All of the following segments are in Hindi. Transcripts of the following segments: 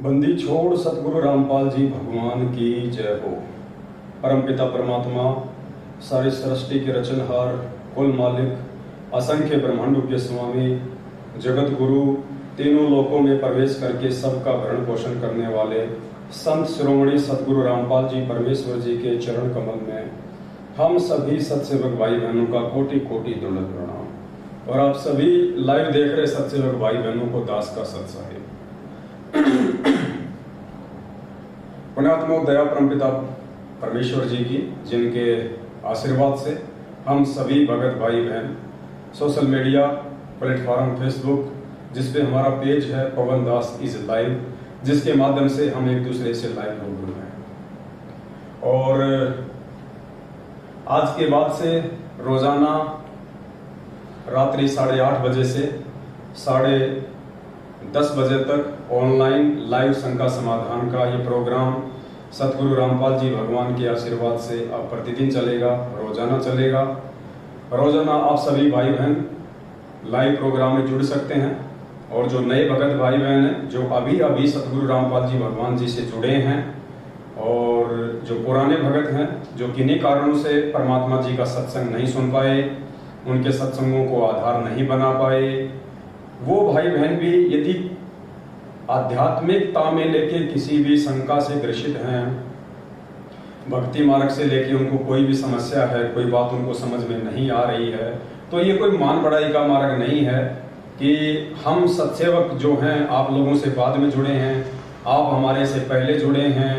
बंदी छोड़ सतगुरु रामपाल जी भगवान की जय हो। परमपिता परमात्मा, सारी सृष्टि के रचनहार, कुल मालिक, असंख्य ब्रह्मांडों के स्वामी, जगत गुरु, तीनों लोकों में प्रवेश करके सबका भरण पोषण करने वाले संत शिरोमणि सतगुरु रामपाल जी परमेश्वर जी के चरण कमल में हम सभी सत्सेवक भाई बहनों का कोटि कोटि दंडवत प्रणाम। और आप सभी लाइव देख रहे सत्सेवक भाई बहनों को दास का सत साहिब। पुण्यात्मा दया परमपिता परमेश्वर जी की, जिनके आशीर्वाद से हम सभी भगत भाई बहन सोशल मीडिया प्लेटफॉर्म फेसबुक, जिस पे हमारा पेज है पवन दास इज लाइव, जिसके माध्यम से हम एक दूसरे से लाइव रूबरू हैं। और आज के बाद से रोजाना रात्रि 8:30 बजे से 10:30 बजे तक ऑनलाइन लाइव शंका समाधान का ये प्रोग्राम सतगुरु रामपाल जी भगवान के आशीर्वाद से अब प्रतिदिन चलेगा, रोजाना चलेगा। रोजाना आप सभी भाई बहन लाइव प्रोग्राम में जुड़ सकते हैं। और जो नए भगत भाई बहन हैं, जो अभी सतगुरु रामपाल जी भगवान जी से जुड़े हैं, और जो पुराने भगत हैं, जो किन्हीं कारणों से परमात्मा जी का सत्संग नहीं सुन पाए, उनके सत्संगों को आधार नहीं बना पाए, वो भाई बहन भी यदि आध्यात्मिकता में लेके किसी भी शंका से ग्रसित हैं, भक्ति मार्ग से लेके उनको कोई भी समस्या है, कोई बात उनको समझ में नहीं आ रही है, तो ये कोई मान बढ़ाई का मार्ग नहीं है कि हम सत्सेवक जो हैं आप लोगों से बाद में जुड़े हैं, आप हमारे से पहले जुड़े हैं,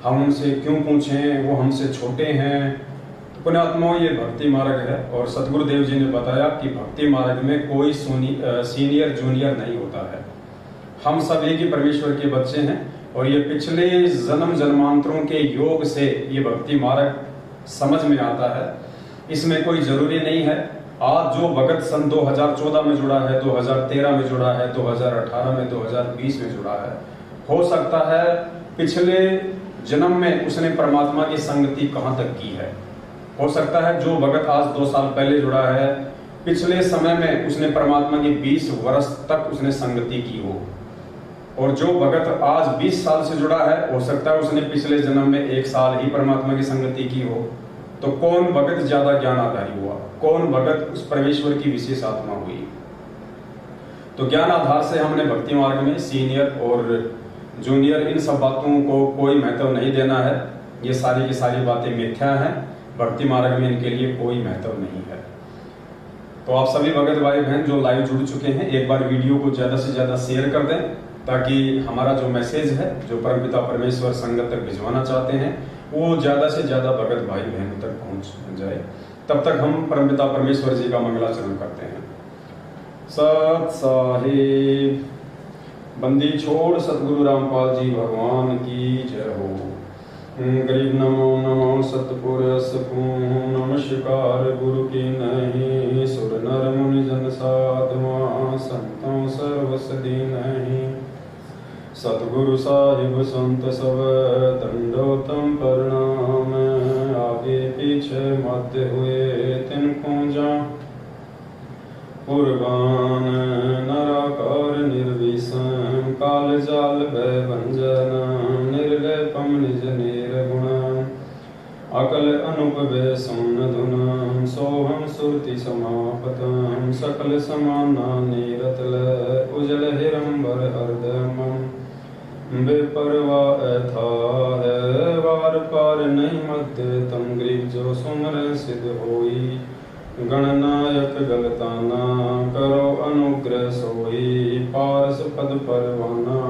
हम उनसे क्यों पूछें, वो हमसे छोटे हैं। तो पुण्यात्माओं, ये भक्ति मार्ग है। और सतगुरुदेव जी ने बताया कि भक्ति मार्ग में कोई सीनियर जूनियर नहीं होता है। हम सब एक ही परमेश्वर के बच्चे हैं। और ये पिछले जन्म जन्मांतरों के योग से ये भक्ति मार्ग समझ में आता है। इसमें कोई जरूरी नहीं है आज जो भगत सन 2014 में जुड़ा है, 2013 में जुड़ा है, 2018 में, 2020 में जुड़ा है, हो सकता है पिछले जन्म में उसने परमात्मा की संगति कहां तक की है। हो सकता है जो भगत आज 2 साल पहले जुड़ा है, पिछले समय में उसने परमात्मा की 20 वर्ष तक उसने संगति की हो। और जो भगत आज 20 साल से जुड़ा है, हो सकता है उसने पिछले जन्म में 1 साल ही परमात्मा की संगति की हो। तो कौन भगत ज्यादा ज्ञान आधारी हुआ, कौन भगत उस परमेश्वर की विशेष आत्मा हुई। तो ज्ञान आधार से हमने भक्ति मार्ग में सीनियर और जूनियर इन सब बातों को कोई महत्व नहीं देना है। ये सारी की सारी बातें मिथ्या हैं। भक्ति मार्ग में इनके लिए कोई महत्व नहीं है। तो आप सभी भगत भाई बहन जो लाइव जुड़ चुके हैं, एक बार वीडियो को ज्यादा से ज्यादा शेयर कर दें, ताकि हमारा जो मैसेज है, जो परमपिता परमेश्वर संगत तक भिजवाना चाहते हैं, वो ज्यादा से ज्यादा भगत भाई बहनों तक पहुंच जाए। तब तक हम परमपिता परमेश्वर जी का मंगलाचरण करते हैं। सत साहिब। बंदी छोड़ सतगुरु रामपाल जी भगवान की जय हो। गरीब नमो नमो सतपुरुष को नमस्कार गुरु की नहीं। सुर नर मुनि जन साधुआ संतों सर्वस नहीं। सतगुरु साहिब संत सब दंडोतम प्रणाम। आगे पीछे मध्य हुए तिनको जा। कुर्बान नराकार निर्विषम काल जाल भय भंजन। निर्लेपम निज निर्गुण अकल अनुपवे सोन धुन। सोहम सुरति समापतम सकल समाना नीरतल। उजल हिरंबर हरदमम बेपरवा था है। वार पार नहीं मध्य तम ग्रीव जो सुमर सिद्ध होई। गणनायक गलताना करो अनुग्रह सोई। पारस पद परवाना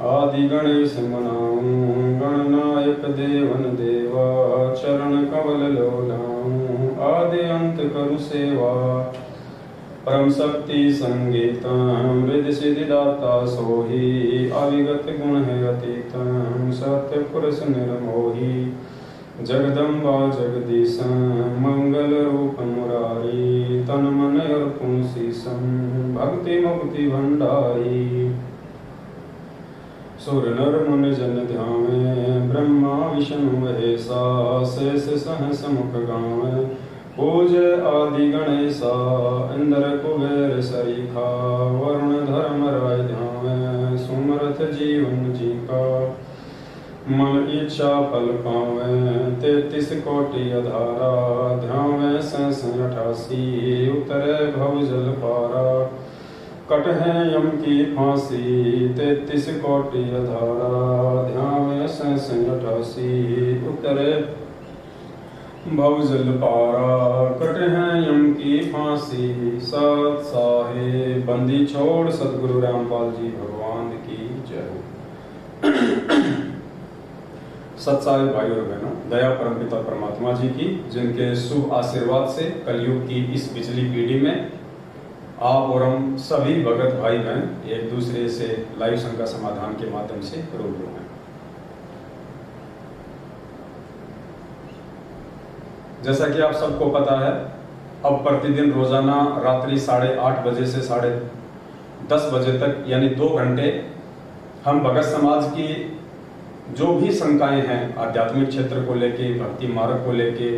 आदि गणेश मनाऊं। गणनायक देवन देवा चरण कमल लोलाऊं। आदि अंत करु सेवा परम शक्ति संगीतम। हृदय सिद्धिदाता सोही अविगत गुण है अतीतम। सत्य पुरुष निर्मोही जगदम्बा जगदीश। मंगल रूप मुरारी तन मन अर्पुं शीशम। भक्ति मुक्ति भंडारी सुर नर मुनि जन ध्यावे। ब्रह्मा विष्णु महेशा शेष सहस मुख गावे। पूज आदि गणेशा इंद्र कुबेर सरीखा। वरुण धर्म राय ध्यावे। सुमरत व्यर्थ जीवन जी का। मन इच्छा फल पावे 33 कोटि अधारा, ध्यावे 88 उतरे भव जल पारा। कट है यम की फांसी 33 कोटि अधारा, ध्यावे 88 उतरे भव जल पारा। कट है यम की फांसी सत साहे, बंदी छोड़ सतगुरु रामपाल जी भगवान की जय। सत्सारे भाई और बहनों, दया परमपिता परमात्मा जी की, जिनके शुभ आशीर्वाद से कलयुग की इस पिछली पीढ़ी में आप और हम सभी भगत भाई बहन एक दूसरे से लाइव शंका समाधान के माध्यम से रूबरू हैं। जैसा कि आप सबको पता है, अब प्रतिदिन रोजाना रात्रि 8:30 बजे से 10:30 बजे तक यानी 2 घंटे हम भगत समाज की जो भी शंकाएं हैं आध्यात्मिक क्षेत्र को लेके, भक्ति मार्ग को लेके,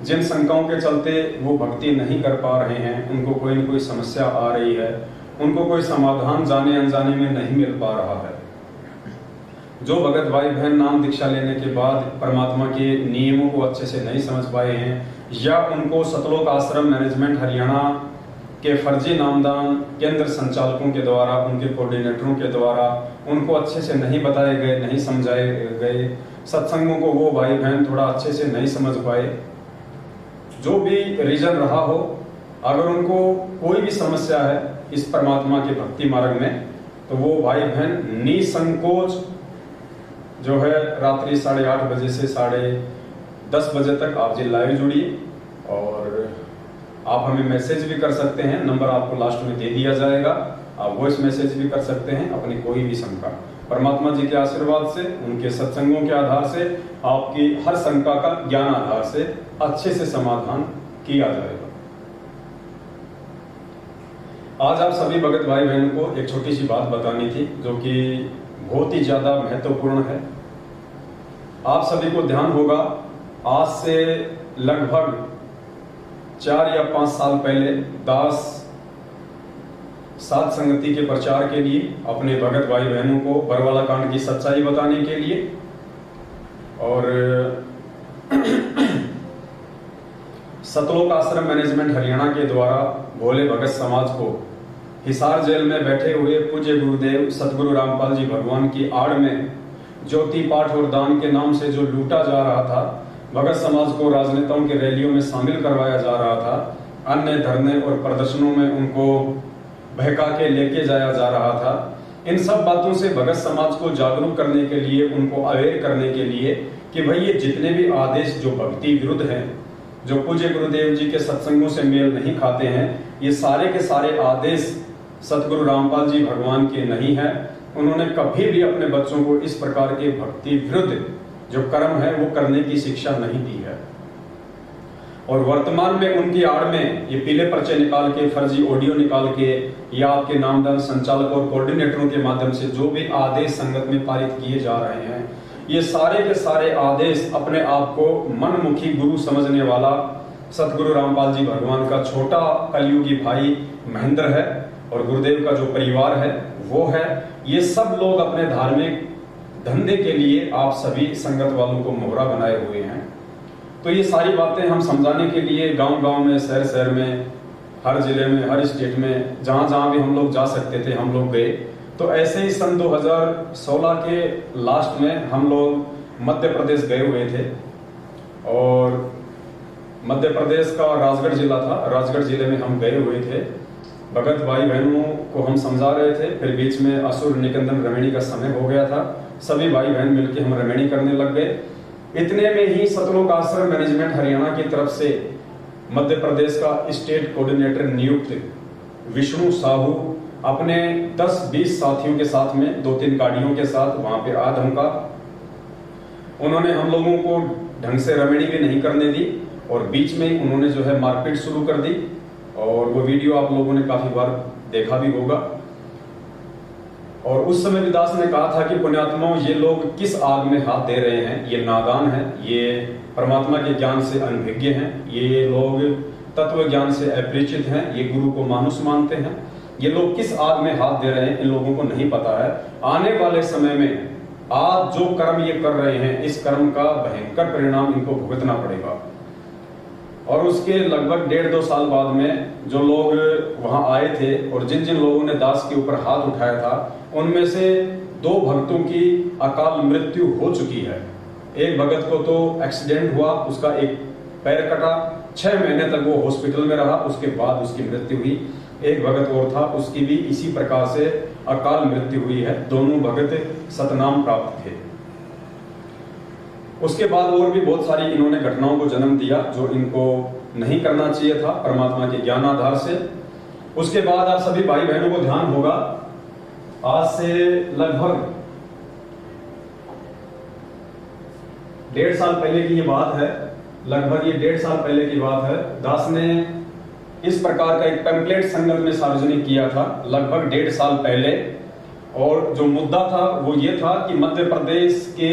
जिन शंकाओं के चलते वो भक्ति नहीं कर पा रहे हैं, उनको कोई न कोई समस्या आ रही है, उनको कोई समाधान जाने अनजाने में नहीं मिल पा रहा है, जो भगत भाई बहन नाम दीक्षा लेने के बाद परमात्मा के नियमों को अच्छे से नहीं समझ पाए हैं, या उनको सतलोक आश्रम मैनेजमेंट हरियाणा के फर्जी नामदान केंद्र संचालकों के द्वारा, उनके कोऑर्डिनेटरों के द्वारा उनको अच्छे से नहीं बताए गए, नहीं समझाए गए, सत्संगों को वो भाई बहन थोड़ा अच्छे से नहीं समझ पाए, जो भी रीजन रहा हो, अगर उनको कोई भी समस्या है इस परमात्मा के भक्ति मार्ग में, तो वो भाई बहन निसंकोच जो है रात्रि 8:30 बजे से 10:30 बजे तक आप जी लाइव जुड़िए, और आप हमें मैसेज भी कर सकते हैं। नंबर आपको लास्ट में दे दिया जाएगा, आप वॉइस मैसेज भी कर सकते हैं अपनी कोई भी शंका। परमात्मा जी के आशीर्वाद से, उनके सत्संगों के आधार से आपकी हर शंका का ज्ञान आधार से अच्छे से समाधान किया जाएगा। आज आप सभी भगत भाई बहनों को एक छोटी सी बात बतानी थी, जो कि बहुत ही ज्यादा महत्वपूर्ण है। आप सभी को ध्यान होगा, आज से लगभग 4 या 5 साल पहले दास साध संगति के प्रचार के लिए अपने भगत भाई बहनों को बरवाला कांड की सच्चाई बताने के लिए और सतलोक आश्रम मैनेजमेंट हरियाणा के द्वारा भोले भगत समाज को हिसार जेल में बैठे हुए पूज्य गुरुदेव सतगुरु रामपाल जी भगवान की आड़ में ज्योति पाठ और दान के नाम से जो लूटा जा रहा था, भगत समाज को राजनेताओं की रैलियों में शामिल करवाया जा रहा था, अन्य धरने और प्रदर्शनों में उनको बहका के लेके जाया जा रहा था, इन सब बातों से भगत समाज को जागरूक करने के लिए, उनको अवेयर करने के लिए कि भाई ये जितने भी आदेश जो भक्ति विरुद्ध हैं, जो पूज्य गुरुदेव जी के सत्संगों से मेल नहीं खाते हैं, ये सारे के सारे आदेश सतगुरु रामपाल जी भगवान के नहीं है। उन्होंने कभी भी अपने बच्चों को इस प्रकार के भक्ति विरुद्ध जो कर्म है वो करने की शिक्षा नहीं दी है। और वर्तमान में उनकी आड़ में ये पीले पर्चे निकाल के, फर्जी ऑडियो निकाल के, या आपके नामदान संचालक और कोऑर्डिनेटरों के माध्यम से जो भी आदेश संगत में पारित किए जा रहे हैं, ये सारे के सारे आदेश अपने आप को मनमुखी गुरु समझने वाला सतगुरु रामपाल जी भगवान का छोटा कलयुगी भाई महेंद्र है, और गुरुदेव का जो परिवार है वो है। ये सब लोग अपने धार्मिक धंधे के लिए आप सभी संगत वालों को मोहरा बनाए हुए हैं। तो ये सारी बातें हम समझाने के लिए गांव-गांव में, शहर-शहर में, हर जिले में, हर स्टेट में, जहां-जहां भी हम लोग जा सकते थे हम लोग गए। तो ऐसे ही सन 2016 के लास्ट में हम लोग मध्य प्रदेश गए हुए थे, और मध्य प्रदेश का राजगढ़ जिला था, राजगढ़ जिले में हम गए हुए थे। भगत भाई बहनों को हम समझा रहे थे, फिर बीच में असुर निकंदन रमणी का समय हो गया था, सभी भाई बहन मिलकर हम रमणी करने लग गए। इतने में ही सतलोक आश्रम मैनेजमेंट हरियाणा की तरफ से मध्य प्रदेश का स्टेट कोऑर्डिनेटर नियुक्त विष्णु साहू अपने 10-20 साथियों के साथ में 2-3 गाड़ियों के साथ वहां पे आ धमका। उन्होंने हम लोगों को ढंग से रमणी भी नहीं करने दी, और बीच में उन्होंने जो है मारपीट शुरू कर दी, और वो वीडियो आप लोगों ने काफी बार देखा भी होगा। और उस समय भी दास ने कहा था कि पुण्यात्माओं, ये लोग किस आग में हाथ दे रहे हैं, ये नादान है, ये परमात्मा के ज्ञान से अनभिज्ञ हैं, ये लोग तत्व ज्ञान से अपरिचित हैं, ये गुरु को मानुष मानते हैं, ये लोग किस आग में हाथ दे रहे हैं इन लोगों को नहीं पता है। आने वाले समय में आज जो कर्म ये कर रहे हैं इस कर्म का भयंकर परिणाम इनको भुगतना पड़ेगा। और उसके लगभग 1.5-2 साल बाद में जो लोग वहां आए थे और जिन जिन लोगों ने दास के ऊपर हाथ उठाया था उनमें से 2 भक्तों की अकाल मृत्यु हो चुकी है। एक भगत को तो एक्सीडेंट हुआ, उसका एक पैर कटा, 6 महीने तक वो हॉस्पिटल में रहा, उसके बाद उसकी मृत्यु हुई। एक भगत और था, उसकी भी इसी प्रकार से अकाल मृत्यु हुई है। दोनों भगत सतनाम प्राप्त थे। उसके बाद और भी बहुत सारी इन्होंने घटनाओं को जन्म दिया जो इनको नहीं करना चाहिए था परमात्मा के ज्ञान आधार से। उसके बाद आप सभी भाई बहनों को ध्यान होगा, आज से लगभग 1.5 साल पहले की ये बात है, लगभग ये 1.5 साल पहले की बात है। दास ने इस प्रकार का एक पैम्पलेट संगत में सार्वजनिक किया था लगभग 1.5 साल पहले। और जो मुद्दा था वो ये था कि मध्य प्रदेश के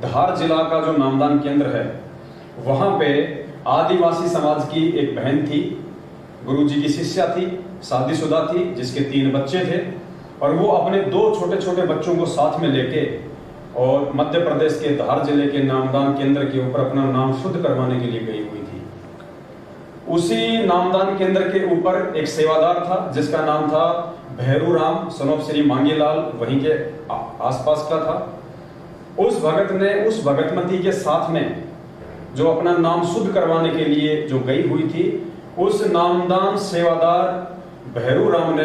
धार जिला का जो नामदान केंद्र है वहां पे आदिवासी समाज की एक बहन थी, गुरुजी की शिष्या थी, शादीशुदा थी, जिसके 3 बच्चे थे। और वो अपने 2 छोटे छोटे बच्चों को साथ में लेके और मध्य प्रदेश के धार जिले के नामदान केंद्र के ऊपर अपना नाम शुद्ध करवाने के लिए गई हुई थी। उसी नामदान केंद्र के ऊपर एक सेवादार था जिसका नाम था भैरू राम सनोप श्री मांगीलाल, वहीं के आसपास का था। उस भगत ने उस भगतमती के साथ में जो अपना नाम शुद्ध करवाने के लिए जो गई हुई थी, उस नामदान सेवादार भैरू राम ने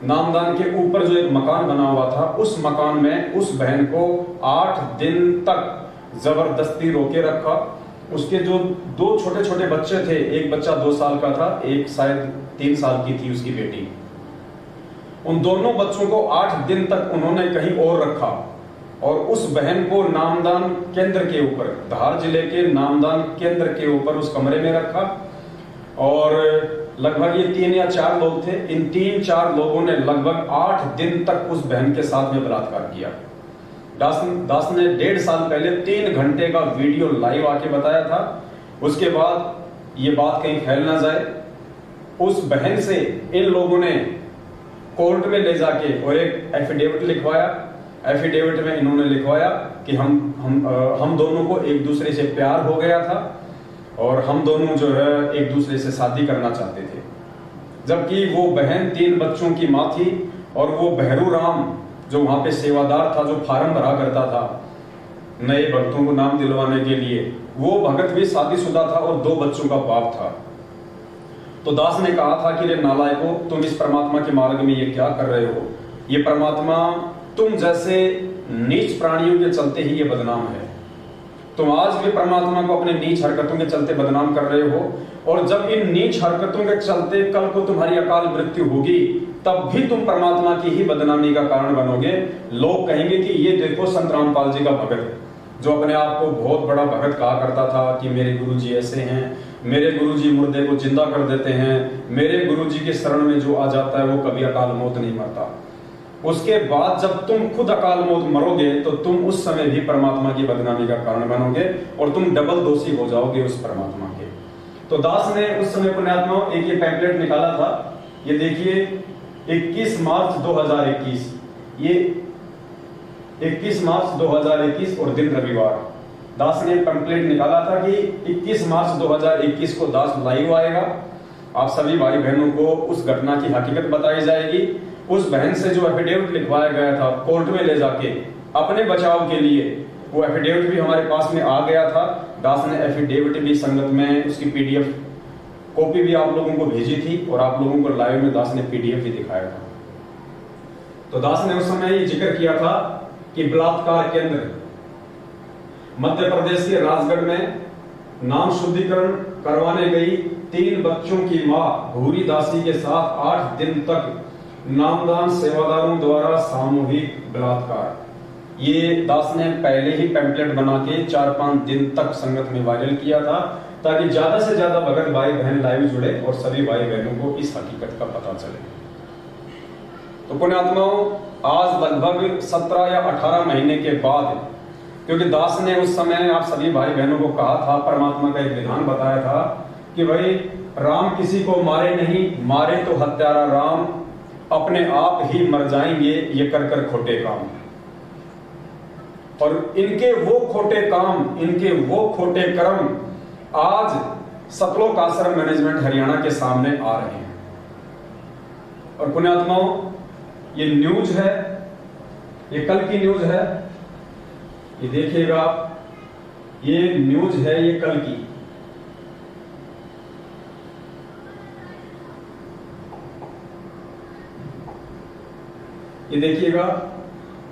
नामदान के ऊपर जो एक मकान बना हुआ था उस मकान में उस बहन को 8 दिन तक जबरदस्ती रोके रखा। उसके जो 2 छोटे छोटे बच्चे थे, एक बच्चा 2 साल का था, एक शायद 3 साल की थी उसकी बेटी, उन दोनों बच्चों को 8 दिन तक उन्होंने कहीं और रखा और उस बहन को नामदान केंद्र के ऊपर, धार जिले के नामदान केंद्र के ऊपर उस कमरे में रखा। और लगभग ये 3 या 4 लोग थे। इन 3-4 लोगों ने लगभग 8 दिन तक उस बहन के साथ में बलात्कार किया। दास ने 1.5 साल पहले 3 घंटे का वीडियो लाइव आके बताया था। उसके बाद ये बात कहीं फैल ना जाए, उस बहन से इन लोगों ने कोर्ट में ले जाके और एक एफिडेविट लिखवाया। एफिडेविट में इन्होंने लिखवाया कि हम दोनों को एक दूसरे से प्यार हो गया था और हम दोनों जो है एक दूसरे से शादी करना चाहते थे। जबकि वो बहन 3 बच्चों की माँ थी और वो भैरू राम जो वहां पे सेवादार था, जो फार्म भरा करता था नए भक्तों को नाम दिलवाने के लिए, वो भगत भी शादीशुदा था और 2 बच्चों का बाप था। तो दास ने कहा था कि रे नालायकों, तुम इस परमात्मा के मार्ग में ये क्या कर रहे हो? ये परमात्मा तुम जैसे नीच प्राणियों के चलते ही ये बदनाम है। तुम आज भी परमात्मा को अपने नीच हरकतों के चलते बदनाम कर रहे हो और जब इन नीच हरकतों के चलते कल को तुम्हारी अकाल मृत्यु होगी तब भी तुम परमात्मा की ही बदनामी का कारण बनोगे। लोग कहेंगे कि ये देखो संत रामपाल जी का भगत, जो अपने आप को बहुत बड़ा भगत कहा करता था कि मेरे गुरुजी ऐसे हैं, मेरे गुरुजी मुर्दे को जिंदा कर देते हैं, मेरे गुरुजी के शरण में जो आ जाता है वो कभी अकाल मौत नहीं मरता। उसके बाद जब तुम खुद अकाल मौत मरोगे तो तुम उस समय भी परमात्मा की बदनामी का कारण बनोगे और तुम डबल दोषी हो जाओगे उस परमात्मा के। तो दास ने उस समय पुण्यात्माओं एक ये पैम्पलेट निकाला था, ये देखिए 21 मार्च 2021, ये 21 मार्च 2021 और दिन रविवार। दास ने पैम्पलेट निकाला था कि 21 मार्च 2021 को दास लाइव आएगा, आप सभी भाई बहनों को उस घटना की हकीकत बताई जाएगी। उस बहन से जो एफिडेविट लिखवाया गया था कोर्ट में ले जाके अपने बचाव के लिए, वो एफिडेविट भी हमारे पास में आ गया था। दास ने एफिडेविट भी संगत में उसकी पीडीएफ कॉपी भी आप लोगों को भेजी थी और आप लोगों को लाइव में दास ने पीडीएफ भी दिखाया था। तो दास ने उस समय ये जिक्र किया था कि बलात्कार केंद्र मध्य प्रदेश के राजगढ़ में नाम शुद्धिकरण करवाने गई 3 बच्चों की मां भूरी दासी के साथ 8 दिन तक नामदान सेवादारों द्वारा सामूहिक बलात्कार। ये दास ने पहले ही पैम्पलेट बना के 4-5 दिन तक संगत में वायरल किया था ताकि ज्यादा से ज्यादा भगत भाई बहन लाइव जुड़े और सभी भाई बहनों को इस हकीकत का पता चले। तो पुण्यात्माओं, आज लगभग 17 या 18 महीने के बाद, क्योंकि दास ने उस समय आप सभी भाई बहनों को कहा था, परमात्मा का एक विधान बताया था कि भाई राम किसी को मारे नहीं, मारे तो हत्यारा राम, अपने आप ही मर जाएंगे ये कर कर खोटे काम। और इनके वो खोटे काम, इनके वो खोटे कर्म आज सतलोक आश्रम मैनेजमेंट हरियाणा के सामने आ रहे हैं। और पुण्यात्माओं, ये न्यूज है, ये कल की न्यूज है, ये देखिएगा, ये न्यूज है, ये कल की। ये देखिएगा,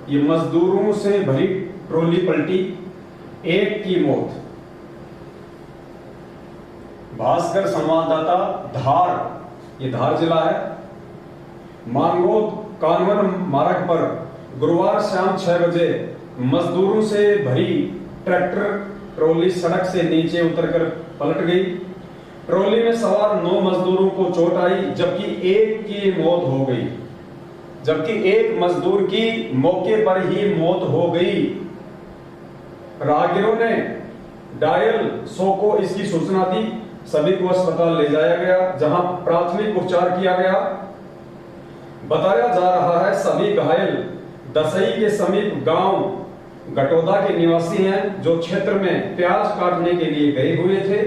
ये मजदूरों से भरी ट्रॉली पलटी, एक की मौत। भास्कर संवाददाता धार, ये धार जिला है, मांगोद कानवर मार्ग पर गुरुवार शाम 6 बजे मजदूरों से भरी ट्रैक्टर ट्रॉली सड़क से नीचे उतरकर पलट गई। ट्रॉली में सवार 9 मजदूरों को चोट आई, जबकि एक की मौत हो गई, जबकि एक मजदूर की मौके पर ही मौत हो गई। राहगीरों ने डायल 100 को इसकी सूचना दी, सभी को अस्पताल ले जाया गया, जहां प्राथमिक उपचार किया गया। बताया जा रहा है सभी घायल दसई के समीप गांव गटोदा के निवासी हैं, जो क्षेत्र में प्याज काटने के लिए गए हुए थे।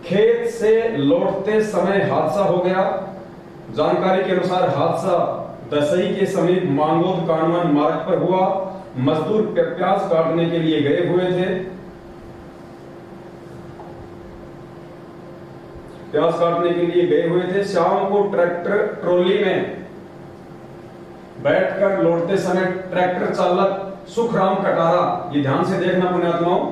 खेत से लौटते समय हादसा हो गया। जानकारी के अनुसार हादसा दसई के समीप मांगोद कानवन मार्ग पर हुआ। मजदूर प्याज काटने के लिए गए हुए थे, प्याज काटने के लिए गए हुए थे। शाम को ट्रैक्टर ट्रॉली में बैठकर लौटते समय ट्रैक्टर चालक सुखराम कटारा, ये ध्यान से देखना पुण्यात्माओं,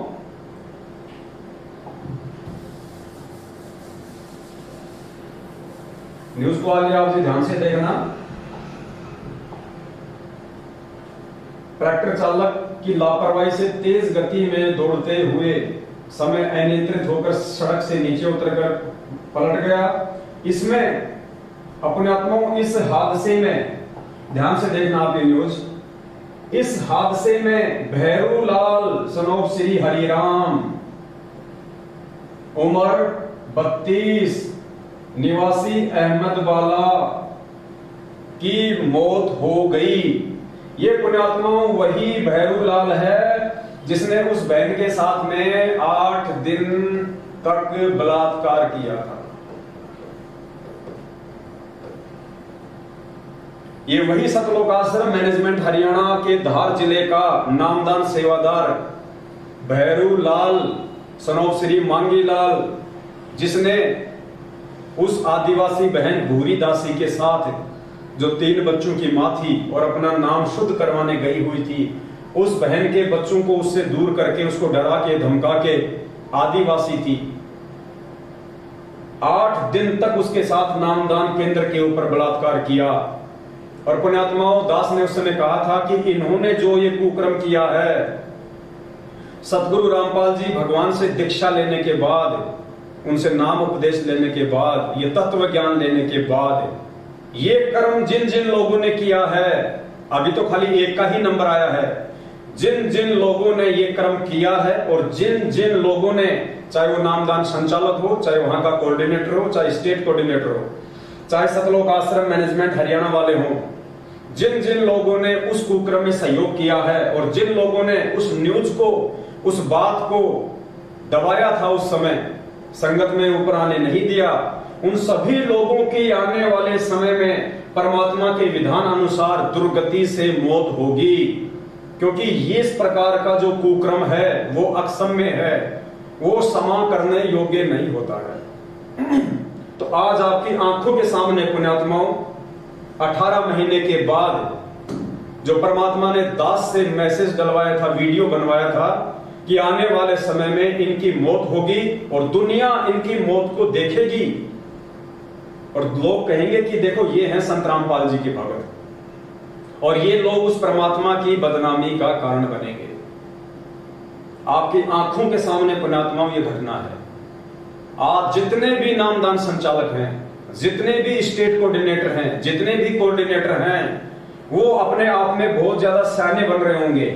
न्यूज को आगे आप जी ध्यान से देखना। ट्रैक्टर चालक की लापरवाही से तेज गति में दौड़ते हुए समय अनियंत्रित होकर सड़क से नीचे उतरकर पलट गया। इसमें अपने आत्माओं, इस हादसे में ध्यान से देखना आप ये न्यूज, इस हादसे में भैरूलाल सनोप श्री हरिराम उम्र 32 निवासी अहमदवाला की मौत हो गई। ये पुण्यात्माओं वही भैरूलाल है जिसने उस बहन के साथ में 8 दिन तक बलात्कार किया था। ये वही सतलोक आश्रम मैनेजमेंट हरियाणा के धार जिले का नामदान सेवादार भैरूलाल सनोप श्री मांगीलाल, जिसने उस आदिवासी बहन भूरी दासी के साथ, जो 3 बच्चों की मां थी और अपना नाम शुद्ध करवाने गई हुई थी, उस बहन के बच्चों को उससे दूर करके, उसको डरा के धमका के, आदिवासी थी, 8 दिन तक उसके साथ नामदान केंद्र के ऊपर बलात्कार किया। और पुण्यात्माओं, दास ने उस समय कहा था कि इन्होंने जो ये कुकर्म किया है, सतगुरु रामपाल जी भगवान से दीक्षा लेने के बाद, उनसे नाम उपदेश लेने के बाद, ये तत्व ज्ञान लेने के बाद, ये कर्म जिन जिन लोगों ने किया है, अभी तो खाली एक का ही नंबर आया है, जिन जिन लोगों ने ये कर्म किया है और जिन जिन लोगों ने, चाहे वो नामदान संचालक हो, चाहे वहां का कोऑर्डिनेटर हो, चाहे स्टेट कोऑर्डिनेटर हो, चाहे सतलोक आश्रम मैनेजमेंट हरियाणा वाले हों, जिन जिन लोगों ने उस कुकर्म में सहयोग किया है और जिन लोगों ने उस न्यूज को, उस बात को दबाया था, उस समय संगत में ऊपर आने नहीं दिया, उन सभी लोगों की आने वाले समय में परमात्मा के विधान अनुसार दुर्गति से मौत होगी। क्योंकि ये इस प्रकार का जो कुकर्म है वो अक्षम्य है, वो क्षमा करने योग्य नहीं होता है। तो आज आपकी आंखों के सामने पुण्यात्माओं, 18 महीने के बाद जो परमात्मा ने दास से मैसेज डलवाया था, वीडियो बनवाया था कि आने वाले समय में इनकी मौत होगी और दुनिया इनकी मौत को देखेगी और लोग कहेंगे कि देखो ये हैं संत रामपाल जी के भगत, और ये लोग उस परमात्मा की बदनामी का कारण बनेंगे। आपकी आंखों के सामने पुण्यात्माओं ये घटना है। आज जितने भी नामदान संचालक हैं, जितने भी स्टेट कोऑर्डिनेटर हैं, जितने भी कोऑर्डिनेटर हैं, वो अपने आप में बहुत ज्यादा सयाने बन रहे होंगे,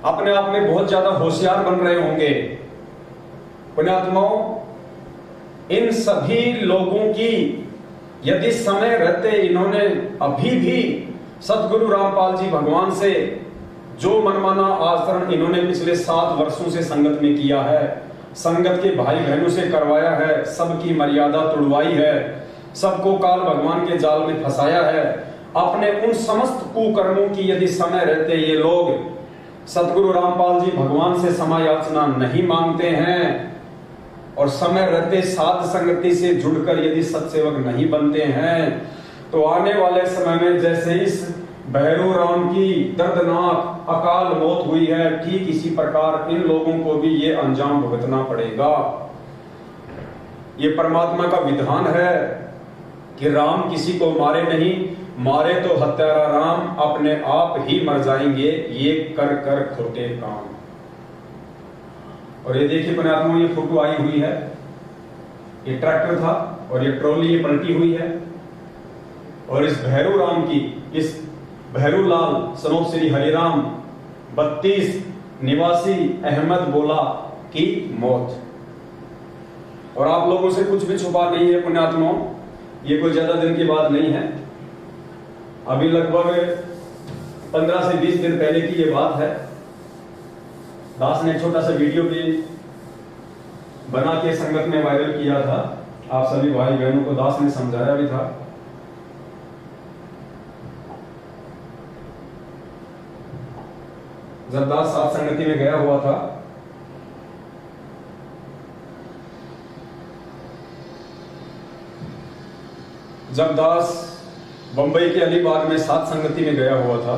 अपने आप में बहुत ज्यादा होशियार बन रहे होंगे। पुण्यात्माओं, इन सभी लोगों की यदि समय रहते इन्होंने अभी भी सतगुरु रामपाल जी भगवान से जो मनमाना आचरण इन्होंने पिछले 7 वर्षों से संगत में किया है, संगत के भाई बहनों से करवाया है, सबकी मर्यादा तोड़वाई है, सबको काल भगवान के जाल में फंसाया है, अपने उन समस्त कुकर्मों की यदि समय रहते ये लोग सतगुरु रामपाल जी भगवान से क्षमा याचना नहीं मांगते हैं और समय रहते साध संगति से जुड़कर यदि सत्सेवक नहीं बनते हैं, तो आने वाले समय में जैसे इस भैरू राम की दर्दनाक अकाल मौत हुई है, ठीक इसी प्रकार इन लोगों को भी ये अंजाम भुगतना पड़ेगा। ये परमात्मा का विधान है कि राम किसी को मारे नहीं, मारे तो हत्यारा राम अपने आप ही मर जाएंगे, ये कर कर खोटे काम। और ये देखिए पुण्यात्मा, ये फोटो आई हुई है, ये ट्रैक्टर था और ये ट्रॉली ये पलटी हुई है और इस भैरू राम की, इस भैरूलाल सनोप श्री हरिराम 32 निवासी अहमद बोला की मौत। और आप लोगों से कुछ भी छुपा नहीं है पुण्यात्माओं, ये कोई ज्यादा दिन की बात नहीं है, अभी लगभग 15 से 20 दिन पहले की ये बात है। दास ने एक छोटा सा वीडियो भी बना के संगत में वायरल किया था, आप सभी भाई बहनों को दास ने समझाया भी था। जब दास साथ संगति में गया हुआ था, जब दास बंबई के अलीबाग में साथ संगति में गया हुआ था,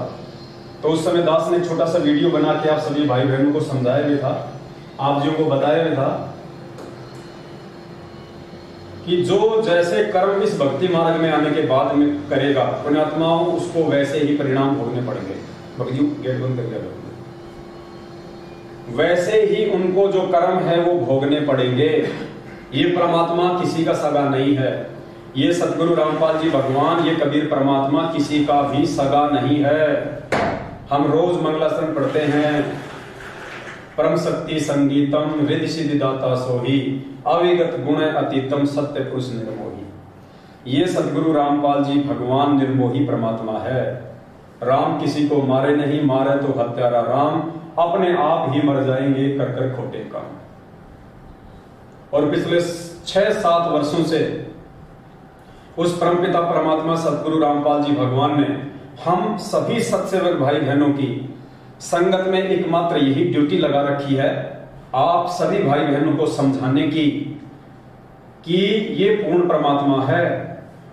तो उस समय दास ने छोटा सा वीडियो बना के आप सभी भाई बहनों को समझाया भी था, आप जी को बताया भी था कि जो जैसे कर्म इस भक्ति मार्ग में आने के बाद में करेगा पुण्यात्माओं, उसको वैसे ही परिणाम भोगने पड़ेंगे। भक्ति गेट बंद कर दिया, वैसे ही उनको जो कर्म है वो भोगने पड़ेंगे। ये परमात्मा किसी का सगा नहीं है, ये सतगुरु रामपाल जी भगवान, ये कबीर परमात्मा किसी का भी सगा नहीं है। हम रोज मंगलाचरण पढ़ते हैं, परम शक्ति संगीतम रिद्धि सिद्धि दाता सोही, अविगत गुण अतीतम सत्य पुरुष निर्मोही। ये सतगुरु रामपाल जी भगवान निर्मोही परमात्मा है। राम किसी को मारे नहीं, मारे तो हत्यारा राम अपने आप ही मर जाएंगे कर कर खोटे काम। और पिछले 6-7 वर्षों से उस परमपिता परमात्मा सतगुरु रामपाल जी भगवान ने हम सभी सत्सेवक भाई बहनों की संगत में एकमात्र यही ड्यूटी लगा रखी है, आप सभी भाई बहनों को समझाने की कि ये पूर्ण परमात्मा है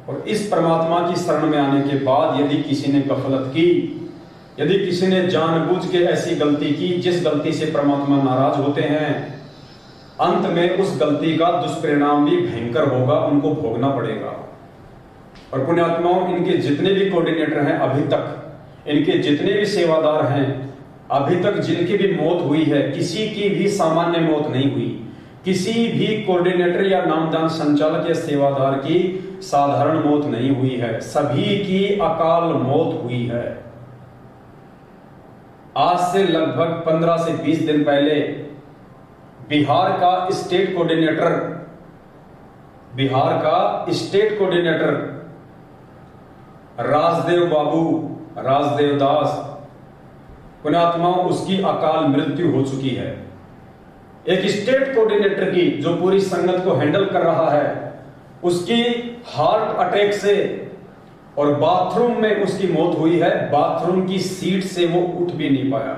और इस परमात्मा की शरण में आने के बाद यदि किसी ने गफलत की, यदि किसी ने जानबूझ के ऐसी गलती की जिस गलती से परमात्मा नाराज होते हैं, अंत में उस गलती का दुष्परिणाम भी भयंकर होगा, उनको भोगना पड़ेगा। और पुण्यात्माओं, इनके जितने भी कोऑर्डिनेटर हैं अभी तक, इनके जितने भी सेवादार हैं अभी तक, जिनकी भी मौत हुई है, किसी की भी सामान्य मौत नहीं हुई, किसी भी कोऑर्डिनेटर या नामदान संचालक या सेवादार की साधारण मौत नहीं हुई है, सभी की अकाल मौत हुई है। आज से लगभग 15 से 20 दिन पहले बिहार का स्टेट कोऑर्डिनेटर राजदेव बाबू, राजदेव दास पुण्यात्माओं, उसकी अकाल मृत्यु हो चुकी है। एक स्टेट कोऑर्डिनेटर की जो पूरी संगत को हैंडल कर रहा है, उसकी हार्ट अटैक से और बाथरूम में उसकी मौत हुई है। बाथरूम की सीट से वो उठ भी नहीं पाया,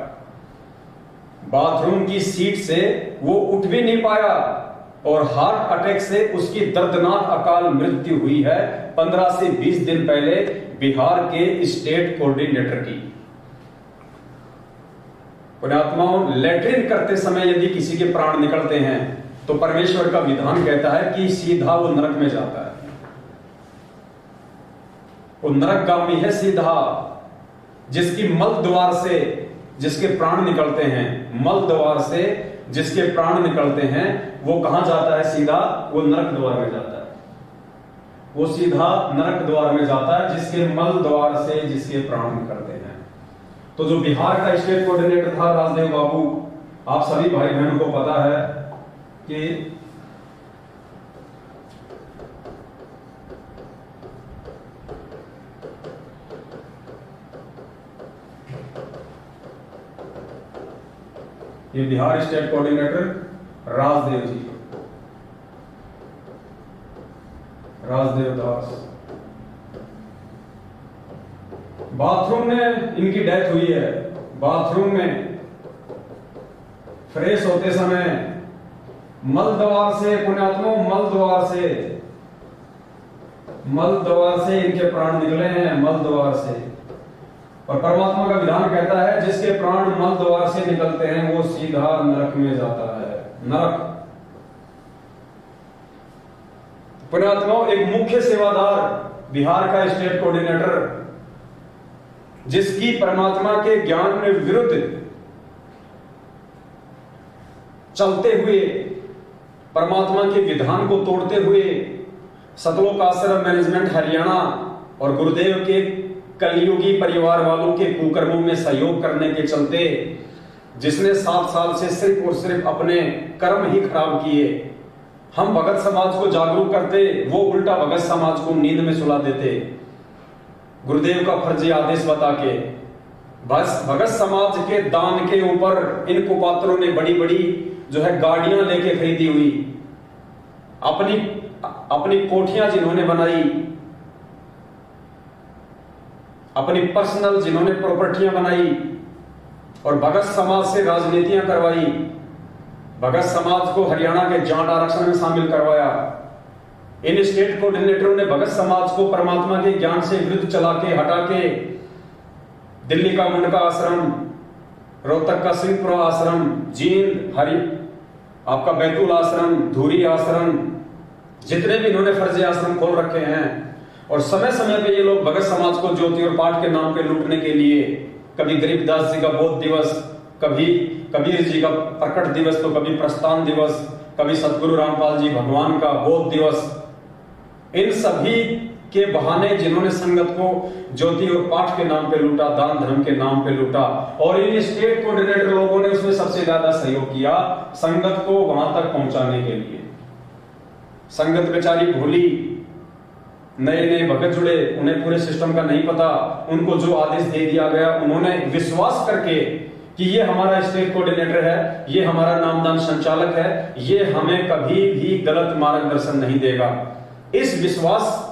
बाथरूम की सीट से वो उठ भी नहीं पाया और हार्ट अटैक से उसकी दर्दनाक अकाल मृत्यु हुई है 15 से 20 दिन पहले बिहार के स्टेट कोऑर्डिनेटर की। पुण्यात्माओं, लैट्रिन करते समय यदि किसी के प्राण निकलते हैं तो परमेश्वर का विधान कहता है कि सीधा वो नरक में जाता है, वो नरकगामी है सीधा। जिसकी मल द्वार से जिसके प्राण निकलते हैं, मल द्वार से जिसके प्राण निकलते हैं, वो कहां जाता है? सीधा वो नरक द्वार में जाता है, वो सीधा नरक द्वार में जाता है, जिसके मल द्वार से जिसके प्राण निकलते हैं। तो जो बिहार का स्टेट कोऑर्डिनेटर था राजदेव बाबू, आप सभी भाई बहनों को पता है कि ये बिहार स्टेट कोऑर्डिनेटर राजदेव जी, राजदेव दास। बाथरूम में इनकी डेथ हुई है। बाथरूम में फ्रेश होते समय मल द्वार से, पुण्यात्माओं, मल द्वार से इनके प्राण निकले हैं, मल द्वार से। और परमात्मा का विधान कहता है जिसके प्राण मल द्वार से निकलते हैं वो सीधा नरक में जाता है, नरक। पुण्यात्माओं, एक मुख्य सेवादार बिहार का स्टेट कोऑर्डिनेटर, जिसकी परमात्मा के ज्ञान में विरुद्ध चलते हुए, परमात्मा के विधान को तोड़ते हुए सतलोक आश्रम मैनेजमेंट हरियाणा और गुरुदेव के कलयुगी परिवार वालों के कुकर्मों में सहयोग करने के चलते, जिसने 7 साल से सिर्फ और सिर्फ अपने कर्म ही खराब किए, हम भगत समाज को जागरूक करते, वो उल्टा भगत समाज को नींद में सुला देते। गुरुदेव का फर्जी आदेश बता के बस भगत समाज के दान के ऊपर इन कुपात्रों ने बड़ी बड़ी जो है गाड़ियां लेके खरीदी हुई, अपनी कोठियां जिन्होंने बनाई, अपनी पर्सनल जिन्होंने प्रॉपर्टियां बनाई और भगत समाज से राजनीतियां करवाई, भगत समाज को हरियाणा के जाट आरक्षण में शामिल करवाया। इन स्टेट कोऑर्डिनेटरों ने भगत समाज को परमात्मा के ज्ञान से विरुद्ध चला के हटा के दिल्ली का मुंडका आश्रम, रोहतक का सिंहपुरा आश्रम, जींद आपका बैतूल आश्रम, धूरी आश्रम, जितने भी इन्होंने फर्जी आश्रम खोल रखे हैं। और समय समय पे ये लोग भगत समाज को ज्योति और पाठ के नाम पे लूटने के लिए, कभी गरीबदास जी का बोध दिवस, कभी कबीर जी का प्रकट दिवस, तो कभी प्रस्थान दिवस, कभी सतगुरु रामपाल जी भगवान का बोध दिवस, इन सभी के बहाने जिन्होंने संगत को ज्योति और पाठ के नाम पे लूटा, दान धर्म के नाम पे लूटा, और इन स्टेट कोऑर्डिनेटर लोगों ने उसमें सबसे ज्यादा सहयोग किया संगत को वहां तक पहुंचाने के लिए। संगत बेचारी भोली, नए नए भगत जुड़े, उन्हें पूरे सिस्टम का नहीं पता, उनको जो आदेश दे दिया गया उन्होंने विश्वास करके कि ये हमारा स्टेट कोऑर्डिनेटर है, ये हमारा नामदान संचालक है, ये हमें कभी भी गलत मार्गदर्शन नहीं देगा, इस विश्वास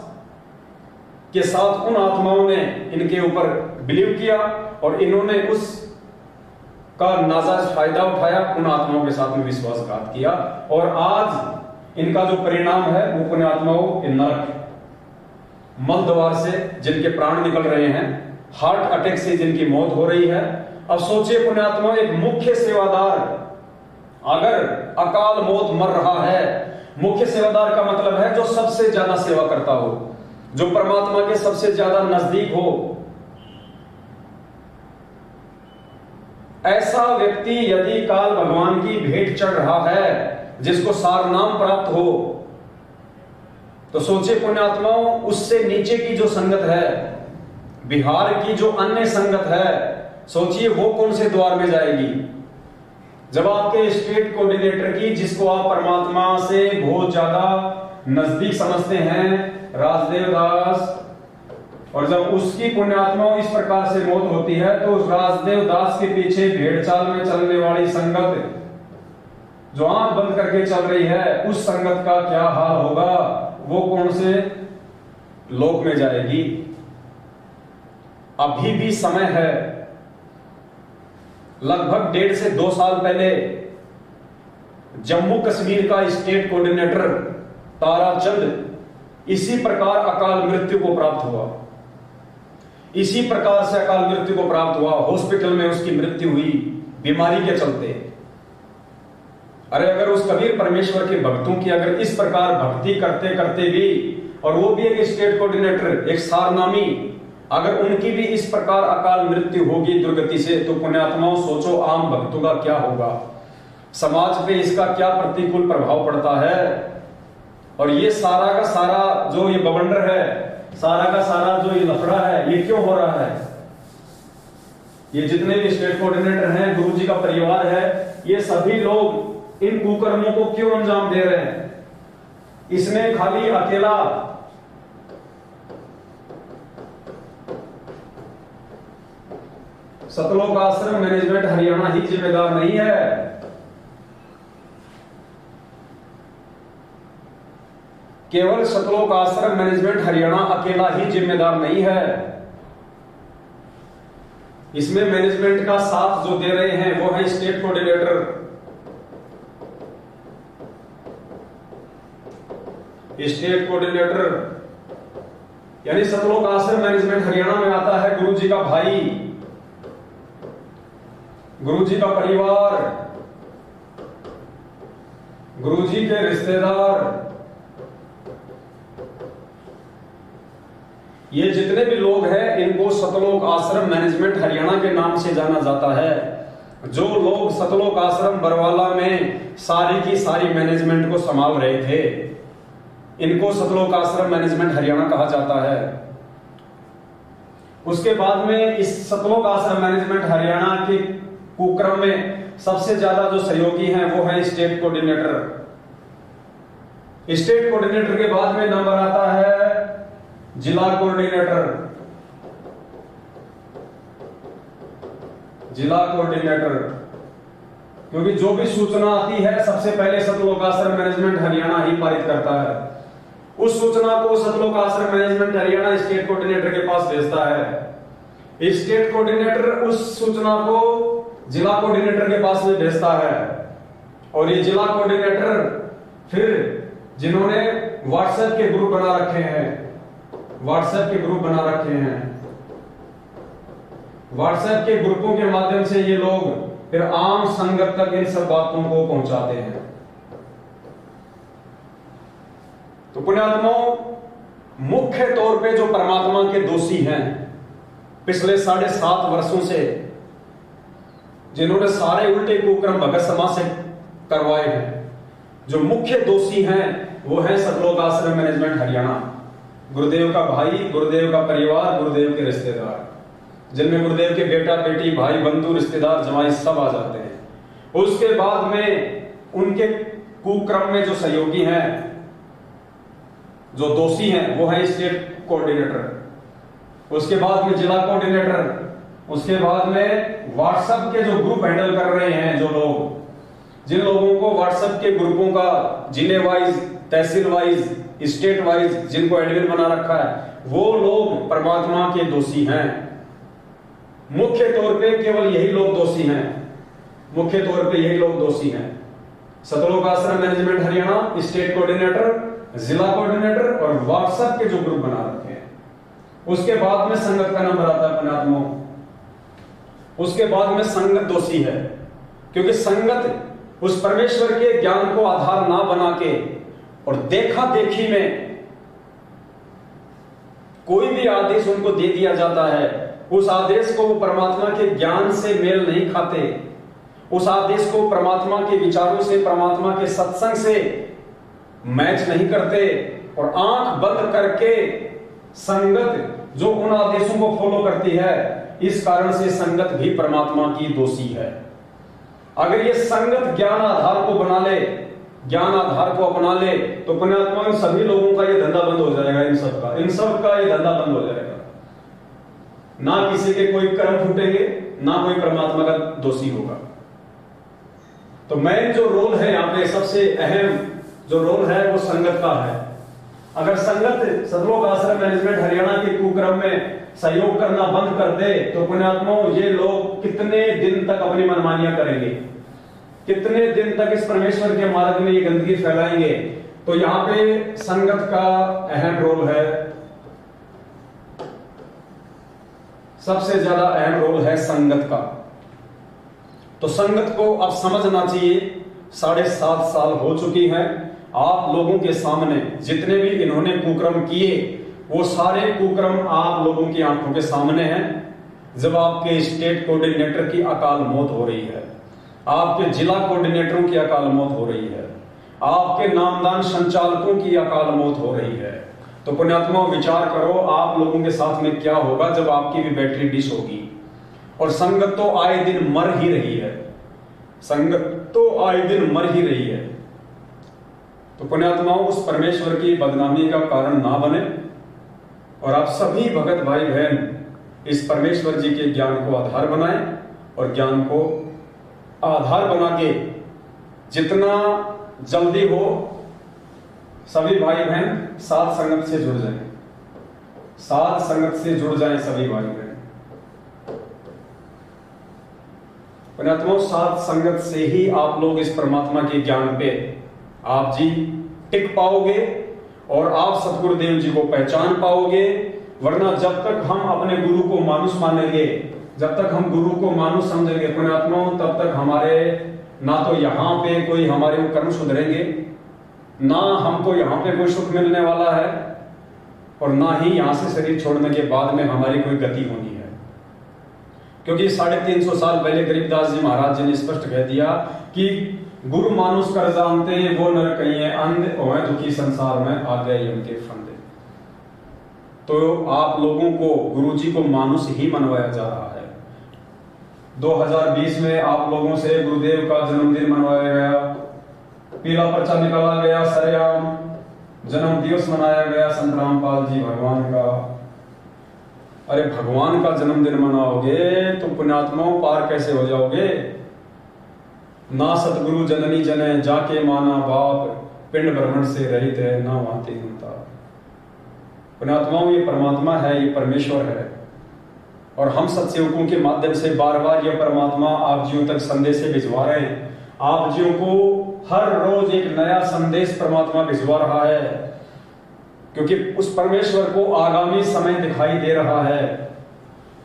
के साथ उन आत्माओं ने इनके ऊपर बिलीव किया और इन्होंने उस का नाजायज फायदा उठाया, उन आत्माओं के साथ में विश्वासघात किया। और आज इनका जो परिणाम है वो पुण्यात्माओं के नरक, मल द्वार से जिनके प्राण निकल रहे हैं, हार्ट अटैक से जिनकी मौत हो रही है। अब सोचिए पुण्यात्माओं, एक मुख्य सेवादार अगर अकाल मौत मर रहा है, मुख्य सेवादार का मतलब है जो सबसे ज्यादा सेवा करता हो, जो परमात्मा के सबसे ज्यादा नजदीक हो, ऐसा व्यक्ति यदि काल भगवान की भेंट चढ़ रहा है, जिसको सार नाम प्राप्त हो, तो सोचिए पुण्यात्माओं, उससे नीचे की जो संगत है, बिहार की जो अन्य संगत है, सोचिए वो कौन से द्वार में जाएगी। जब आपके स्टेट कोऑर्डिनेटर की, जिसको आप परमात्मा से बहुत ज्यादा नजदीक समझते हैं, राजदेव दास, और जब उसकी पुण्यात्माओं इस प्रकार से मौत होती है, तो उस राजदेव दास के पीछे भेड़चाल में चलने वाली संगत जो आंख बंद करके चल रही है, उस संगत का क्या हाल होगा, वो कौन से लोक में जाएगी। अभी भी समय है, लगभग 1.5 से 2 साल पहले जम्मू कश्मीर का स्टेट कोऑर्डिनेटर ताराचंद इसी प्रकार अकाल मृत्यु को प्राप्त हुआ, इसी प्रकार से अकाल मृत्यु को प्राप्त हुआ। हॉस्पिटल में उसकी मृत्यु हुई बीमारी के चलते। अरे अगर उस कबीर परमेश्वर के भक्तों की अगर इस प्रकार भक्ति करते करते भी, और वो भी एक स्टेट कोऑर्डिनेटर, एक सारनामी, अगर उनकी भी इस प्रकार अकाल मृत्यु होगी दुर्गति से, तो पुण्यात्माओं सोचो आम भक्तों का क्या होगा, समाज पे इसका क्या प्रतिकूल प्रभाव पड़ता है। और ये सारा का सारा जो ये बवंडर है, सारा का सारा जो ये लफड़ा है, ये क्यों हो रहा है। ये जितने भी स्टेट कोऑर्डिनेटर हैं, गुरु जी का परिवार है, ये सभी लोग इन कुकर्मों को क्यों अंजाम दे रहे हैं। इसमें खाली अकेला सतलोक आश्रम मैनेजमेंट हरियाणा ही जिम्मेदार नहीं है, केवल सतलोक आश्रम मैनेजमेंट हरियाणा अकेला ही जिम्मेदार नहीं है। इसमें मैनेजमेंट का साथ जो दे रहे हैं वो है स्टेट कोऑर्डिनेटर। स्टेट कोऑर्डिनेटर यानी सतलोक आश्रम मैनेजमेंट हरियाणा में आता है गुरुजी का भाई, गुरुजी का परिवार, गुरुजी के रिश्तेदार, ये जितने भी लोग हैं इनको सतलोक आश्रम मैनेजमेंट हरियाणा के नाम से जाना जाता है। जो लोग सतलोक आश्रम बरवाला में सारी की सारी मैनेजमेंट को संभाल रहे थे, इनको सतलोक आश्रम मैनेजमेंट हरियाणा कहा जाता है। उसके बाद में इस सतलोक आश्रम मैनेजमेंट हरियाणा के कुक्रम में सबसे ज्यादा जो सहयोगी हैं वो है स्टेट कोऑर्डिनेटर। स्टेट कोऑर्डिनेटर के बाद में नंबर आता है जिला कोऑर्डिनेटर। जिला कोऑर्डिनेटर क्योंकि जो भी सूचना आती है सबसे पहले सतलोक आश्रम मैनेजमेंट हरियाणा ही पारित करता है। उस सूचना को सतलोक आश्रम मैनेजमेंट हरियाणा स्टेट कोऑर्डिनेटर के पास भेजता है। स्टेट कोऑर्डिनेटर उस सूचना को जिला कोऑर्डिनेटर के पास में भेजता है और ये जिला कोऑर्डिनेटर फिर जिन्होंने व्हाट्सएप के ग्रुप बना रखे हैं, व्हाट्सएप के ग्रुप बना रखे हैं, व्हाट्सएप के ग्रुपों के माध्यम से ये लोग फिर आम संगत तक इन सब बातों को पहुंचाते हैं। तो पुण्यात्माओं, मुख्य तौर पे जो परमात्मा के दोषी हैं पिछले 7.5 वर्षों से, जिन्होंने सारे उल्टे कुक्रम भगत समाज से करवाए हैं, जो मुख्य दोषी हैं वो है सतलोक आश्रम मैनेजमेंट हरियाणा। गुरुदेव का भाई, गुरुदेव का परिवार, गुरुदेव के रिश्तेदार, जिनमें गुरुदेव के बेटा बेटी भाई बंधु रिश्तेदार जमाई सब आ जाते हैं। उसके बाद में उनके कुक्रम में जो सहयोगी हैं, जो दोषी हैं, वो है स्टेट कोऑर्डिनेटर, उसके बाद में जिला कोऑर्डिनेटर, उसके बाद में व्हाट्सएप के जो ग्रुप हैंडल कर रहे हैं, जो लोग, जिन लोगों को व्हाट्सएप के ग्रुपों का जिले वाइज, तहसील वाइज, स्टेट वाइज जिनको एडमिन बना रखा है, वो लोग परमात्मा के दोषी हैं। मुख्य तौर पे केवल यही लोग दोषी हैं, मुख्य तौर पे यही लोग दोषी हैं। सतलोक आश्रम मैनेजमेंट हरियाणा, स्टेट कोऑर्डिनेटर, जिला कोऑर्डिनेटर और व्हाट्सएप के जो ग्रुप बना रखे हैं। उसके बाद में संगत का नंबर आता है पुण्यात्माओं। उसके बाद में संगत दोषी है, क्योंकि संगत उस परमेश्वर के ज्ञान को आधार ना बना के और देखा देखी में कोई भी आदेश उनको दे दिया जाता है, उस आदेश को वो परमात्मा के ज्ञान से मेल नहीं खाते, उस आदेश को परमात्मा के विचारों से, परमात्मा के सत्संग से मैच नहीं करते और आंख बंद करके संगत जो उन आदेशों को फॉलो करती है, इस कारण से संगत भी परमात्मा की दोषी है। अगर ये संगत ज्ञान आधार को बना ले, ज्ञान आधार को अपना ले, तो पुण्यात्मा सभी लोगों का ये धंधा बंद हो जाएगा। इन सब का ये धंधा बंद हो जाएगा। ना किसी के कोई कर्म फूटेंगे, ना कोई परमात्मा का दोषी होगा। तो मेन जो रोल है यहाँ पे, सबसे अहम जो रोल है वो संगत का है। अगर संगत सतलोक आश्रम मैनेजमेंट हरियाणा के कुक्रम में सहयोग करना बंद कर दे, तो पुण्यात्माओं ये लोग कितने दिन तक अपनी मनमानियां करेंगे, कितने दिन तक इस परमेश्वर के मार्ग में ये गंदगी फैलाएंगे। तो यहाँ पे संगत का अहम रोल है, सबसे ज्यादा अहम रोल है संगत का। तो संगत को अब समझना चाहिए। 7.5 साल हो चुकी हैं आप लोगों के सामने, जितने भी इन्होंने कुक्रम किए वो सारे कुक्रम आप लोगों की आंखों के सामने हैं। जब आपके स्टेट कोऑर्डिनेटर की अकाल मौत हो रही है, आपके जिला कोऑर्डिनेटरों की अकाल मौत हो रही है, आपके नामदान संचालकों की अकाल मौत हो रही है, तो पुण्यात्मा विचार करो आप लोगों के साथ में क्या होगा जब आपकी भी बैटरी डिश होगी। और संगत तो आए दिन मर ही रही है, संगत तो आए दिन मर ही रही है। तो पुण्यात्माओं उस परमेश्वर की बदनामी का कारण ना बने और आप सभी भगत भाई बहन इस परमेश्वर जी के ज्ञान को आधार बनाएं और ज्ञान को आधार बना के जितना जल्दी हो सभी भाई बहन साध संगत से जुड़ जाएं, साध संगत से जुड़ जाएं सभी भाई बहन। पुण्यात्माओं, साध संगत से ही आप लोग इस परमात्मा के ज्ञान पे आप जी टिक पाओगे और आप सतगुरुदेव जी को पहचान पाओगे। वरना जब तक हम अपने गुरु को मानुष मानेंगे, जब तक हम गुरु को मानुष समझेंगे पुण्यात्माओं, तब तक हमारे ना तो यहाँ पे कोई हमारे कर्म सुधरेंगे, ना हमको यहाँ पे कोई सुख मिलने वाला है, और ना ही यहाँ से शरीर छोड़ने के बाद में हमारी कोई गति होनी है। क्योंकि 350 साल पहले गरीबदास जी महाराज जी ने स्पष्ट कह दिया कि गुरु मानुष कर जानते वो नर कहिए अंध और दुखी संसार में आ गए उनके फंदे। तो आप लोगों को गुरु जी को मानुष ही मनवाया जा रहा है। 2020 में आप लोगों से गुरुदेव का जन्मदिन मनवाया गया, पीला पर्चा निकाला गया, सरेआम जन्म दिवस मनाया गया संत रामपाल जी भगवान का। अरे भगवान का जन्मदिन मनाओगे तो पुण्यात्माओं पार कैसे हो जाओगे? ना सतगुरु जननी जने जाके माना बाप, पिंड ब्रह्मण से रहित है ना वाते होता। पुण्यात्माओं, ये परमात्मा है, ये परमेश्वर है, और हम सत्सेवकों के माध्यम से बार बार ये परमात्मा आप जियों तक संदेश भिजवा रहे हैं। आप जियों को हर रोज एक नया संदेश परमात्मा भिजवा रहा है, क्योंकि उस परमेश्वर को आगामी समय दिखाई दे रहा है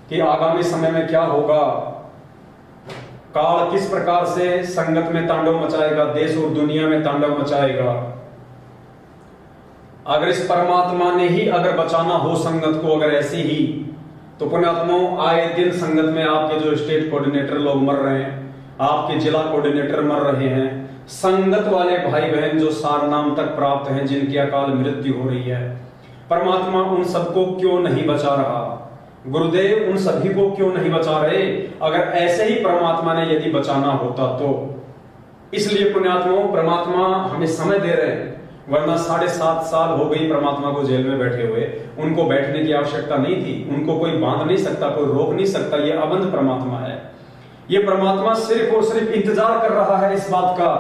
कि आगामी समय में क्या होगा, काल किस प्रकार से संगत में तांडव मचाएगा, देश और दुनिया में तांडव मचाएगा। अगर इस परमात्मा ने ही अगर बचाना हो संगत को, अगर ऐसी ही, तो पुण्यात्माओं आए दिन संगत में आपके जो स्टेट कोऑर्डिनेटर लोग मर रहे हैं, आपके जिला कोऑर्डिनेटर मर रहे हैं, संगत वाले भाई बहन जो सार नाम तक प्राप्त हैं, जिनकी अकाल मृत्यु हो रही है, परमात्मा उन सबको क्यों नहीं बचा रहा? गुरुदेव उन सभी को क्यों नहीं बचा रहे? अगर ऐसे ही परमात्मा ने यदि बचाना होता तो। इसलिए पुण्यात्माओं, परमात्मा हमें समय दे रहे हैं, वरना 7.5 साल हो गई परमात्मा को जेल में बैठे हुए। उनको बैठने की आवश्यकता नहीं थी, उनको कोई बांध नहीं सकता, कोई रोक नहीं सकता। ये अबंध परमात्मा है। ये परमात्मा सिर्फ और सिर्फ इंतजार कर रहा है इस बात का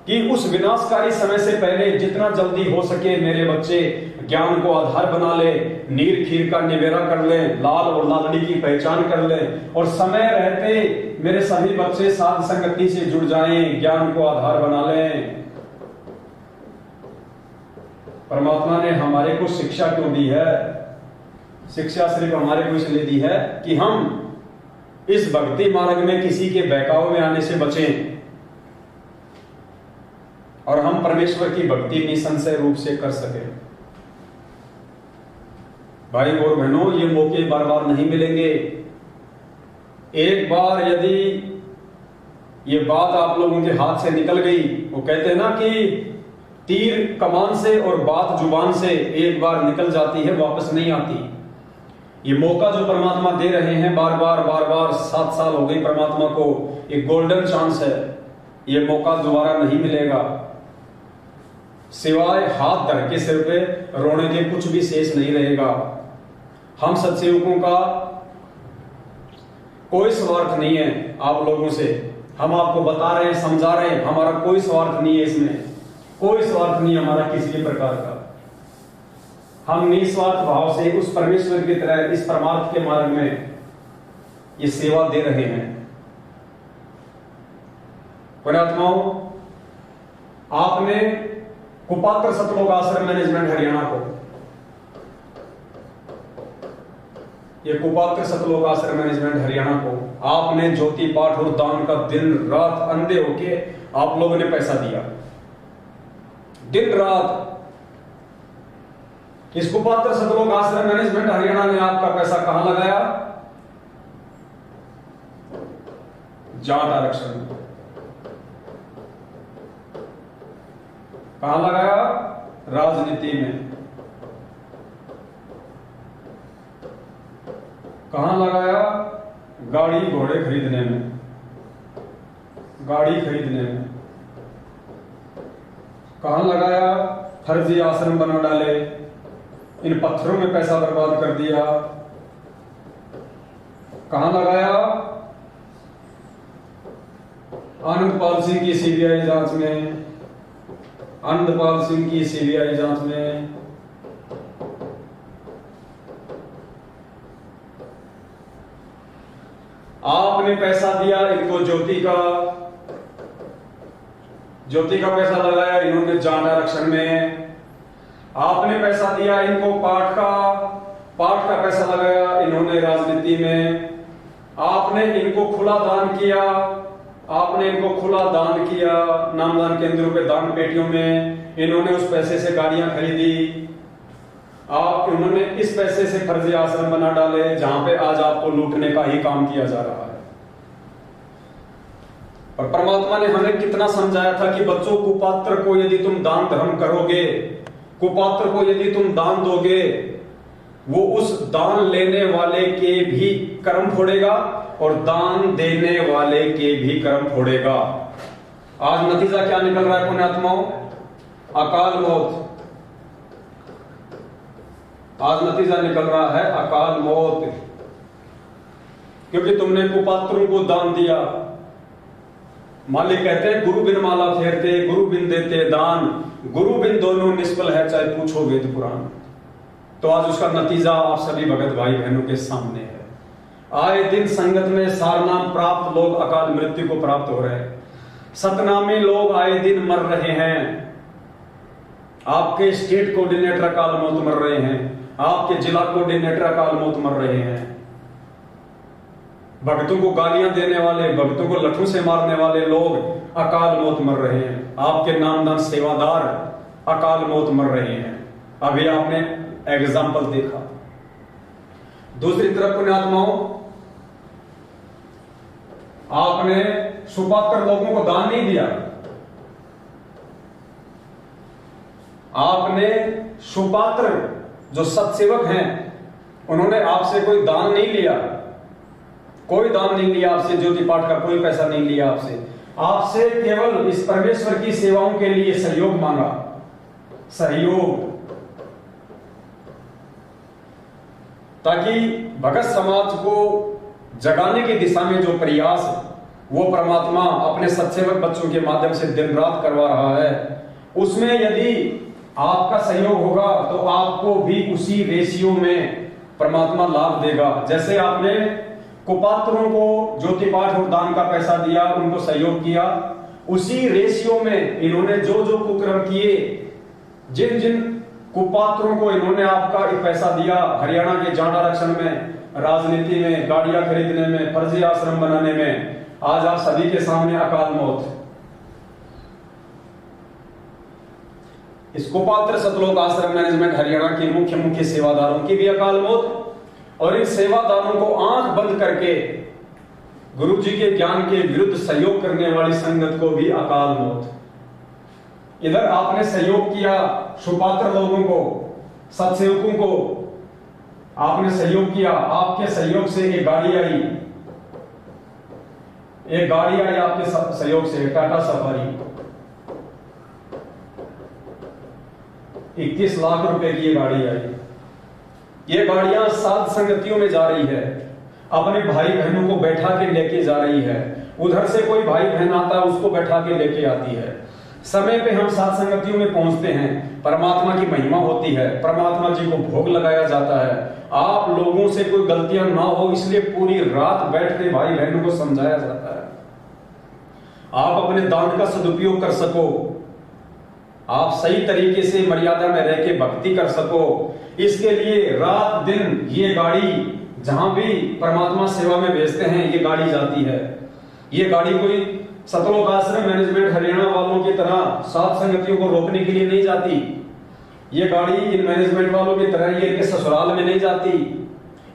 कि उस विनाशकारी समय से पहले जितना जल्दी हो सके मेरे बच्चे ज्ञान को आधार बना ले, नीर खीर का निवेरा कर ले, लाल और लालड़ी की पहचान कर ले, और समय रहते मेरे सभी बच्चे साध संगति से जुड़ जाएं, ज्ञान को आधार बना लें। परमात्मा ने हमारे को शिक्षा क्यों दी है? शिक्षा सिर्फ हमारे को इसलिए दी है कि हम इस भक्ति मार्ग में किसी के बहकावे में आने से बचें और हम परमेश्वर की भक्ति निसंशय रूप से कर सकें। भाई और बहनों, ये मौके बार बार नहीं मिलेंगे। एक बार यदि ये बात आप लोगों के हाथ से निकल गई, वो कहते हैं ना कि तीर कमान से और बात जुबान से एक बार निकल जाती है, वापस नहीं आती। ये मौका जो परमात्मा दे रहे हैं बार बार 7 साल हो गई परमात्मा को, एक गोल्डन चांस है। ये मौका दोबारा नहीं मिलेगा, सिवाय हाथ धर के सिर पे रोने के कुछ भी शेष नहीं रहेगा। हम सत्सेवकों का कोई स्वार्थ नहीं है आप लोगों से, हम आपको बता रहे हैं, समझा रहे हैं, हमारा कोई स्वार्थ नहीं है इसमें, कोई स्वार्थ नहीं हमारा किसी भी प्रकार का। हम निस्वार्थ भाव से उस परमेश्वर की तरह इस परमार्थ के मार्ग में ये सेवा दे रहे हैं। पुण्यात्माओं, आपने कुपात्र सतलोक आश्रम मैनेजमेंट हरियाणा को, ये कुपात्र सतलोक आश्रम मैनेजमेंट हरियाणा को आपने ज्योति पाठ और दान का दिन रात अंधे होके आप लोगों ने पैसा दिया, दिन रात। इस कुपात्र सतलोक आश्रम मैनेजमेंट हरियाणा ने आपका पैसा कहां लगाया? जाट आरक्षण। कहां लगाया? राजनीति में। कहां लगाया? गाड़ी घोड़े खरीदने में, गाड़ी खरीदने में। कहां लगाया? फर्जी आश्रम बना डाले, इन पत्थरों में पैसा बर्बाद कर दिया। कहां लगाया? आनंदपाल सिंह की सीबीआई जांच में, आनंदपाल सिंह की सीबीआई जांच में आपने पैसा दिया इनको, ज्योति का पैसा लगाया इन्होंने जान आरक्षण में। आपने पैसा दिया इनको पाठ का पैसा लगाया इन्होंने राजनीति में। आपने इनको खुला दान किया, नामदान केंद्रों पे दान पेटियों में, इन्होंने उस पैसे से गाड़ियां खरीदी। इन्होंने इस पैसे से फर्जी आश्रम बना डाले जहां पे आज आपको लूटने का ही काम किया जा रहा है। और परमात्मा ने हमें कितना समझाया था कि बच्चों, कुपात्र को यदि तुम दान धर्म करोगे, कुपात्र को यदि तुम दान दोगे, वो उस दान लेने वाले के भी कर्म फोड़ेगा और दान देने वाले के भी कर्म फोड़ेगा। आज नतीजा क्या निकल रहा है पुण्यात्माओं? अकाल मौत। आज नतीजा निकल रहा है अकाल मौत, क्योंकि तुमने कुपात्रों को दान दिया। मालिक कहते हैं गुरु बिन माला फेरते, गुरु बिन देते दान, गुरु बिन दोनों निष्फल है, चाहे पूछो वेद पुराण। तो आज उसका नतीजा आप सभी भगत भाई बहनों के सामने है। आए दिन संगत में सारनाम प्राप्त लोग अकाल मृत्यु को प्राप्त हो रहे हैं। सतनामी लोग आए दिन मर रहे हैं। आपके स्टेट कोऑर्डिनेटर अकाल मौत मर रहे हैं, आपके जिला कोऑर्डिनेटर अकाल मौत मर रहे हैं। भक्तों को गालियां देने वाले, भक्तों को लठों से मारने वाले लोग अकाल मौत मर रहे हैं। आपके नामदान सेवादार अकाल मौत मर रहे हैं। अभी आपने एग्जाम्पल देखा। दूसरी तरफ पुण्यात्माओं, आपने सुपात्र लोगों को दान नहीं दिया। आपने सुपात्र जो सत्सेवक हैं उन्होंने आपसे कोई दान नहीं लिया, कोई दान नहीं लिया आपसे, ज्योति पाठ का कोई पैसा नहीं लिया आपसे केवल इस परमेश्वर की सेवाओं के लिए सहयोग मांगा। सहयोग, ताकि भगत समाज को जगाने की दिशा में जो प्रयास वो परमात्मा अपने सत्सेवक बच्चों के माध्यम से दिन रात करवा रहा है, उसमें यदि आपका सहयोग होगा तो आपको भी उसी रेशियो में परमात्मा लाभ देगा। जैसे आपने कुपात्रों को ज्योति पाठ और दान का पैसा दिया, उनको सहयोग किया, उसी रेशियो में इन्होंने जो जो कुकर्म किए, जिन जिन कुपात्रों को इन्होंने आपका पैसा दिया, हरियाणा के जाट आरक्षण में, राजनीति में, गाड़ियां खरीदने में, फर्जी आश्रम बनाने में, आज आप सभी के सामने अकाल मौत। इस कुपात्र सतलोक आश्रम मैनेजमेंट हरियाणा के मुख्य सेवादारों की भी अकाल मौत, और इन सेवादारों को आंख बंद करके गुरु जी के ज्ञान के विरुद्ध सहयोग करने वाली संगत को भी अकाल मौत। इधर आपने सहयोग किया सुपात्र लोगों को, सत्सेवकों को आपने सहयोग किया, आपके सहयोग से एक गाड़ी आई, आपके सहयोग से टाटा सफारी 21 लाख रुपए की ये गाड़ी आई। ये गाड़ियां साध संगतियों में जा रही है, अपने भाई बहनों को बैठा के लेके जा रही है। उधर से कोई भाई बहन आता है, उसको बैठा के लेके आती है। समय पे हम साध संगतियों में पहुंचते हैं, परमात्मा की महिमा होती है, परमात्मा जी को भोग लगाया जाता है। आप लोगों से कोई गलतियां ना हो इसलिए पूरी रात बैठ के भाई बहनों को समझाया जाता है। आप अपने दान का सदुपयोग कर सको, आप सही तरीके से मर्यादा में रह के भक्ति कर सको, इसके लिए रात दिन ये गाड़ी जहां भी परमात्मा सेवा में भेजते हैं ये गाड़ी जाती है। ये गाड़ी कोई सतलोक आश्रम मैनेजमेंट हरियाणा वालों की तरह साध संगतियों को रोकने के लिए नहीं जाती। ये गाड़ी इन मैनेजमेंट वालों की तरह ये इनके ससुराल में नहीं जाती।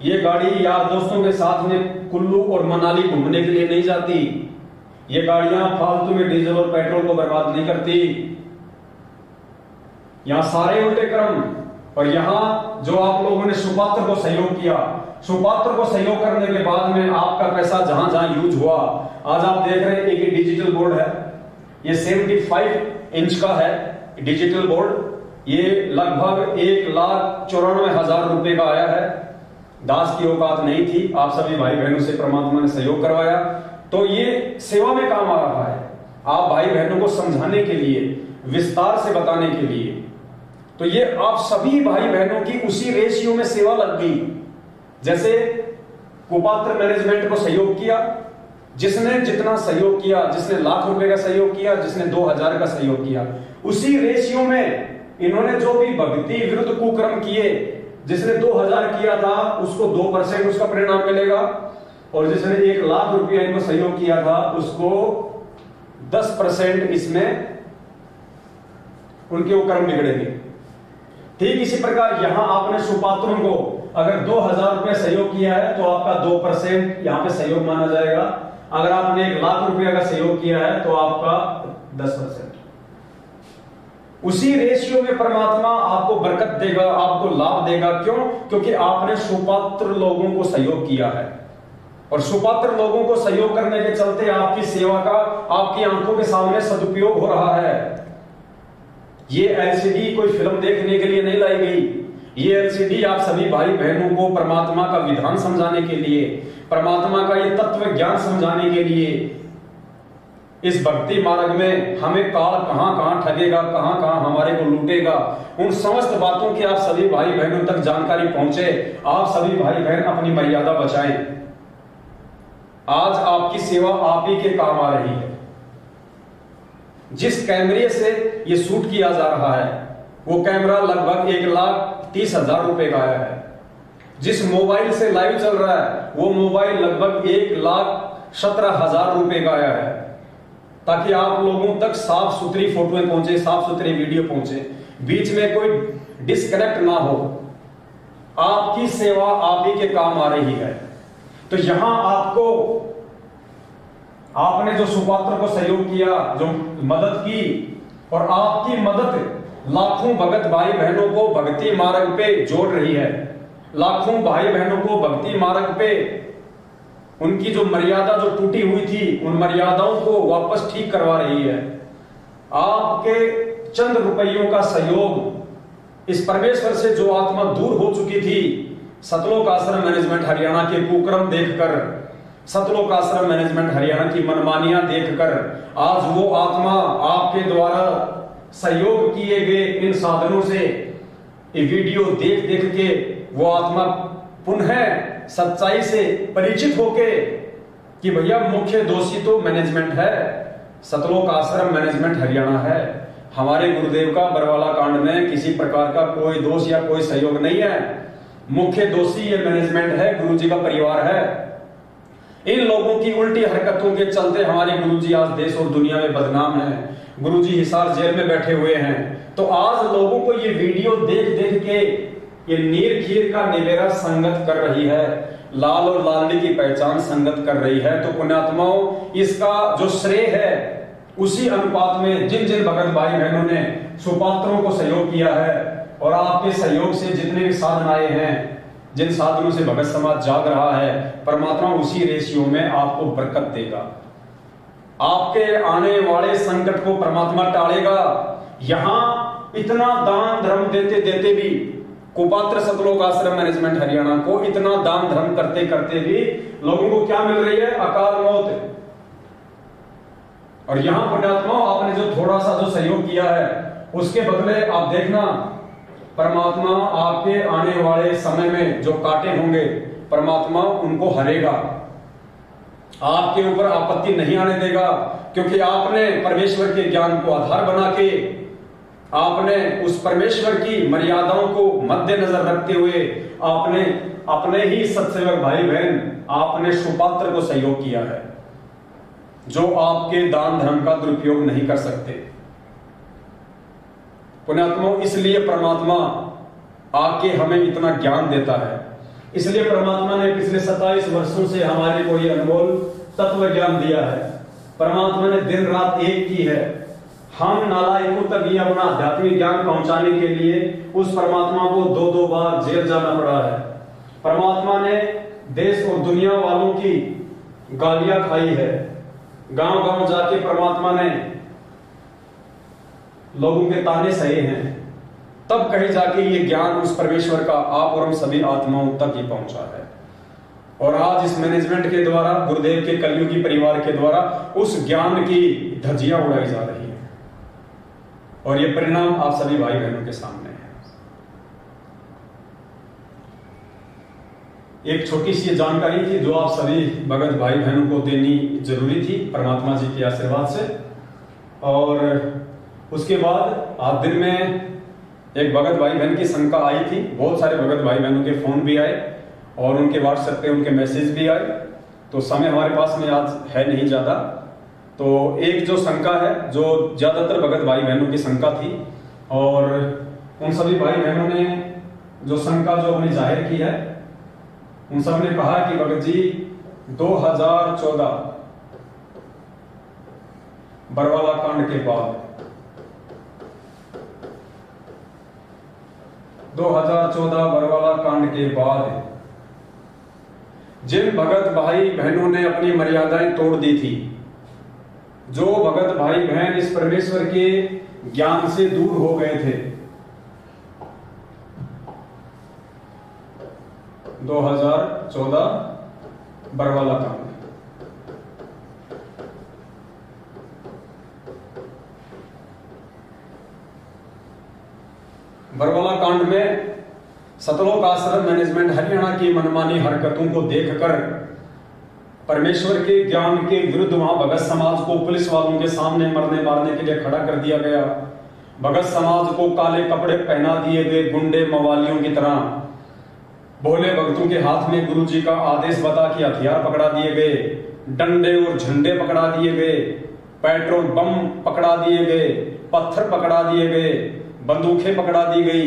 ये गाड़ी यार दोस्तों के साथ में कुल्लू और मनाली घूमने के लिए नहीं जाती। ये गाड़ियां फालतू में डीजल और पेट्रोल को बर्बाद नहीं करती। यहां सारे उल्टे कर्म। और यहां जो आप लोगों ने सुपात्र को सहयोग किया, सुपात्र को सहयोग करने के बाद में आपका पैसा जहां जहां यूज हुआ, आज आप देख रहे हैं एक डिजिटल बोर्ड है, ये 75 इंच का है डिजिटल बोर्ड। ये लगभग 1,94,000 रुपए का आया है। दास की औकात नहीं थी, आप सभी भाई बहनों से परमात्मा ने सहयोग करवाया, तो ये सेवा में काम आ रहा है। आप भाई बहनों को समझाने के लिए, विस्तार से बताने के लिए। तो ये आप सभी भाई बहनों की उसी रेशियो में सेवा लग गई। जैसे कुपात्र मैनेजमेंट को सहयोग किया, जिसने जितना सहयोग किया, जिसने लाख रुपए का सहयोग किया, जिसने 2000 का सहयोग किया, उसी रेशियो में इन्होंने जो भी भक्ति विरुद्ध कुकर्म किए, जिसने 2000 किया था उसको 2% उसका परिणाम मिलेगा, और जिसने 1 लाख रुपया इनको सहयोग किया था उसको 10% इसमें उनके वो कर्म बिगड़ेंगे। ठीक इसी प्रकार यहां आपने सुपात्रों को अगर 2000 रुपया सहयोग किया है तो आपका 2% यहां पे सहयोग माना जाएगा। अगर आपने 1 लाख रुपया का सहयोग किया है तो आपका 10%। उसी रेशियो में परमात्मा आपको बरकत देगा, आपको लाभ देगा। क्यों? क्योंकि आपने सुपात्र लोगों को सहयोग किया है, और सुपात्र लोगों को सहयोग करने के चलते आपकी सेवा का आपकी आंखों के सामने सदुपयोग हो रहा है। ये एलसीडी कोई फिल्म देखने के लिए नहीं लाई गई। ये एलसीडी आप सभी भाई बहनों को परमात्मा का विधान समझाने के लिए, परमात्मा का ये तत्व ज्ञान समझाने के लिए, इस भक्ति मार्ग में हमें काल कहां कहां ठगेगा, कहां कहां हमारे को लूटेगा, उन समस्त बातों की आप सभी भाई बहनों तक जानकारी पहुंचे। आप सभी भाई बहन अपनी मर्यादा बचाएं। आज आपकी सेवा आप ही के काम आ रही है। जिस कैमरे से ये शूट किया जा रहा है वो कैमरा लगभग 1,30,000 रुपए का आया है। जिस मोबाइल से लाइव चल रहा है वो मोबाइल लगभग 1,17,000 रुपए का आया है, ताकि आप लोगों तक साफ सुथरी फोटोएं पहुंचे, साफ सुथरी वीडियो पहुंचे, बीच में कोई डिस्कनेक्ट ना हो। आपकी सेवा आप ही के काम आ रही है। तो यहां आपने जो सुपात्र को सहयोग किया, जो मदद की, और आपकी मदद लाखों भगत भाई बहनों को भक्ति मार्ग पे जोड़ रही है। लाखों भाई बहनों को भक्ति मार्ग पे उनकी जो मर्यादा जो टूटी हुई थी उन मर्यादाओं को वापस ठीक करवा रही है। आपके चंद रुपयों का सहयोग इस परमेश्वर से जो आत्मा दूर हो चुकी थी, सतलोक आश्रम मैनेजमेंट हरियाणा के कुकर्म देखकर, सतलोक आश्रम मैनेजमेंट हरियाणा की मनमानियां देखकर, आज वो आत्मा आपके द्वारा सहयोग किए गए इन साधनों से ये वीडियो देख देख के वो आत्मा पुनः सच्चाई से परिचित होके कि भैया मुख्य दोषी तो मैनेजमेंट है, सतलोक आश्रम मैनेजमेंट हरियाणा है। हमारे गुरुदेव का बरवाला कांड में किसी प्रकार का कोई दोष या कोई सहयोग नहीं है। मुख्य दोषी ये मैनेजमेंट है, गुरुजी का परिवार है। इन लोगों की उल्टी हरकतों के चलते हमारे गुरुजी आज देश और दुनिया में बदनाम है। गुरुजी हिसार जेल में बैठे हुए हैं। तो आज लोगों को ये वीडियो देख देख के ये नीर खीर का निवेरा संगत कर रही है, लाल और लालनी की पहचान संगत कर रही है। तो पुण्यात्माओं, इसका जो श्रेय है उसी अनुपात में जिन जिन भगत भाई बहनों ने सुपात्रों को सहयोग किया है, और आपके सहयोग से जितने भी साधन आए हैं, जिन साधनों से भगत समाज जाग रहा है, परमात्मा उसी रेशियो में आपको बरकत देगा। आपके आने वाले संकट को परमात्मा टालेगा। यहां इतना दान धर्म देते देते भी, कुपात्र सतलोक आश्रम मैनेजमेंट हरियाणा को इतना दान धर्म करते करते भी लोगों को क्या मिल रही है? अकाल मौत। और यहां पुण्यात्माओं, आपने जो थोड़ा सा जो सहयोग किया है उसके बदले आप देखना, परमात्मा आपके आने वाले समय में जो कांटे होंगे परमात्मा उनको हरेगा, आपके ऊपर आपत्ति नहीं आने देगा। क्योंकि आपने परमेश्वर के ज्ञान को आधार बना के, आपने उस परमेश्वर की मर्यादाओं को मद्देनजर रखते हुए आपने अपने ही सत्सेवक भाई बहन, आपने सुपात्र को सहयोग किया है, जो आपके दान धर्म का दुरुपयोग नहीं कर सकते। पुण्यात्माओं, इसलिए परमात्मा आके हमें इतना ज्ञान देता है। इसलिए परमात्मा ने पिछले 27 वर्षों से हमारे को ये अनमोल तत्व ज्ञान दिया है। परमात्मा ने दिन रात एक की है। हम नालायकों तक ये अपना आध्यात्मिक ज्ञान पहुंचाने के लिए उस परमात्मा को 2-2 बार जेल जाना पड़ा है। परमात्मा ने देश और दुनिया वालों की गालियां खाई है। गांव गांव जाके परमात्मा ने लोगों के ताने सहे हैं, तब कहीं जाके ये ज्ञान उस परमेश्वर का आप और हम सभी आत्माओं तक ही पहुंचा है। और आज इस मैनेजमेंट के द्वारा, गुरुदेव के कलयुगी परिवार के द्वारा उस ज्ञान की धज्जियां उड़ाई जा रही है। और ये परिणाम आप सभी भाई बहनों के सामने है। एक छोटी सी जानकारी थी जो आप सभी भगत भाई बहनों को देनी जरूरी थी परमात्मा जी के आशीर्वाद से। और उसके बाद आज दिन में एक भगत भाई बहन की शंका आई थी, बहुत सारे भगत भाई बहनों के फोन भी आए और उनके व्हाट्सएप पे उनके मैसेज भी आए। तो समय हमारे पास में आज है नहीं ज्यादा, तो एक जो शंका है जो ज्यादातर भगत भाई बहनों की शंका थी, और उन सभी भाई बहनों ने जो शंका जो अपनी जाहिर की है, उन सब ने कहा कि भगत जी 2014 बरवाला कांड के बाद 2014 बरवाला कांड के बाद जिन भगत भाई बहनों ने अपनी मर्यादाएं तोड़ दी थी, जो भगत भाई बहन इस परमेश्वर के ज्ञान से दूर हो गए थे, 2014 बरवाला कांड। बरवाला कांड में सतलोक आश्रम मैनेजमेंट हरियाणा की मनमानी हरकतों को देखकर परमेश्वर के ज्ञान के विरुद्ध वहां भगत समाज को पुलिस वालों के सामने मरने मारने के लिए खड़ा कर दिया गया। भगत समाज को काले कपड़े पहना दिए गए, गुंडे मवालियों की तरह। भोले भक्तों के हाथ में गुरु जी का आदेश बता के हथियार पकड़ा दिए गए, डंडे और झंडे पकड़ा दिए गए, पेट्रोल बम पकड़ा दिए गए, पत्थर पकड़ा दिए गए, बंदूकें पकड़ा दी गई।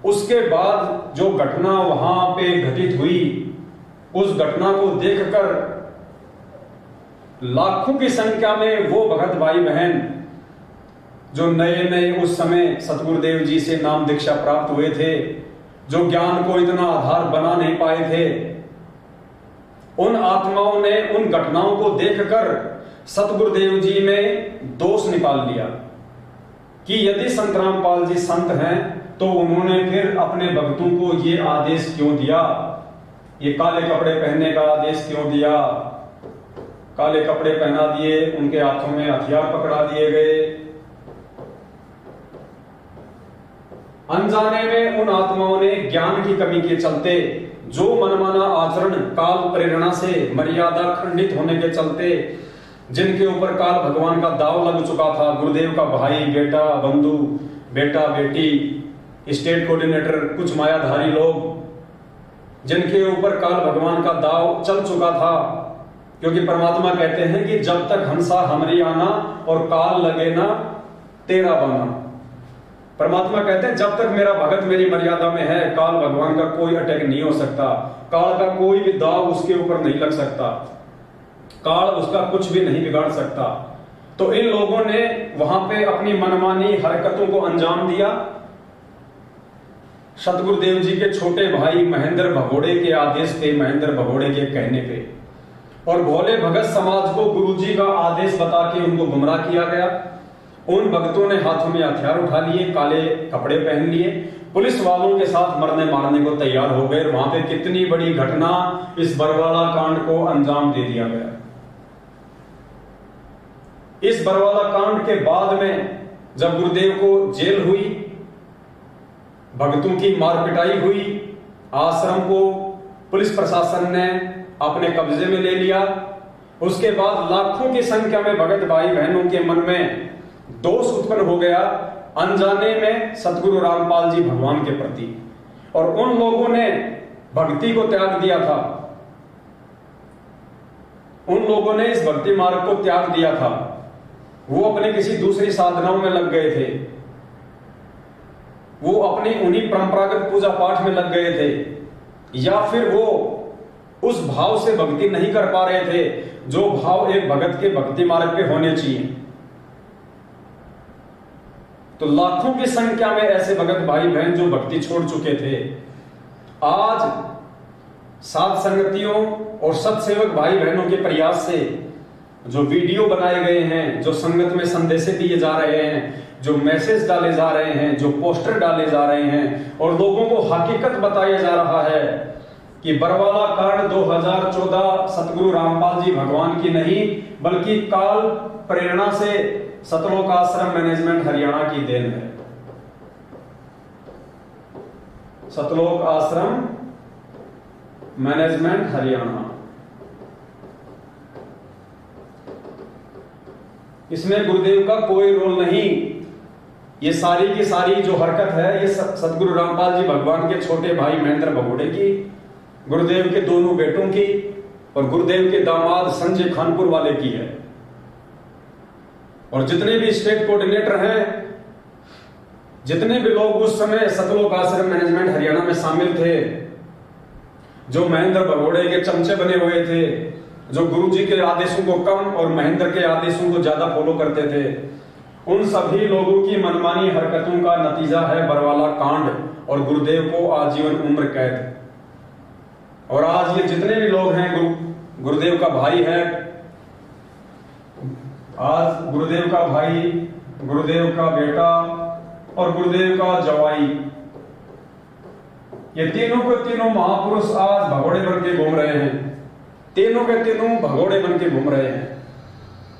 उसके बाद जो घटना वहां पे घटित हुई, उस घटना को देखकर लाखों की संख्या में वो भगत भाई बहन जो नए नए उस समय सतगुरुदेव जी से नाम दीक्षा प्राप्त हुए थे, जो ज्ञान को इतना आधार बना नहीं पाए थे, उन आत्माओं ने उन घटनाओं को देखकर सतगुरुदेव जी में दोष निकाल लिया कि यदि संत रामपाल जी संत हैं तो उन्होंने फिर अपने भक्तों को ये आदेश क्यों दिया, ये काले कपड़े पहनने का आदेश क्यों दिया। काले कपड़े पहना दिए, उनके हाथों में हथियार पकड़ा दिए गए। अनजाने में उन आत्माओं ने ज्ञान की कमी के चलते जो मनमाना आचरण काल प्रेरणा से मर्यादा खंडित होने के चलते, जिनके ऊपर काल भगवान का दाव लग चुका था, गुरुदेव का भाई बेटा बंधु बेटा बेटी, स्टेट कोऑर्डिनेटर, कुछ मायाधारी लोग, जिनके ऊपर काल भगवान का दाव चल चुका था। क्योंकि परमात्मा कहते हैं कि जब तक हंसा हमरी आना और काल लगे ना तेरा बना। परमात्मा कहते हैं जब तक मेरा भगत मेरी मर्यादा में है, काल भगवान का कोई अटैक नहीं हो सकता, काल का कोई भी दाव उसके ऊपर नहीं लग सकता, काल उसका कुछ भी नहीं बिगाड़ सकता। तो इन लोगों ने वहां पे अपनी मनमानी हरकतों को अंजाम दिया। सतगुरुदेव जी के छोटे भाई महेंद्र भगोड़े के आदेश पे, महेंद्र भगोड़े के कहने पे, और भोले भगत समाज को गुरु जी का आदेश बता के उनको गुमराह किया गया। उन भक्तों ने हाथों में हथियार उठा लिए, काले कपड़े पहन लिए, पुलिस वालों के साथ मरने मारने को तैयार हो गए। वहां पे कितनी बड़ी घटना, इस बरवाला कांड को अंजाम दे दिया गया। इस बरवाला कांड के बाद में जब गुरुदेव को जेल हुई, भक्तों की मार पिटाई हुई, आश्रम को पुलिस प्रशासन ने अपने कब्जे में ले लिया, उसके बाद लाखों की संख्या में भगत भाई बहनों के मन में दोष उत्पन्न हो गया अनजाने में सतगुरु रामपाल जी भगवान के प्रति। और उन लोगों ने भक्ति को त्याग दिया था, उन लोगों ने इस भक्ति मार्ग को त्याग दिया था। वो अपने किसी दूसरी साधनाओं में लग गए थे, वो अपनी उन्हीं परंपरागत पूजा पाठ में लग गए थे, या फिर वो उस भाव से भक्ति नहीं कर पा रहे थे जो भाव एक भगत के भक्ति मार्ग पे होने चाहिए। तो लाखों की संख्या में ऐसे भगत भाई बहन जो भक्ति छोड़ चुके थे, आज साध संगतियों और सत्सेवक भाई बहनों के प्रयास से जो वीडियो बनाए गए हैं, जो संगत में संदेश दिए जा रहे हैं, जो मैसेज डाले जा रहे हैं, जो पोस्टर डाले जा रहे हैं, और लोगों को हकीकत बताया जा रहा है कि बरवाला कांड 2014 सतगुरु रामपाल जी भगवान की नहीं बल्कि काल प्रेरणा से सतलोक आश्रम मैनेजमेंट हरियाणा की देन है। सतलोक आश्रम मैनेजमेंट हरियाणा, इसमें गुरुदेव का कोई रोल नहीं। ये सारी की सारी जो हरकत है ये सतगुरु रामपाल जी भगवान के छोटे भाई महेंद्र भगोड़े की, गुरुदेव के दोनों बेटों की और गुरुदेव के दामाद संजय खानपुर वाले की है। और जितने भी स्टेट कोऑर्डिनेटर हैं, जितने भी लोग उस समय सतलोक आश्रम मैनेजमेंट हरियाणा में शामिल थे, जो महेंद्र भगोड़े के चमचे बने हुए थे, जो गुरुजी के आदेशों को कम और महेंद्र के आदेशों को ज्यादा फॉलो करते थे, उन सभी लोगों की मनमानी हरकतों का नतीजा है बरवाला कांड और गुरुदेव को आजीवन उम्र कैद। और आज ये जितने भी लोग हैं, गुरुदेव का भाई है, आज गुरुदेव का भाई, गुरुदेव का बेटा और गुरुदेव का जवाई, ये तीनों के तीनों महापुरुष आज भगोड़े बन के घूम रहे हैं। तीनों के तीनों भगोड़े बन के घूम रहे हैं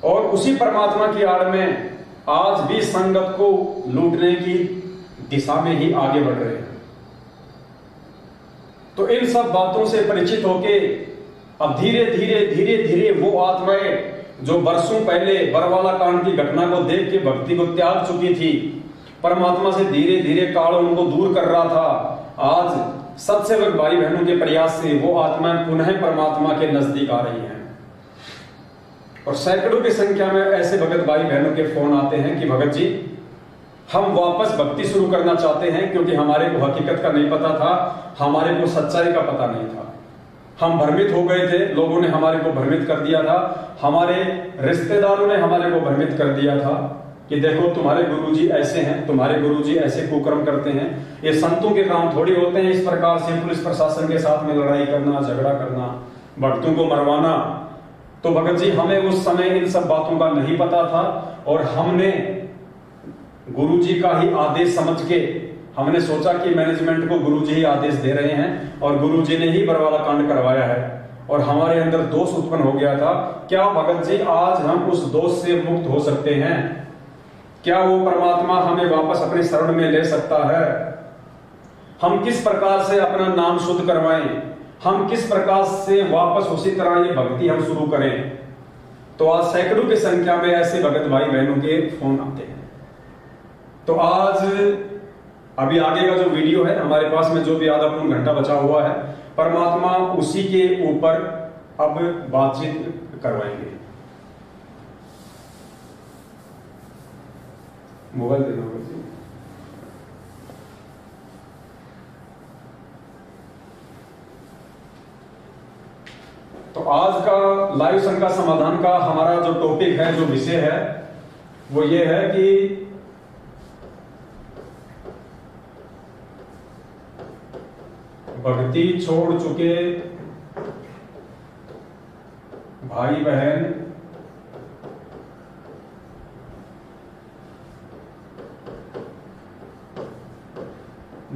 और उसी परमात्मा की आड़ में आज भी संगत को लूटने की दिशा में ही आगे बढ़ रहे हैं। तो इन सब बातों से परिचित होके अब धीरे धीरे धीरे धीरे वो आत्माएं जो वर्षों पहले बरवाला कांड की घटना को देख के भक्ति को त्याग चुकी थी, परमात्मा से धीरे धीरे काल उनको दूर कर रहा था, आज सत्सेवक भाई बहनों के प्रयास से वो आत्माएं पुनः परमात्मा के नजदीक आ रही हैं। और सैकड़ों की संख्या में ऐसे भगत भाई बहनों के फोन आते हैं कि भगत जी हम वापस भक्ति शुरू करना चाहते हैं, क्योंकि हमारे को हकीकत का नहीं पता था, हमारे को सच्चाई का पता नहीं था, हम भ्रमित हो गए थे, लोगों ने हमारे को भ्रमित कर दिया था, हमारे रिश्तेदारों ने हमारे को भ्रमित कर दिया था कि देखो तुम्हारे गुरुजी ऐसे हैं, तुम्हारे गुरुजी ऐसे कुकर्म करते हैं, ये संतों के काम थोड़ी होते हैं इस प्रकार से पुलिस प्रशासन के साथ में लड़ाई करना, झगड़ा करना, भक्तों को मरवाना। तो भगत जी हमें उस समय इन सब बातों का नहीं पता था और हमने गुरुजी का ही आदेश समझ के हमने सोचा कि मैनेजमेंट को गुरुजी ही आदेश दे रहे हैं और गुरुजी ने ही बरवाला कांड करवाया है और हमारे अंदर दोष उत्पन्न हो गया था। क्या भगत जी आज हम उस दोष से मुक्त हो सकते हैं? क्या वो परमात्मा हमें वापस अपने शरण में ले सकता है? हम किस प्रकार से अपना नाम शुद्ध करवाएं, हम किस प्रकार से वापस उसी तरह ये भक्ति हम शुरू करें? तो आज सैकड़ों की संख्या में ऐसे भगत भाई बहनों के फोन आते हैं। तो आज अभी आगे का जो वीडियो है हमारे पास में जो भी आधा पौन घंटा बचा हुआ है, परमात्मा उसी के ऊपर अब बातचीत करवाएंगे। मोबाइल दे दो। तो आज का लाइव शंका समाधान का हमारा जो टॉपिक है, जो विषय है, वो ये है कि भक्ति छोड़ चुके भाई बहन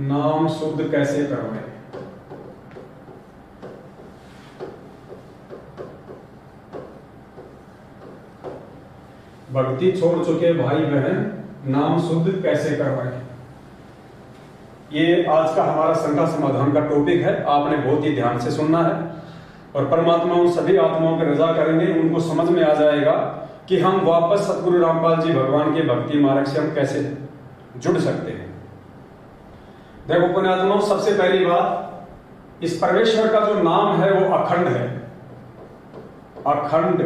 नाम शुद्ध कैसे करवाएं? भक्ति छोड़ चुके भाई बहन नाम शुद्ध कैसे करवाएं? ये आज का हमारा शंका समाधान का टॉपिक है। आपने बहुत ही ध्यान से सुनना है और परमात्मा उन सभी आत्माओं पर रजा करेंगे, उनको समझ में आ जाएगा कि हम वापस सतगुरु रामपाल जी भगवान के भक्ति मार्ग से हम कैसे जुड़ सकते हैं। देखो पुण्यात्माओं, सबसे पहली बात, इस परमेश्वर का जो नाम है वो अखंड है। अखंड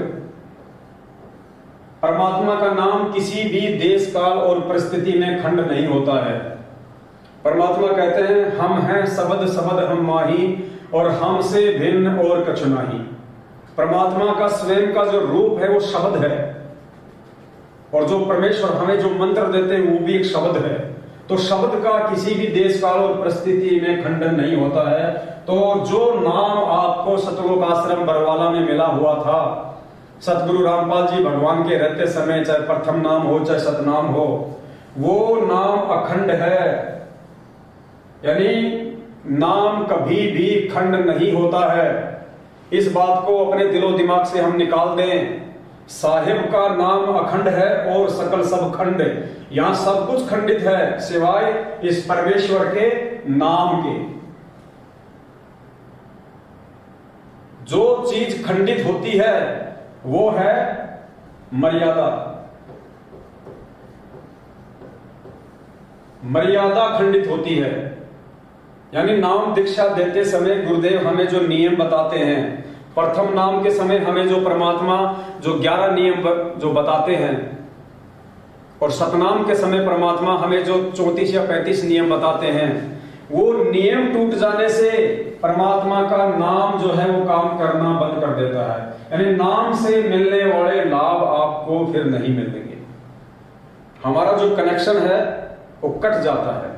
परमात्मा का नाम किसी भी देश काल और परिस्थिति में खंड नहीं होता है। परमात्मा कहते हैं हम हैं शब्द शब्द हम माही और हमसे भिन्न और कछु नहीं। परमात्मा का स्वयं का जो रूप है वो शब्द है और जो परमेश्वर हमें जो मंत्र देते हैं वो भी एक शब्द है। तो शब्द का किसी भी देश काल और परिस्थिति में खंडन नहीं होता है। तो जो नाम आपको सतलोक आश्रम बरवाला में मिला हुआ था, सतगुरु रामपाल जी भगवान के रहते समय, चाहे प्रथम नाम हो चाहे सतनाम हो, वो नाम अखंड है। यानी नाम कभी भी खंड नहीं होता है। इस बात को अपने दिलो दिमाग से हम निकाल दें। साहिब का नाम अखंड है और सकल सब खंड। यहां सब कुछ खंडित है सिवाय इस परमेश्वर के नाम के। जो चीज खंडित होती है वो है मर्यादा। मर्यादा खंडित होती है, यानी नाम दीक्षा देते समय गुरुदेव हमें जो नियम बताते हैं, प्रथम नाम के समय हमें जो परमात्मा जो 11 नियम जो बताते हैं, और सतनाम के समय परमात्मा हमें जो 34 या 35 नियम बताते हैं, वो नियम टूट जाने से परमात्मा का नाम जो है वो काम करना बंद कर देता है। यानी नाम से मिलने वाले लाभ आपको फिर नहीं मिलेंगे। हमारा जो कनेक्शन है वो कट जाता है।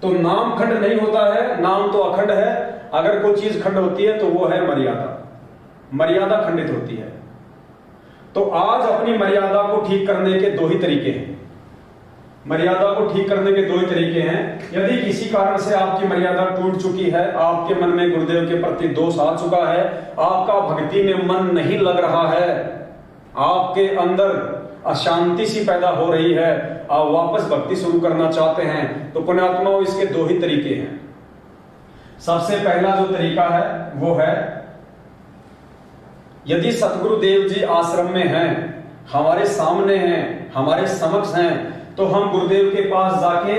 तो नाम खंड नहीं होता है, नाम तो अखंड है। अगर कोई चीज खंड होती है तो वो है मर्यादा। मर्यादा खंडित होती है। तो आज अपनी मर्यादा को ठीक करने के दो ही तरीके हैं। मर्यादा को ठीक करने के दो ही तरीके हैं। यदि किसी कारण से आपकी मर्यादा टूट चुकी है, आपके मन में गुरुदेव के प्रति दोष आ चुका है, आपका भक्ति में मन नहीं लग रहा है, आपके अंदर अशांति सी पैदा हो रही है, आप वापस भक्ति शुरू करना चाहते हैं, तो पुण्यात्माओं इसके दो ही तरीके हैं। सबसे पहला जो तरीका है वो है, यदि सतगुरु देव जी आश्रम में हैं, हमारे सामने हैं, हमारे समक्ष हैं, तो हम गुरुदेव के पास जाके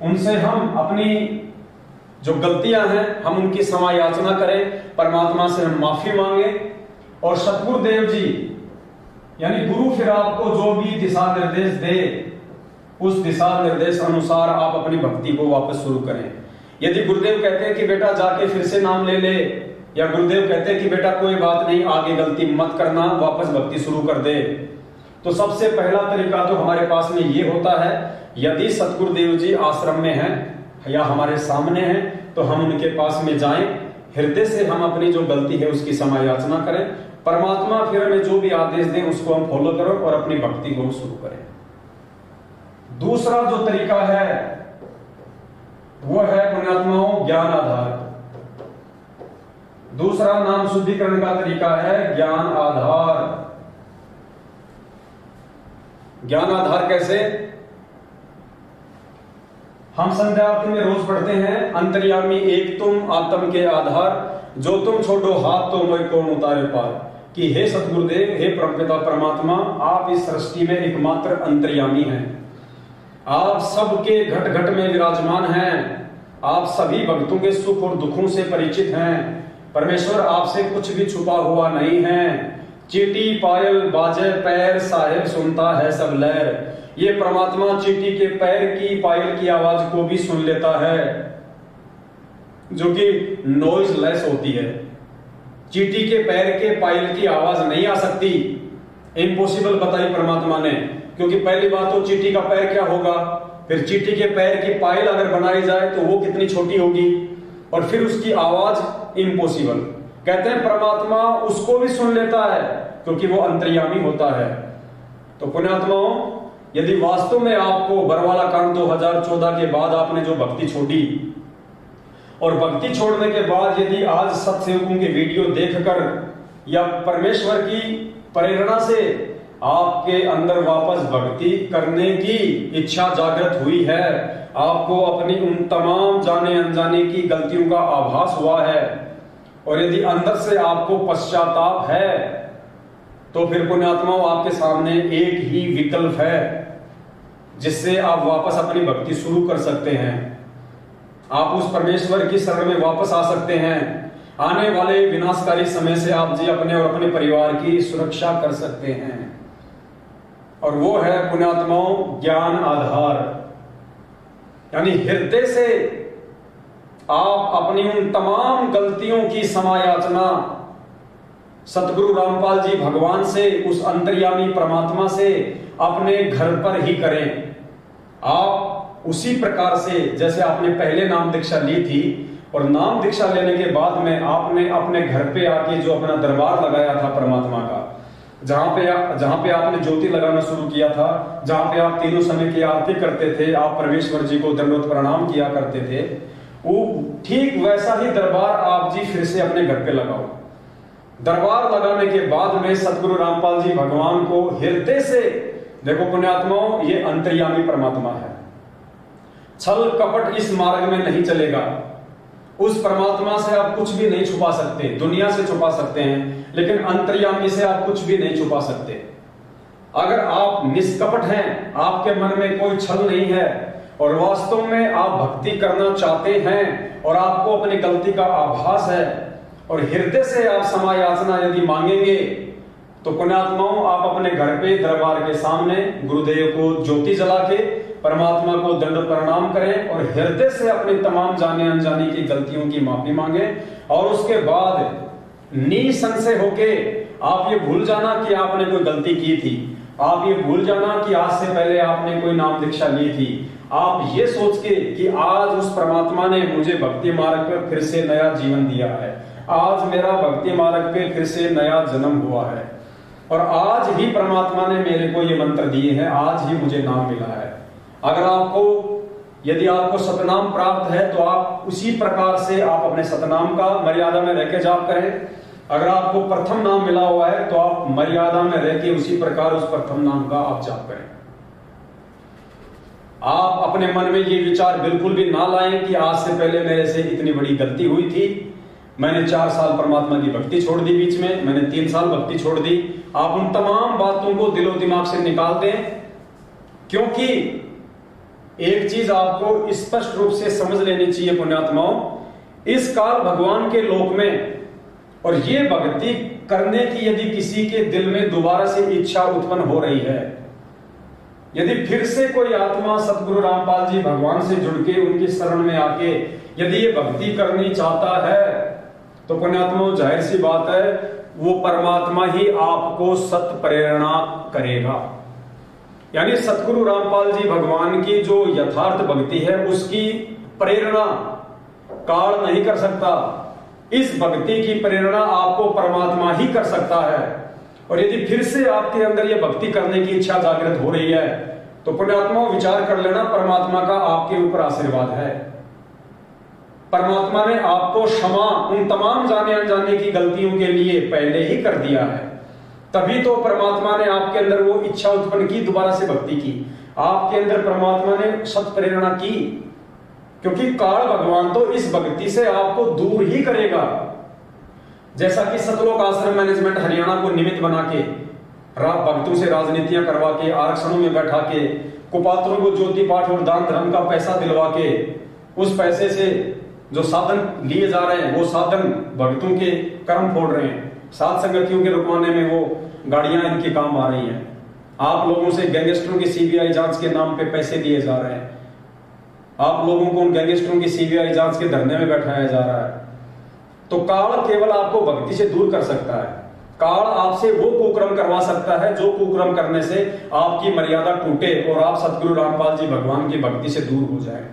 उनसे हम अपनी जो गलतियां हैं हम उनकी क्षमा याचना करें, परमात्मा से हम माफी मांगे, और सतगुरुदेव जी यानी गुरु फिर आपको जो भी दिशा निर्देश दे उस दिशा निर्देश अनुसार आप अपनी भक्ति को वापस शुरू करें। यदि गुरुदेव कहते हैं कि बेटा जाके फिर से नाम ले ले, या गुरुदेव कहते हैं कि बेटा कोई बात नहीं, आगे गलती मत करना, वापस भक्ति शुरू कर दे, तो सबसे पहला तरीका तो हमारे पास में ये होता है, यदि सतगुरुदेव जी आश्रम में हैं या हमारे सामने हैं तो हम उनके पास में जाएं, हृदय से हम अपनी जो गलती है उसकी क्षमा याचना करें, परमात्मा फिर हमें जो भी आदेश दें उसको हम फॉलो करो और अपनी भक्ति को शुरू करें। दूसरा जो तरीका है वो है पुण्यात्माओं ज्ञान आधार। दूसरा नाम शुद्धिकरण का तरीका है ज्ञान आधार। ज्ञान आधार कैसे? हम संध्या आरती में रोज पढ़ते हैं, अंतर्यामी एक तुम आत्म के आधार, जो तुम छोड़ो हाथ तो मैं कौन उतारे पार। कि हे सतगुरुदेव, हे परमपिता परमात्मा, आप इस सृष्टि में एकमात्र अंतर्यामी हैं, आप सबके घट घट में विराजमान हैं, आप सभी भक्तों के सुख और दुखों से परिचित हैं। परमेश्वर आपसे कुछ भी छुपा हुआ नहीं है। चीटी पायल बाजे पैर, साहिब सुनता है सब लहर। ये परमात्मा चीटी के पैर की पायल की आवाज को भी सुन लेता है, जो कि नॉइज लेस होती है। चीटी के पैर के पायल की आवाज नहीं आ सकती, इम्पॉसिबल बताई परमात्मा ने, क्योंकि पहली बात तो चीटी का पैर क्या होगा, फिर चीटी के पैर की पायल अगर बनाई जाए तो वो कितनी छोटी होगी, और फिर उसकी आवाज इम्पॉसिबल। कहते हैं परमात्मा उसको भी सुन लेता है क्योंकि वो अंतर्यामी होता है। तो पुण्यात्माओं, यदि वास्तव में आपको बरवाला कांड 2014 के बाद आपने जो भक्ति छोड़ी, और भक्ति छोड़ने के बाद यदि आज सत्सेवकों के वीडियो देखकर या परमेश्वर की प्रेरणा से आपके अंदर वापस भक्ति करने की इच्छा जागृत हुई है, आपको अपनी उन तमाम जाने अनजाने की गलतियों का आभास हुआ है, और यदि अंदर से आपको पश्चाताप है, तो फिर पुण्यात्माओं आपके सामने एक ही विकल्प है जिससे आप वापस अपनी भक्ति शुरू कर सकते हैं। आप उस परमेश्वर की शरण में वापस आ सकते हैं। आने वाले विनाशकारी समय से आप जी अपने और अपने परिवार की सुरक्षा कर सकते हैं, और वो है पुण्यात्माओं ज्ञान आधार। यानी हृदय से आप अपनी उन तमाम गलतियों की क्षमा याचना सतगुरु रामपाल जी भगवान से, उस अंतर्यामी परमात्मा से अपने घर पर ही करें। आप उसी प्रकार से जैसे आपने पहले नाम दीक्षा ली थी, और नाम दीक्षा लेने के बाद में आपने अपने घर पे आके जो अपना दरबार लगाया था परमात्मा का, जहां पे आपने ज्योति लगाना शुरू किया था, जहां पे आप तीनों समय की आरती करते थे, आप परमेश्वर जी को दंडवत प्रणाम किया करते थे, वो ठीक वैसा ही दरबार आप जी फिर से अपने घर पे लगाओ। दरबार लगाने के बाद में सतगुरु रामपाल जी भगवान को हृदय से, देखो पुण्यात्माओं, ये अंतर्यामी परमात्मा है। छल कपट इस मार्ग में नहीं चलेगा। उस परमात्मा से आप कुछ भी नहीं छुपा सकते। दुनिया से छुपा सकते हैं, लेकिन अंतर्यामी से आप कुछ भी नहीं छुपा सकते। अगर आप निष्कपट हैं, आपके मन में कोई छल नहीं है और वास्तव में आप भक्ति करना चाहते हैं और आपको अपनी गलती का आभास है और हृदय से आप क्षमा याचना यदि मांगेंगे, तो पुण्यात्माओं, आप अपने घर पे दरबार के सामने गुरुदेव को ज्योति जला के परमात्मा को दंड प्रणाम करें और हृदय से अपनी तमाम जाने अनजाने की गलतियों की माफी मांगे। और उसके बाद निसंशय होके आप ये भूल जाना कि आपने कोई गलती की थी। आप ये भूल जाना कि आज से पहले आपने कोई नाम दीक्षा ली थी। आप ये सोच के कि आज उस परमात्मा ने मुझे भक्ति मार्ग पर फिर से नया जीवन दिया है, आज मेरा भक्ति मार्ग पे फिर से नया जन्म हुआ है और आज ही परमात्मा ने मेरे को ये मंत्र दिए हैं, आज ही मुझे नाम मिला है। अगर यदि आपको सतनाम प्राप्त है तो आप उसी प्रकार से आप अपने सतनाम का मर्यादा में रहकर जाप करें। अगर आपको प्रथम नाम मिला हुआ है तो आप मर्यादा में रहकर उसी प्रकार उस प्रथम नाम का आप जाप करें। आप अपने मन में ये विचार बिल्कुल भी ना लाएं कि आज से पहले मेरे से इतनी बड़ी गलती हुई थी, मैंने 4 साल परमात्मा की भक्ति छोड़ दी, बीच में मैंने 3 साल भक्ति छोड़ दी। आप उन तमाम बातों को दिलो दिमाग से निकाल दें, क्योंकि एक चीज आपको स्पष्ट रूप से समझ लेनी चाहिए पुण्यात्माओं, इस काल भगवान के लोक में और ये भक्ति करने की यदि किसी के दिल में दोबारा से इच्छा उत्पन्न हो रही है, यदि फिर से कोई आत्मा सतगुरु रामपाल जी भगवान से जुड़ के उनकी शरण में आके यदि ये भक्ति करनी चाहता है, तो पुण्यात्माओं जाहिर सी बात है वो परमात्मा ही आपको सत प्रेरणा करेगा। यानी सतगुरु रामपाल जी भगवान की जो यथार्थ भक्ति है उसकी प्रेरणा काल नहीं कर सकता। इस भक्ति की प्रेरणा आपको परमात्मा ही कर सकता है। और यदि फिर से आपके अंदर यह भक्ति करने की इच्छा जागृत हो रही है, तो पुण्यात्मा विचार कर लेना, परमात्मा का आपके ऊपर आशीर्वाद है। परमात्मा ने आपको क्षमा उन तमाम जाने अनजाने की गलतियों के लिए पहले ही कर दिया है। तभी तो परमात्मा ने आपके अंदर वो इच्छा उत्पन्न की, दोबारा से भक्ति की। आपके अंदर परमात्मा ने सत प्रेरणा की, क्योंकि काल भगवान तो इस भक्ति से आपको दूर ही करेगा। जैसा कि सतलोक आश्रम मैनेजमेंट हरियाणा को निमित्त बना के भक्तों से राजनीतियां करवा के, आरक्षणों में बैठा के, कुपात्रों को ज्योति पाठ और दान धर्म का पैसा दिलवा के, उस पैसे से जो साधन लिए जा रहे हैं वो साधन भक्तों के कर्म फोड़ रहे हैं। साध संगतियों के रुकवाने में वो गाड़ियां इनके काम आ रही हैं। आप लोगों से गैंगस्टरों की सीबीआई जांच के नाम पे पैसे दिए जा रहे हैं। आप लोगों को उन गैंगस्टरों की सीबीआई जांच के धरने में बैठाया जा रहा है। तो काल केवल आपको भक्ति से दूर कर सकता है। काल आपसे वो कुक्रम करवा सकता है जो कुक्रम करने से आपकी मर्यादा टूटे और आप सतगुरु रामपाल जी भगवान की भक्ति से दूर हो जाए।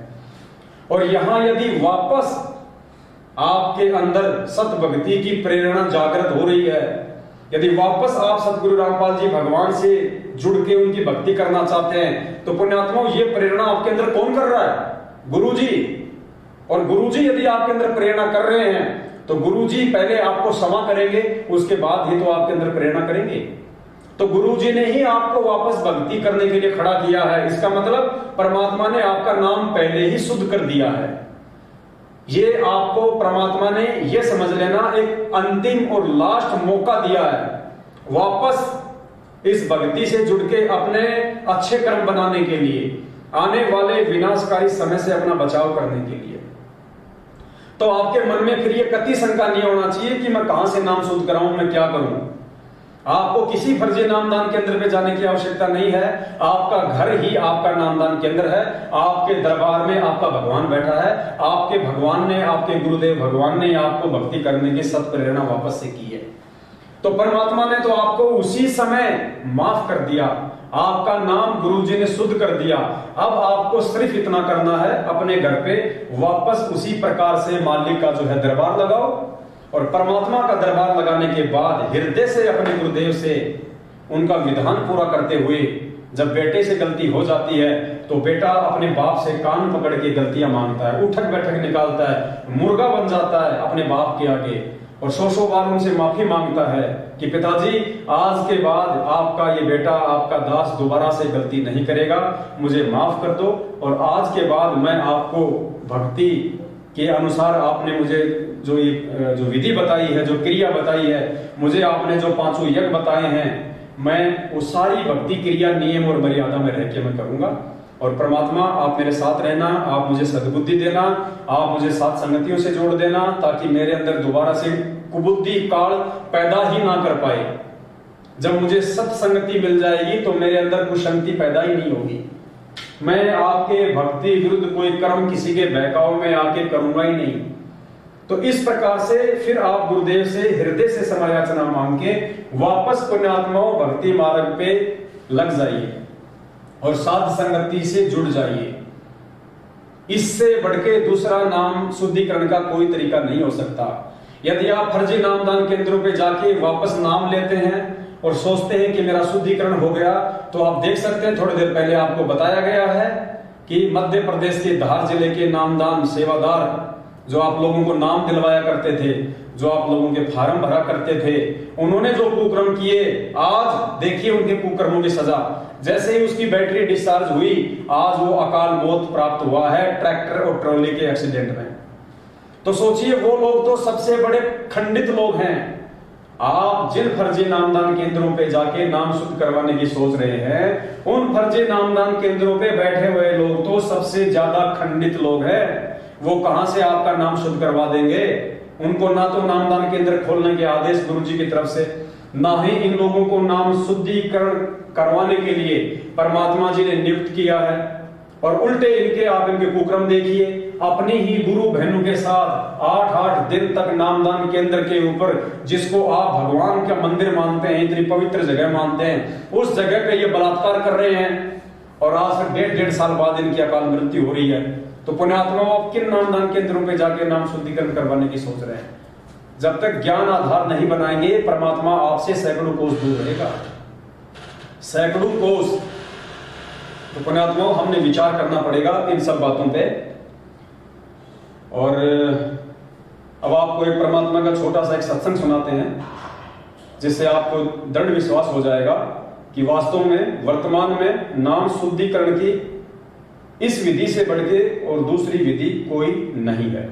और यहां यदि वापस आपके अंदर सत भक्ति की प्रेरणा जागृत हो रही है, यदि वापस आप सतगुरु रामपाल जी भगवान से जुड़ के उनकी भक्ति करना चाहते हैं, तो पुण्यात्माओं ये प्रेरणा आपके अंदर कौन कर रहा है? गुरुजी। और गुरुजी यदि आपके अंदर प्रेरणा कर रहे हैं तो गुरुजी पहले आपको क्षमा करेंगे, उसके बाद ही तो आपके अंदर प्रेरणा करेंगे। तो गुरुजी ने ही आपको वापस भक्ति करने के लिए खड़ा किया है। इसका मतलब परमात्मा ने आपका नाम पहले ही शुद्ध कर दिया है। ये आपको परमात्मा ने ये समझ लेना एक अंतिम और लास्ट मौका दिया है वापस इस भक्ति से जुड़ के अपने अच्छे कर्म बनाने के लिए, आने वाले विनाशकारी समय से अपना बचाव करने के लिए। तो आपके मन में फिर ये कति शंका नहीं होना चाहिए कि मैं कहां से नाम शुद्ध कराऊं, मैं क्या करूं। आपको किसी फर्जी नामदान केंद्र पे जाने की आवश्यकता नहीं है। आपका घर ही आपका नामदान केंद्र है। आपके दरबार में आपका भगवान बैठा है। आपके भगवान ने, आपके गुरुदेव भगवान ने आपको भक्ति करने की सत प्रेरणा वापस से की है। तो परमात्मा ने तो आपको उसी समय माफ कर दिया, आपका नाम गुरुजी ने शुद्ध कर दिया। अब आपको सिर्फ इतना करना है, अपने घर पे वापस उसी प्रकार से मालिक का जो है दरबार लगाओ। और परमात्मा का दरबार लगाने के बाद हृदय से अपने गुरुदेव से उनका विधान पूरा करते हुए, जब बेटे से गलती हो जाती है तो बेटा अपने बाप से कान पकड़ के गलतियां मांगता है, उठक बैठक निकालता है, मुर्गा बन जाता है अपने बाप के आगे। और 100 बार उनसे माफी मांगता है कि पिताजी आज के बाद आपका ये बेटा, आपका दास दोबारा से गलती नहीं करेगा, मुझे माफ कर दो, और आज के बाद मैं आपको भक्ति के अनुसार आपने मुझे जो विधि बताई है, जो क्रिया बताई है, मुझे आपने जो 5 यज्ञ बताए हैं, मैं वो सारी भक्ति क्रिया नियम और मर्यादा में रह के मैं करूंगा। और परमात्मा आप मेरे साथ रहना, आप मुझे सद्बुद्धि देना, आप मुझे साथ संगतियों से जोड़ देना, ताकि मेरे अंदर दोबारा से कुबुद्धि काल पैदा ही ना कर पाए। जब मुझे सत्संगति मिल जाएगी तो मेरे अंदर कुशांति पैदा ही नहीं होगी। मैं आपके भक्ति विरुद्ध कोई कर्म किसी के बहकाव में आके करूंगा ही नहीं। तो इस प्रकार से फिर आप गुरुदेव से हृदय से समायाचना मांग के वापस पुण्यात्माओं भक्ति मार्ग पे लग जाइए और साध संगति से जुड़ जाइए। इससे बढ़के दूसरा नाम शुद्धिकरण का कोई तरीका नहीं हो सकता। यदि आप फर्जी नामदान केंद्रों पे जाके वापस नाम लेते हैं और सोचते हैं कि मेरा शुद्धिकरण हो गया, तो आप देख सकते हैं थोड़ी देर पहले आपको बताया गया है कि मध्य प्रदेश के धार जिले के नामदान सेवादार जो आप लोगों को नाम दिलवाया करते थे, जो आप लोगों के फार्म भरा करते थे, उन्होंने जो कुकर्म किए, आज देखिए उनके कुकर्मों की सजा। जैसे ही उसकी बैटरी डिस्चार्ज हुई, आज वो अकाल मौत प्राप्त हुआ है ट्रैक्टर और ट्रॉली के एक्सीडेंट में। तो सोचिए वो लोग तो सबसे बड़े खंडित लोग हैं। आप जिन फर्जी नामदान केंद्रों पे जाके नाम शुद्ध करवाने की सोच रहे हैं, उन फर्जी नामदान केंद्रों पे बैठे हुए लोग तो सबसे ज्यादा खंडित लोग हैं। वो कहां से आपका नाम शुद्ध करवा देंगे? उनको ना तो नामदान केंद्र खोलने के आदेश गुरुजी की तरफ से, ना ही इन लोगों को नाम शुद्धिकरण करवाने के लिए परमात्मा जी ने नियुक्त किया है। और उल्टे इनके आप इनके कुक्रम देखिए, अपनी ही गुरु बहनों के साथ 8-8 दिन तक नामदान केंद्र के ऊपर, जिसको आप भगवान का मंदिर मानते हैं, इतनी पवित्र जगह मानते हैं, उस जगह पे ये बलात्कार कर रहे हैं। और आज से 1.5 साल बाद इनकी अकाल मृत्यु हो रही है। तो पुण्यात्माओं, आप किन नामदान केंद्रों पे जाके नाम शुद्धिकरण करवाने की सोच रहे हैं? जब तक ज्ञान आधार नहीं बनाएंगे, परमात्मा आपसे सैकड़ों कोस दूर रहेगा, सैकड़ों कोस। तो पुण्यात्माओं, हमने विचार करना पड़ेगा इन सब बातों पे। और अब आपको एक परमात्मा का छोटा सा एक सत्संग सुनाते हैं, जिससे आपको दृढ़ विश्वास हो जाएगा कि वास्तव में वर्तमान में नाम शुद्धिकरण की इस विधि से बढ़ के और दूसरी विधि कोई नहीं है।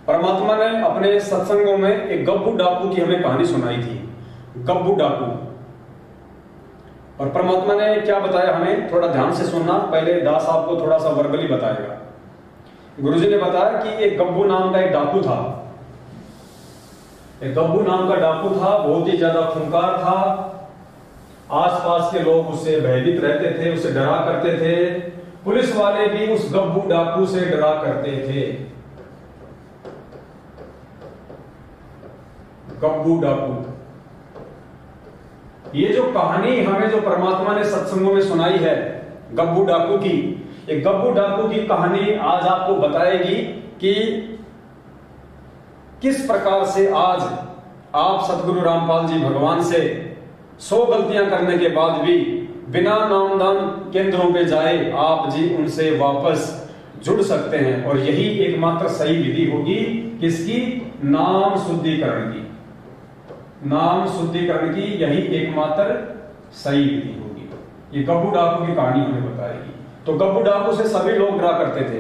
परमात्मा ने अपने सत्संगों में एक गब्बू डाकू की हमें कहानी सुनाई थी, गब्बू डाकू। और परमात्मा ने क्या बताया हमें, थोड़ा ध्यान से सुनना। पहले दास आपको थोड़ा सा वर्बली बताएगा। गुरुजी ने बताया कि एक गब्बू नाम का एक डाकू था। एक गब्बू नाम का डाकू था, बहुत ही ज्यादा खूंखार था। आसपास के लोग उससे भयभीत रहते थे, उससे डरा करते थे। पुलिस वाले भी उस गब्बू डाकू से डरा करते थे। गब्बू डाकू, ये जो कहानी हमें जो परमात्मा ने सत्संगों में सुनाई है गब्बू डाकू की, एक गब्बू डाकू की कहानी आज आपको बताएगी कि किस प्रकार से आज आप सतगुरु रामपाल जी भगवान से 100 गलतियां करने के बाद भी बिना नामदान केंद्रों पे जाए आप जी उनसे वापस जुड़ सकते हैं। और यही एकमात्र सही विधि होगी किसकी? नाम शुद्धिकरण की। नाम शुद्धिकरण की यही एकमात्र सही विधि होगी। ये गब्बू डाकू की कहानी हमें बताएगी। तो गब्बू डाकू से सभी लोग डरा करते थे।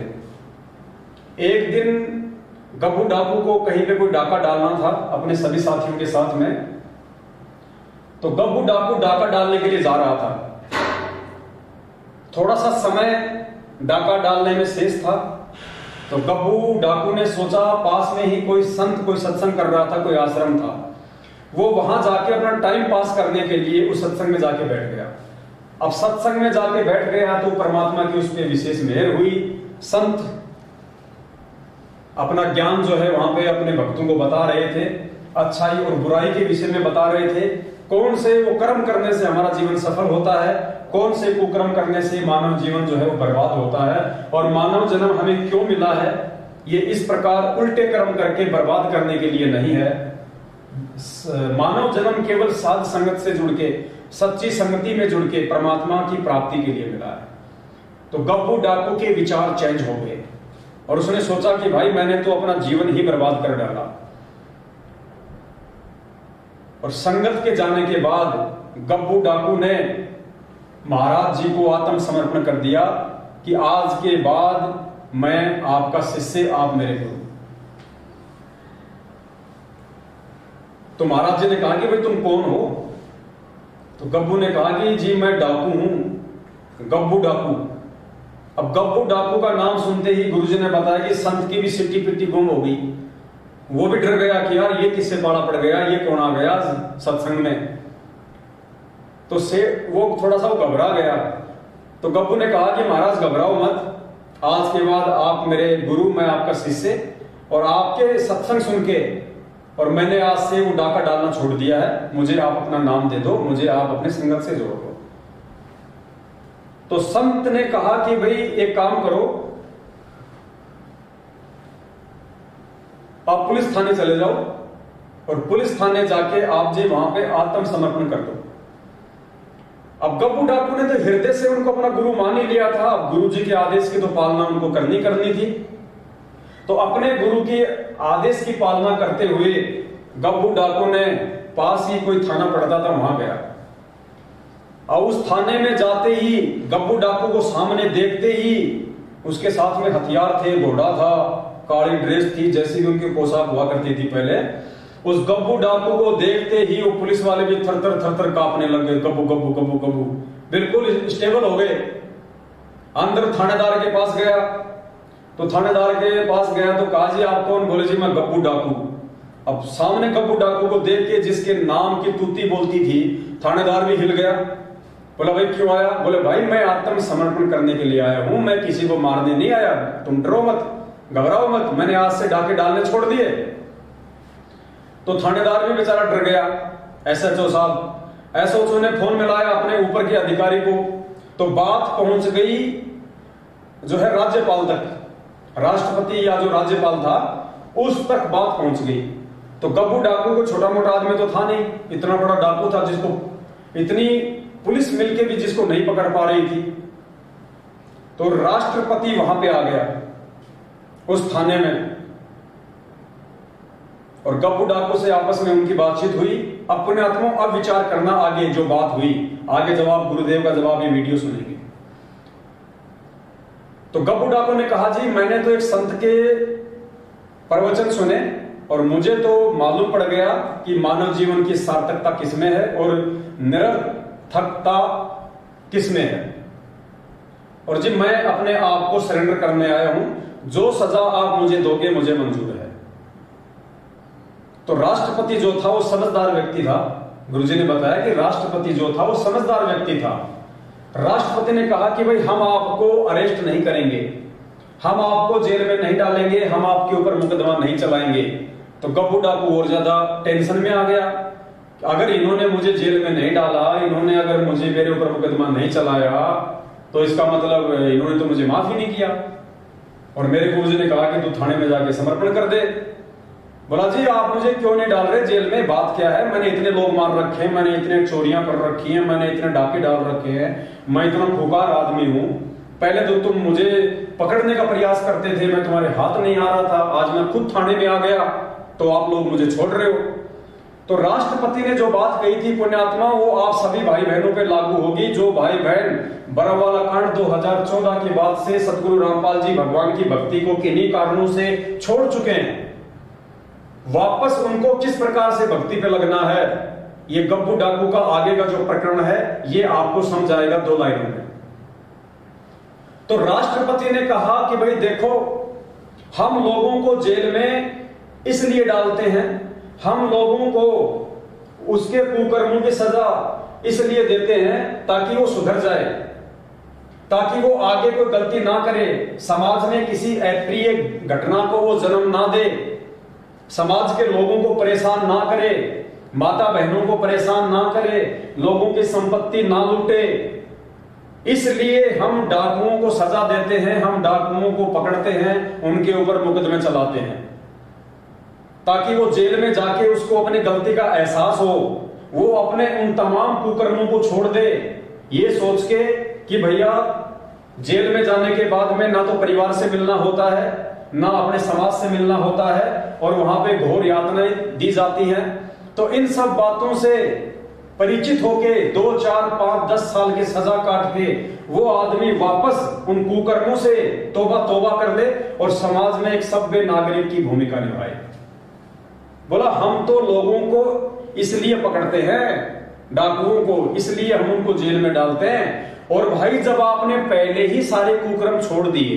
एक दिन गब्बू डाकू को कहीं पे कोई डाका डालना था अपने सभी साथियों के साथ में। तो गब्बू डाकू डाका डालने के लिए जा रहा था। थोड़ा सा समय डाका डालने में शेष था। तो गब्बू डाकू ने सोचा पास में ही कोई संत कोई सत्संग कर रहा था, कोई आश्रम था। वो वहां जाके अपना टाइम पास करने के लिए उस सत्संग में जाके बैठ गया। अब सत्संग में जाके बैठ गया तो परमात्मा की उस पर विशेष मेहर हुई। संत अपना ज्ञान जो है वहां पे अपने भक्तों को बता रहे थे, अच्छाई और बुराई के विषय में बता रहे थे। कौन से वो कर्म करने से हमारा जीवन सफल होता है, कौन से कुकर्म करने से मानव जीवन जो है वो बर्बाद होता है, और मानव जन्म हमें क्यों मिला है। ये इस प्रकार उल्टे कर्म करके बर्बाद करने के लिए नहीं है। मानव जन्म केवल साध संगत से जुड़ के, सच्ची संगति में जुड़ के परमात्मा की प्राप्ति के लिए मिला है। तो गब्बू डाकू के विचार चेंज हो गए और उसने सोचा कि भाई मैंने तो अपना जीवन ही बर्बाद कर डाला। और संगत के जाने के बाद गब्बू डाकू ने महाराज जी को आत्मसमर्पण कर दिया कि आज के बाद मैं आपका शिष्य, आप मेरे गुरु। तो महाराज जी ने कहा कि भाई तुम कौन हो? तो गब्बू ने कहा कि जी मैं डाकू हूं, गब्बू डाकू। अब गब्बू डाकू का नाम सुनते ही गुरुजी ने बताया कि संत की भी सिट्टी पिट्टी गुम हो गई। वो भी डर गया कि यार ये किससे पाला पड़ गया, ये कौन आ गया सत्संग में। तो से वो थोड़ा सा घबरा गया। तो गब्बू ने कहा कि महाराज घबराओ मत, आज के बाद आप मेरे गुरु, मैं आपका शिष्य, और आपके सत्संग सुन के और मैंने आज से वो डाका डालना छोड़ दिया है। मुझे आप अपना नाम दे दो, मुझे आप अपने संगत से जोड़ दो। तो संत ने कहा कि भाई एक काम करो, आप पुलिस थाने चले जाओ और पुलिस थाने जाके आप जी वहां पे आत्मसमर्पण कर दो। अब गब्बू डाकू ने तो हृदय से उनको अपना गुरु मान ही लिया था। अब गुरु जी के आदेश की तो पालना उनको करनी थी। तो अपने गुरु के आदेश की पालना करते हुए गब्बू डाकू ने पास ही कोई थाना पड़ता था वहां गया। और उस थाने में जाते ही गब्बू डाकू को सामने देखते ही उसके साथ में हथियार थे, घोड़ा था, काली ड्रेस थी, जैसी भी उनकी पोशाक हुआ करती थी पहले। उस गब्बू डाकू को देखते ही वो पुलिस वाले भी थर थर कांपने लग गए। गब्बू गब्बू गब्बू गब्बू बिल्कुल स्टेबल हो गए। अंदर थानेदार के पास गया। तो थानेदार के पास गया तो कहा जी आप कौन? बोले जी मैं गब्बू डाकू। अब सामने गब्बू डाकू को देख के जिसके नाम की तूती बोलती थी, थानेदार भी हिल गया। बोला भाई क्यों आया? बोले भाई मैं आत्मसमर्पण करने के लिए आया हूं, मैं किसी को मारने नहीं आया। तुम डरो मत, घबराओ मत, मैंने आज से डाके डालने छोड़ दिए। तो थानेदार भी बेचारा डर गया। एसएचओ साहब, एसएचओ ने फोन मिलाया अपने ऊपर के अधिकारी को। तो बात पहुंच गई जो है राज्यपाल तक, राष्ट्रपति या जो राज्यपाल था उस तक बात पहुंच गई। तो गब्बू डाकू को छोटा मोटा आदमी तो था नहीं, इतना बड़ा डाकू था जिसको इतनी पुलिस मिलके भी जिसको नहीं पकड़ पा रही थी। तो राष्ट्रपति वहां पे आ गया उस थाने में और गब्बू डाकू से आपस में उनकी बातचीत हुई। अपने आत्मा अब विचार करना आगे जो बात हुई, आगे जवाब गुरुदेव का जवाब ये वीडियो सुनेंगे। तो गब्बू डाकू ने कहा जी मैंने तो एक संत के प्रवचन सुने और मुझे तो मालूम पड़ गया कि मानव जीवन की सार्थकता किसमें है और निरर्थकता किसमें है। और जी मैं अपने आप को सरेंडर करने आया हूं, जो सजा आप मुझे दोगे मुझे मंजूर है। तो राष्ट्रपति जो था वो समझदार व्यक्ति था। गुरुजी ने बताया कि राष्ट्रपति जो था वो समझदार व्यक्ति था। राष्ट्रपति ने कहा कि भाई हम आपको अरेस्ट नहीं करेंगे, हम आपको जेल में नहीं डालेंगे, हम आपके ऊपर मुकदमा नहीं चलाएंगे। तो गब्बू डाकू और ज्यादा टेंशन में आ गया। अगर इन्होंने मुझे जेल में नहीं डाला, इन्होंने अगर मुझे मेरे ऊपर मुकदमा नहीं चलाया तो इसका मतलब इन्होंने तो मुझे माफ ही नहीं किया। और मेरे गुरुजी ने कहा कि तू थाने में जाके समर्पण कर दे। बोला जी आप मुझे क्यों नहीं डाल रहे जेल में, बात क्या है? मैंने इतने लोग मार रखे हैं, मैंने इतने चोरियां कर रखी हैं, मैंने इतने डाके डाल रखे हैं, मैं इतना खुकार आदमी हूं। पहले तो तुम मुझे पकड़ने का प्रयास करते थे, मैं तुम्हारे हाथ नहीं आ रहा था, आज मैं खुद थाने में आ गया तो आप लोग मुझे छोड़ रहे हो। तो राष्ट्रपति ने जो बात कही थी पुण्यात्मा, वो आप सभी भाई बहनों पे लागू होगी। जो भाई बहन बरावाला कांड 2014 के बाद से सतगुरु रामपाल जी भगवान की भक्ति को किन्हीं कारणों से छोड़ चुके हैं, वापस उनको किस प्रकार से भक्ति पे लगना है, ये गब्बू डाकू का आगे का जो प्रकरण है ये आपको समझ आएगा 2 लाइनों में। तो राष्ट्रपति ने कहा कि भाई देखो, हम लोगों को जेल में इसलिए डालते हैं, हम लोगों को उसके कुकर्मों की सजा इसलिए देते हैं ताकि वो सुधर जाए, ताकि वो आगे कोई गलती ना करे, समाज में किसी अप्रिय घटना को वो जन्म ना दे, समाज के लोगों को परेशान ना करे, माता बहनों को परेशान ना करे, लोगों की संपत्ति ना लूटे। इसलिए हम डाकुओं को सजा देते हैं, हम डाकुओं को पकड़ते हैं, उनके ऊपर मुकदमे चलाते हैं, ताकि वो जेल में जाके उसको अपनी गलती का एहसास हो, वो अपने उन तमाम कुकर्मों को छोड़ दे, ये सोच के कि भैया जेल में जाने के बाद में ना तो परिवार से मिलना होता है, ना अपने समाज से मिलना होता है, और वहां पे घोर यातनाएं दी जाती हैं। तो इन सब बातों से परिचित होके 2, 4, 5, 10 साल की सजा काट के वो आदमी वापस उन कुकर्मों से तौबा कर ले और समाज में एक सभ्य नागरिक की भूमिका निभाए। बोला हम तो लोगों को इसलिए पकड़ते हैं, डाकुओं को इसलिए हम उनको जेल में डालते हैं। और भाई जब आपने पहले ही सारे कुकर्म छोड़ दिए,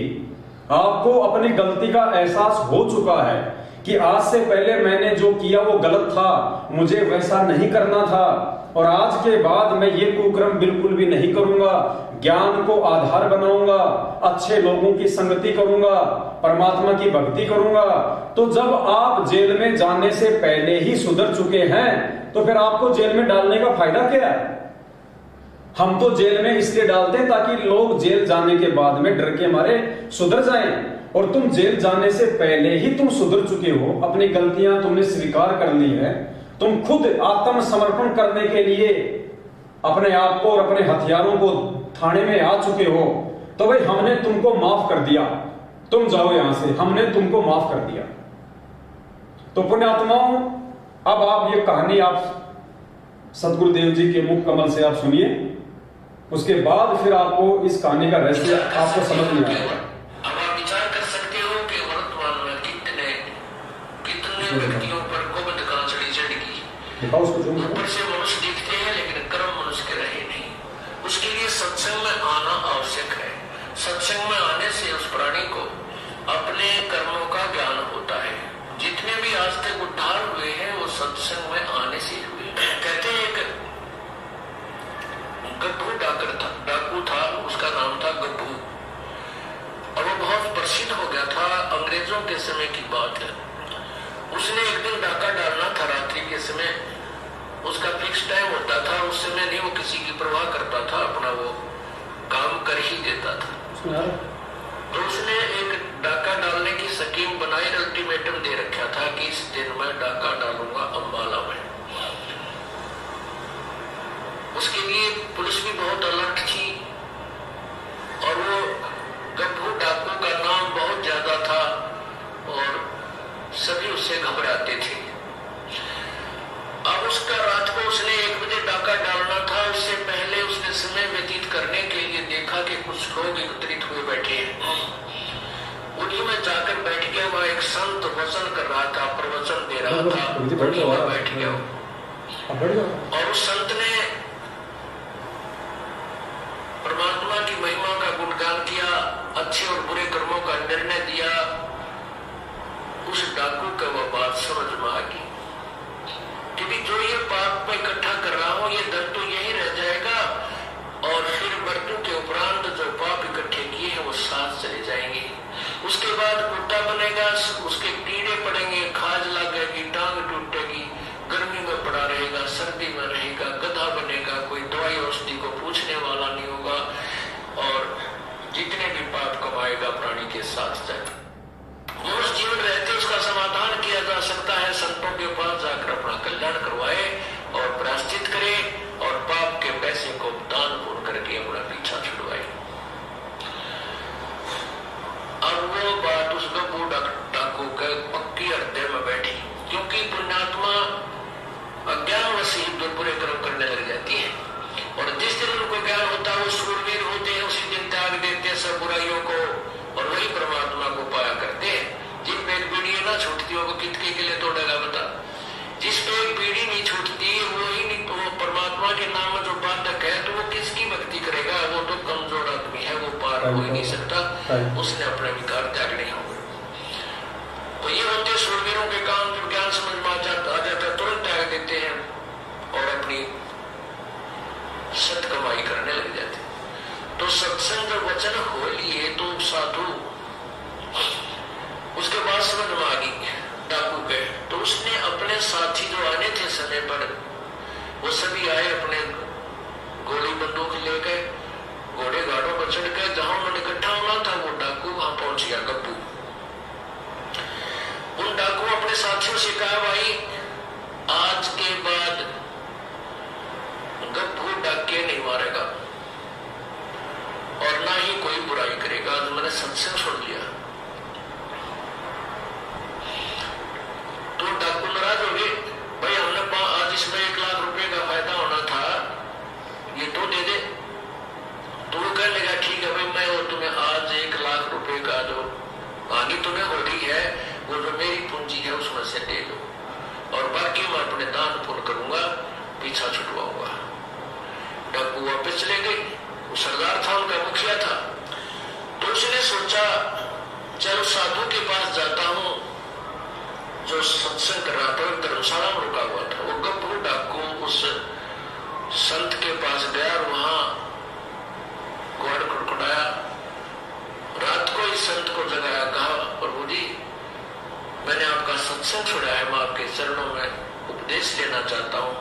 आपको अपनी गलती का एहसास हो चुका है कि आज से पहले मैंने जो किया वो गलत था, मुझे वैसा नहीं करना था, और आज के बाद मैं ये कुकर्म बिल्कुल भी नहीं करूंगा, ज्ञान को आधार बनाऊंगा, अच्छे लोगों की संगति करूंगा, परमात्मा की भक्ति करूंगा। तो जब आप जेल में जाने से पहले ही सुधर चुके हैं तो फिर आपको जेल में डालने का फायदा क्या है? हम तो जेल में इसलिए डालते हैं ताकि लोग जेल जाने के बाद में डर के मारे सुधर जाएं, और तुम जेल जाने से पहले ही तुम सुधर चुके हो, अपनी गलतियां तुमने स्वीकार कर ली है, तुम खुद आत्मसमर्पण करने के लिए अपने आप को और अपने हथियारों को थाने में आ चुके हो। तो भाई हमने तुमको माफ कर दिया, तुम जाओ यहां से, हमने तुमको माफ कर दिया। तो पुण्यात्माओं, अब आप ये कहानी आप सदगुरुदेव जी के मुख कमल से आप सुनिए, उसके बाद फिर आपको इस कहानी का रहस्य आपको समझ में आएगा। अब आप विचार कर सकते हो कि वर्तमान में कितने व्यक्तियों पर गोबंद का चढ़ी दिखाओ उसको, जो ऊपर से मनुष्य दिखते हैं लेकिन कर्म मनुष्य के रहे नहीं। उसके लिए सत्संग में आना आवश्यक है। सत्संग में आने से उस प्राणी को अपने कर्मों का ज्ञान होता है। जितने भी आज तक उद्धार हुए हैं वो सत्संग में आने से हुए। कहते हैं एक गब्बू डाकू था, उसका नाम था गब्बू, और वो बहुत प्रसिद्ध हो गया था। अंग्रेजों के समय की बात है। उसने एक दिन डाका डालना था रात्रि के समय, उसका फिक्स टाइम होता था। उस समय नहीं वो किसी की परवाह करता था, अपना वो काम कर ही देता था। तो उसने एक डाका डालने की स्कीम बनाई, अल्टीमेटम दे रखा था कि इस दिन मैं डाका डालूंगा अंबाला में। उसके लिए पुलिस भी बहुत अलर्ट थी, और वो गब्बू डाकू का नाम बहुत ज्यादा था और सभी उससे घबराते थे। अब उसका रात को उसने 1 बजे डाका डालना था। उससे पहले उसने समय व्यतीत करने के लिए देखा कि कुछ लोग एकत्रित हुए बैठे हैं। उन्हीं में जाकर बैठ गया। वह एक संत वचन कर रहा था, प्रवचन दे रहा था, उन्हीं में बैठ गया। और उस संत ने परमात्मा की महिमा का गुणगान किया, अच्छे और बुरे कर्मों का निर्णय दिया। उस डाकू का वह बात समझ में आ गई कि जो ये पाप में इकट्ठा कर रहा हूं, ये धन तो यही रह जाएगा, और फिर मृत्यु के उपरांत जो पाप इकट्ठे किए हैं वो साथ चले जाएंगे। उसके बाद कुत्ता बनेगा, उसके कीड़े पड़ेंगे, खाज लगेगी, टांग टूटेगी, गर्मी में पड़ा रहेगा, सर्दी में रहेगा, गधा बनेगा, कोई दवाई औषधि को पूछने वाला नहीं होगा, और जितने भी पाप कमाएगा प्राणी के साथ जाएगा। मनुष्य जीवन रहते उसका समाधान किया जा सकता है। संतों के पास जाकर अपना कल्याण करवाए और प्रायश्चित करे, और पाप के पैसे को दान पुण्य करके अपना पीछा छुड़वाए। अब वो बात उस गब्बू डाकू के पक्की हृदय में बैठी, क्योंकि पुण्यात्मा अज्ञानवश ही बुरे कर्म करने लग जाती है, और जिस दिन उनको ज्ञान होता है वो शूरवीर होते हैं, उसी दिन त्याग देते हैं सब बुराइयों को, और वही परमात्मा को पाया करते हैं। जिन पे एक पीढ़ी ना छूटती हो वो कितने के लिए तोड़ेगा बता। जिस पे एक पीढ़ी नहीं छूटती वो ही नहीं, तो वो परमात्मा के नाम में जो बाधक है तो वो किसकी भक्ति करेगा? वो तो कमजोर आदमी है, वो पार हो ही नहीं सकता, उसने अपने विकार त्यागने होंगे। तो ये होते शूरवीरों के काम, जो ज्ञान समझ में आ जाता तुरंत त्याग देते हैं और अपनी सत कमाई करने लग जाते। तो सत्संग वचन हो लिए तो साधु, उसके बाद समझ में आ गई डाकू के। तो उसने अपने साथी जो आने थे समय पर, वो सभी आए, अपने गोली बंदूक ले गए, घोड़े गाड़ों पर चढ़ गए। जहां उन्होंने इकट्ठा होना था वो डाकू वहां पहुंच गया गब्बू। उन डाकू अपने साथियों से कहा, भाई आज के बाद गब्बू डाके नहीं मारेगा, और न ना ही कोई बुराई करेगा। आज मैंने सत्संग सुन लिया तो डाकू नाराज हो गए, भाई हमने आज इसमें 1 लाख रुपए का फायदा होना था, ये तो दे दे। तो वो कहने लगा ठीक है भाई, मैं और तुम्हें आज 1 लाख रुपए का जो हानि तुम्हें हो रही है वो जो मेरी पूंजी है उसमें से दे दो, और बाकी मैं अपने दान पुण्य करूंगा, पीछा छुटवाऊंगा। डाकू वापस चले गए। वो सरदार था, उनका मुखिया था। तो उसने सोचा चलो साधु के पास जाता हूं जो सत्संग कर रहा था, धर्मशाला में रुका हुआ था। वो गप्पू डाकू उस संत के पास गया और वहां ग्वाड़ खड़खड़ाया। रात को इस संत को जगाया, कहा प्रभु जी मैंने आपका सत्संग सुना है, मैं आपके चरणों में उपदेश लेना चाहता हूं।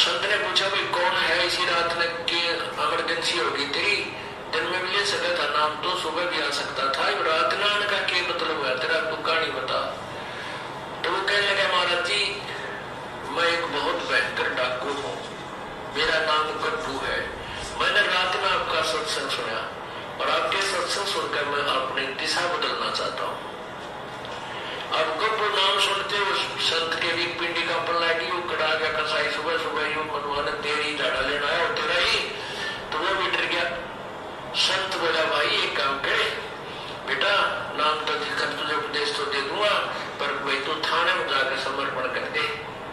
संत ने पूछा भाई कौन है, इसी रात में की इमरजेंसी होगी तेरी, दिन में भी ले सकता था नाम, तो सुबह भी आ सकता था, रात ना आने का क्या मतलब है तेरा, तू कहानी बता। तो वो कहने लगा महाराज जी मैं एक बहुत भयंकर डाकू हूँ, मेरा नाम गप्पू है, मैंने रात में आपका सत्संग सुना और आपके सत्संग सुनकर मैं अपनी दिशा बदलना चाहता हूँ। अब गप्पू नाम सुनते उस संत के भी पिंडी का पल्लाटी कड़ा गया, कसाई सुबह सुबह यूं मनवान तेरी झाड़ा लेना है और तेरा ही, तो वो भी डर गया। संत बोला भाई एक काम करे बेटा, नाम तो दिखकर तुझे उपदेश तो दे दूंगा, पर भाई तू थाने में जाकर समर्पण कर दे।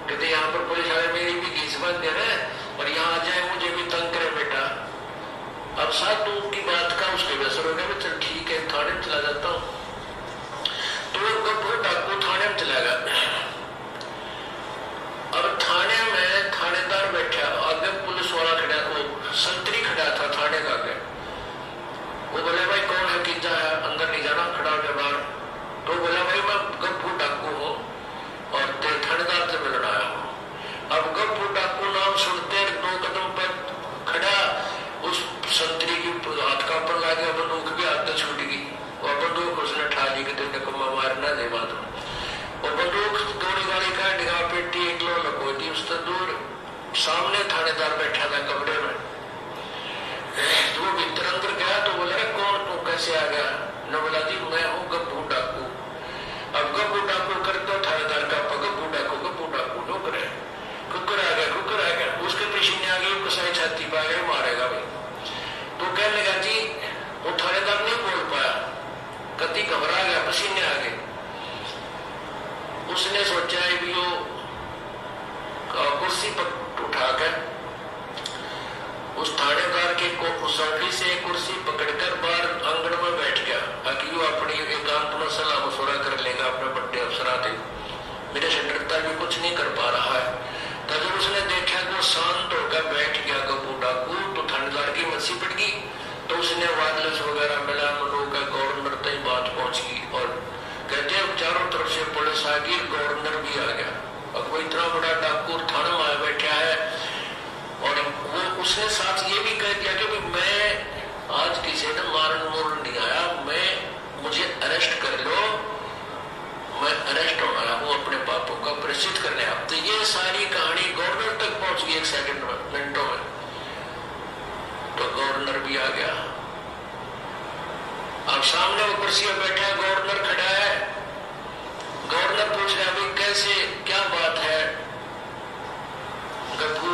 कहते यहाँ पर पुलिस वाले मेरी भी घीस बांध दे रहे और यहाँ आ जाए मुझे भी तंग करे बेटा। अब साधु की बात का उसके असर हो गया, चल ठीक है थाने में चला जाता हूँ। तो गप्पू डाकू थाने में चला गया। अब थाने में थानेदार बैठा, आगे पुलिस वाला खड़ा, वो संतरी खड़ा था थाने का आगे। वो बोले भाई कौन है, कि जा अंदर नहीं जाना, खड़ा हो गया बाहर। तो बोला भाई मैं गप्पू डाकू हूँ और थानेदार से मिलना आया हूँ। अब गप्पू डाकू नाम सुनते 2 कदम पर खड़ा, उस संतरी की हाथ का पर ला गया, बंदूक भी हाथ छूट गई और बंदूक उसने ठा ली कि तेरे को मारना दे बात। और बंदूक दौड़ी गाड़ी का निगाह पेटी एक लो लको दी, उससे दूर सामने थानेदार बैठा था कमरे में। तो वो भीतर अंदर गया तो बोला कौन तू, कैसे आ गया? न बोला जी मैं हूँ गप्पू डाकू। अब गप्पू डाकू करते थानेदार का गप्पू डाकू डोकर है, कुकर आ गया, उसके पीछे आ गई, कसाई छाती पा गए, मारेगा भाई। तो कहने लगा जी, वो थानेदार नहीं बोल पाया, कति घबरा गया, पसीने आ गए। उसने सोचा है भी वो कुर्सी पर उठाकर उस थानेदार के सौखी से कुर्सी पकड़कर बाहर आंगन में बैठ गया, ताकि वो अपनी एकांत में सलाह मशवरा कर लेगा अपने बड़े अफसराते, मेरे से डरता भी कुछ नहीं कर पा रहा है। तो जब उसने देखा कि वो शांत होकर बैठ गया गप्पू डाकू, तो थानेदार की मस्सी पड़ गई। तो उसने वायरलेस वगैरह मिला, मनो का गवर्नर तक बात पहुंच गई और कहते हैं चारों तरफ से पुलिस आ गई, गवर्नर भी आ गया। अब वो इतना बड़ा डाकू थाने में बैठा है और वो उसने साथ ये भी कह दिया कि मैं आज किसी ने मारन मोरन नहीं आया, मुझे अरेस्ट कर लो, मैं अरेस्ट होने आया हूँ अपने पापों का प्रायश्चित करने। अब तो ये सारी कहानी गवर्नर तक पहुंच गई 1 सेकंड में, मिनटों में। तो गवर्नर भी आ गया। अब सामने वो कुर्सी पर बैठा है, गवर्नर खड़ा है। गवर्नर पूछ रहा है भाई कैसे, क्या बात है? गप्पू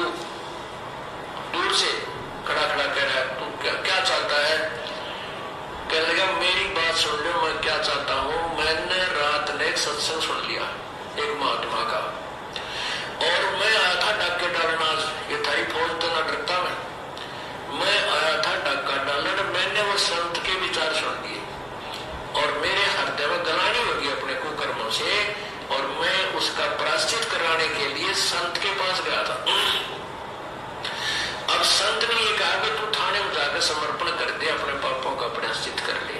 दूर से खड़ा कह रहा है, तू क्या चाहता है? कहने लगा मेरी बात सुन लो, मैं क्या चाहता हूँ। मैंने रात ने एक सत्संग सुन लिया एक महात्मा का, और मैं आया था डाके डालना, ये थारी फौज तो ना डरता मैं आया था डाका डालने। मैंने वो संत के विचार सुन लिए और मेरे हृदय में गलानी होगी अपने कुकर्मों से, और मैं उसका प्रायश्चित कराने के लिए संत के पास गया था। अब संत ने ये कहा कि तू थाने में जाकर समर्पण कर दे, अपने पापों का प्रायश्चित कर ले।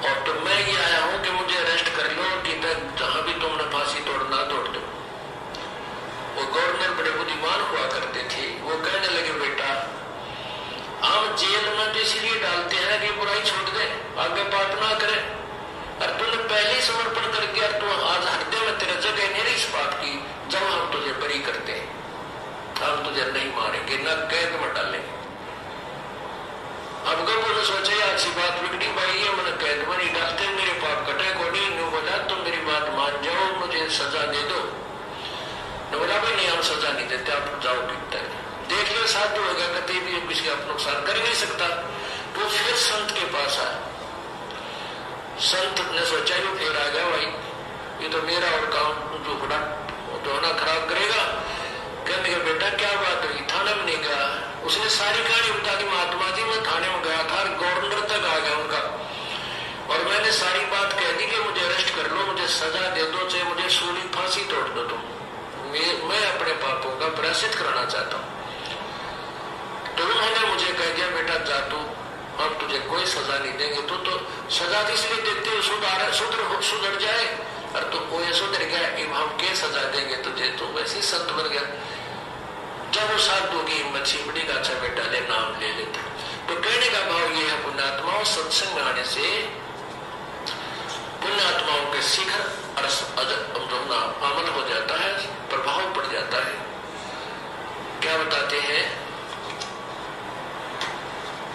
और तो मैं ये आया हूं कि मुझे अरेस्ट कर लो, कि जहां भी तुमने फांसी तोड़ना तोड़ दो। वो गवर्नर बड़े बुद्धिमान हुआ करते थे। वो कहने लगे बेटा हम जेल में तो इसलिए डालते हैं कि बुराई छोड़ दे, आगे पाप ना करे। और तूने पहले ही समर्पण कर दिया, तू आज हृदय में तेरे जगह नहीं रही इस बात की, जब हम तुझे बरी करते हैं, हम तुझे मुझे नहीं मारेंगे, न कैद में डालेंगे। अब गब्बू ने सोचा अच्छी बात बिगड़ी भाई, ये मैंने कैद में नहीं डालते, मेरे पाप कटे को नहीं बोला, तुम मेरी बात मान जाओ, मुझे सजा दे दो। बोला भाई नहीं, हम सजा नहीं देते, आप जाओ भीतर। देख लो साधु हो गया, कभी भी किसी का नुकसान कर नहीं सकता। तो फिर संत के पास आया। संत ने सोचा ये फिर आ गया भाई, ये तो मेरा और काम झूठा तो ना खराब करेगा। कहने का बेटा क्या बात हुई, थाने में नहीं गया। उसने सारी कहानी बता दी, महात्मा जी मैं थाने में गया था, गवर्नर तक आ गया उनका, और मैंने सारी बात कह दी कि मुझे अरेस्ट कर लो, मुझे सजा दे दो, चाहे मुझे सूली फांसी तोड़ दो तुम, मैं अपने पापों का प्रायश्चित कराना चाहता हूँ। तो उन्होंने मुझे कह दिया बेटा जा तू, हम तुझे कोई सजा नहीं देंगे, तो सजा इसलिए देते सुधर जाए, और तो कोई सुधर गया, हम क्या सजा देंगे तुझे, तो वैसे संत बन गया। जब वो साधु की हिम्मत छिपड़ी का अच्छा बेटा ले नाम ले लेता। तो कहने का भाव ये है पुण्यात्माओं, सत्संग में आने से पुण्यात्माओं के शिखर अमल हो जाता है, प्रभाव पड़ जाता है। क्या बताते हैं,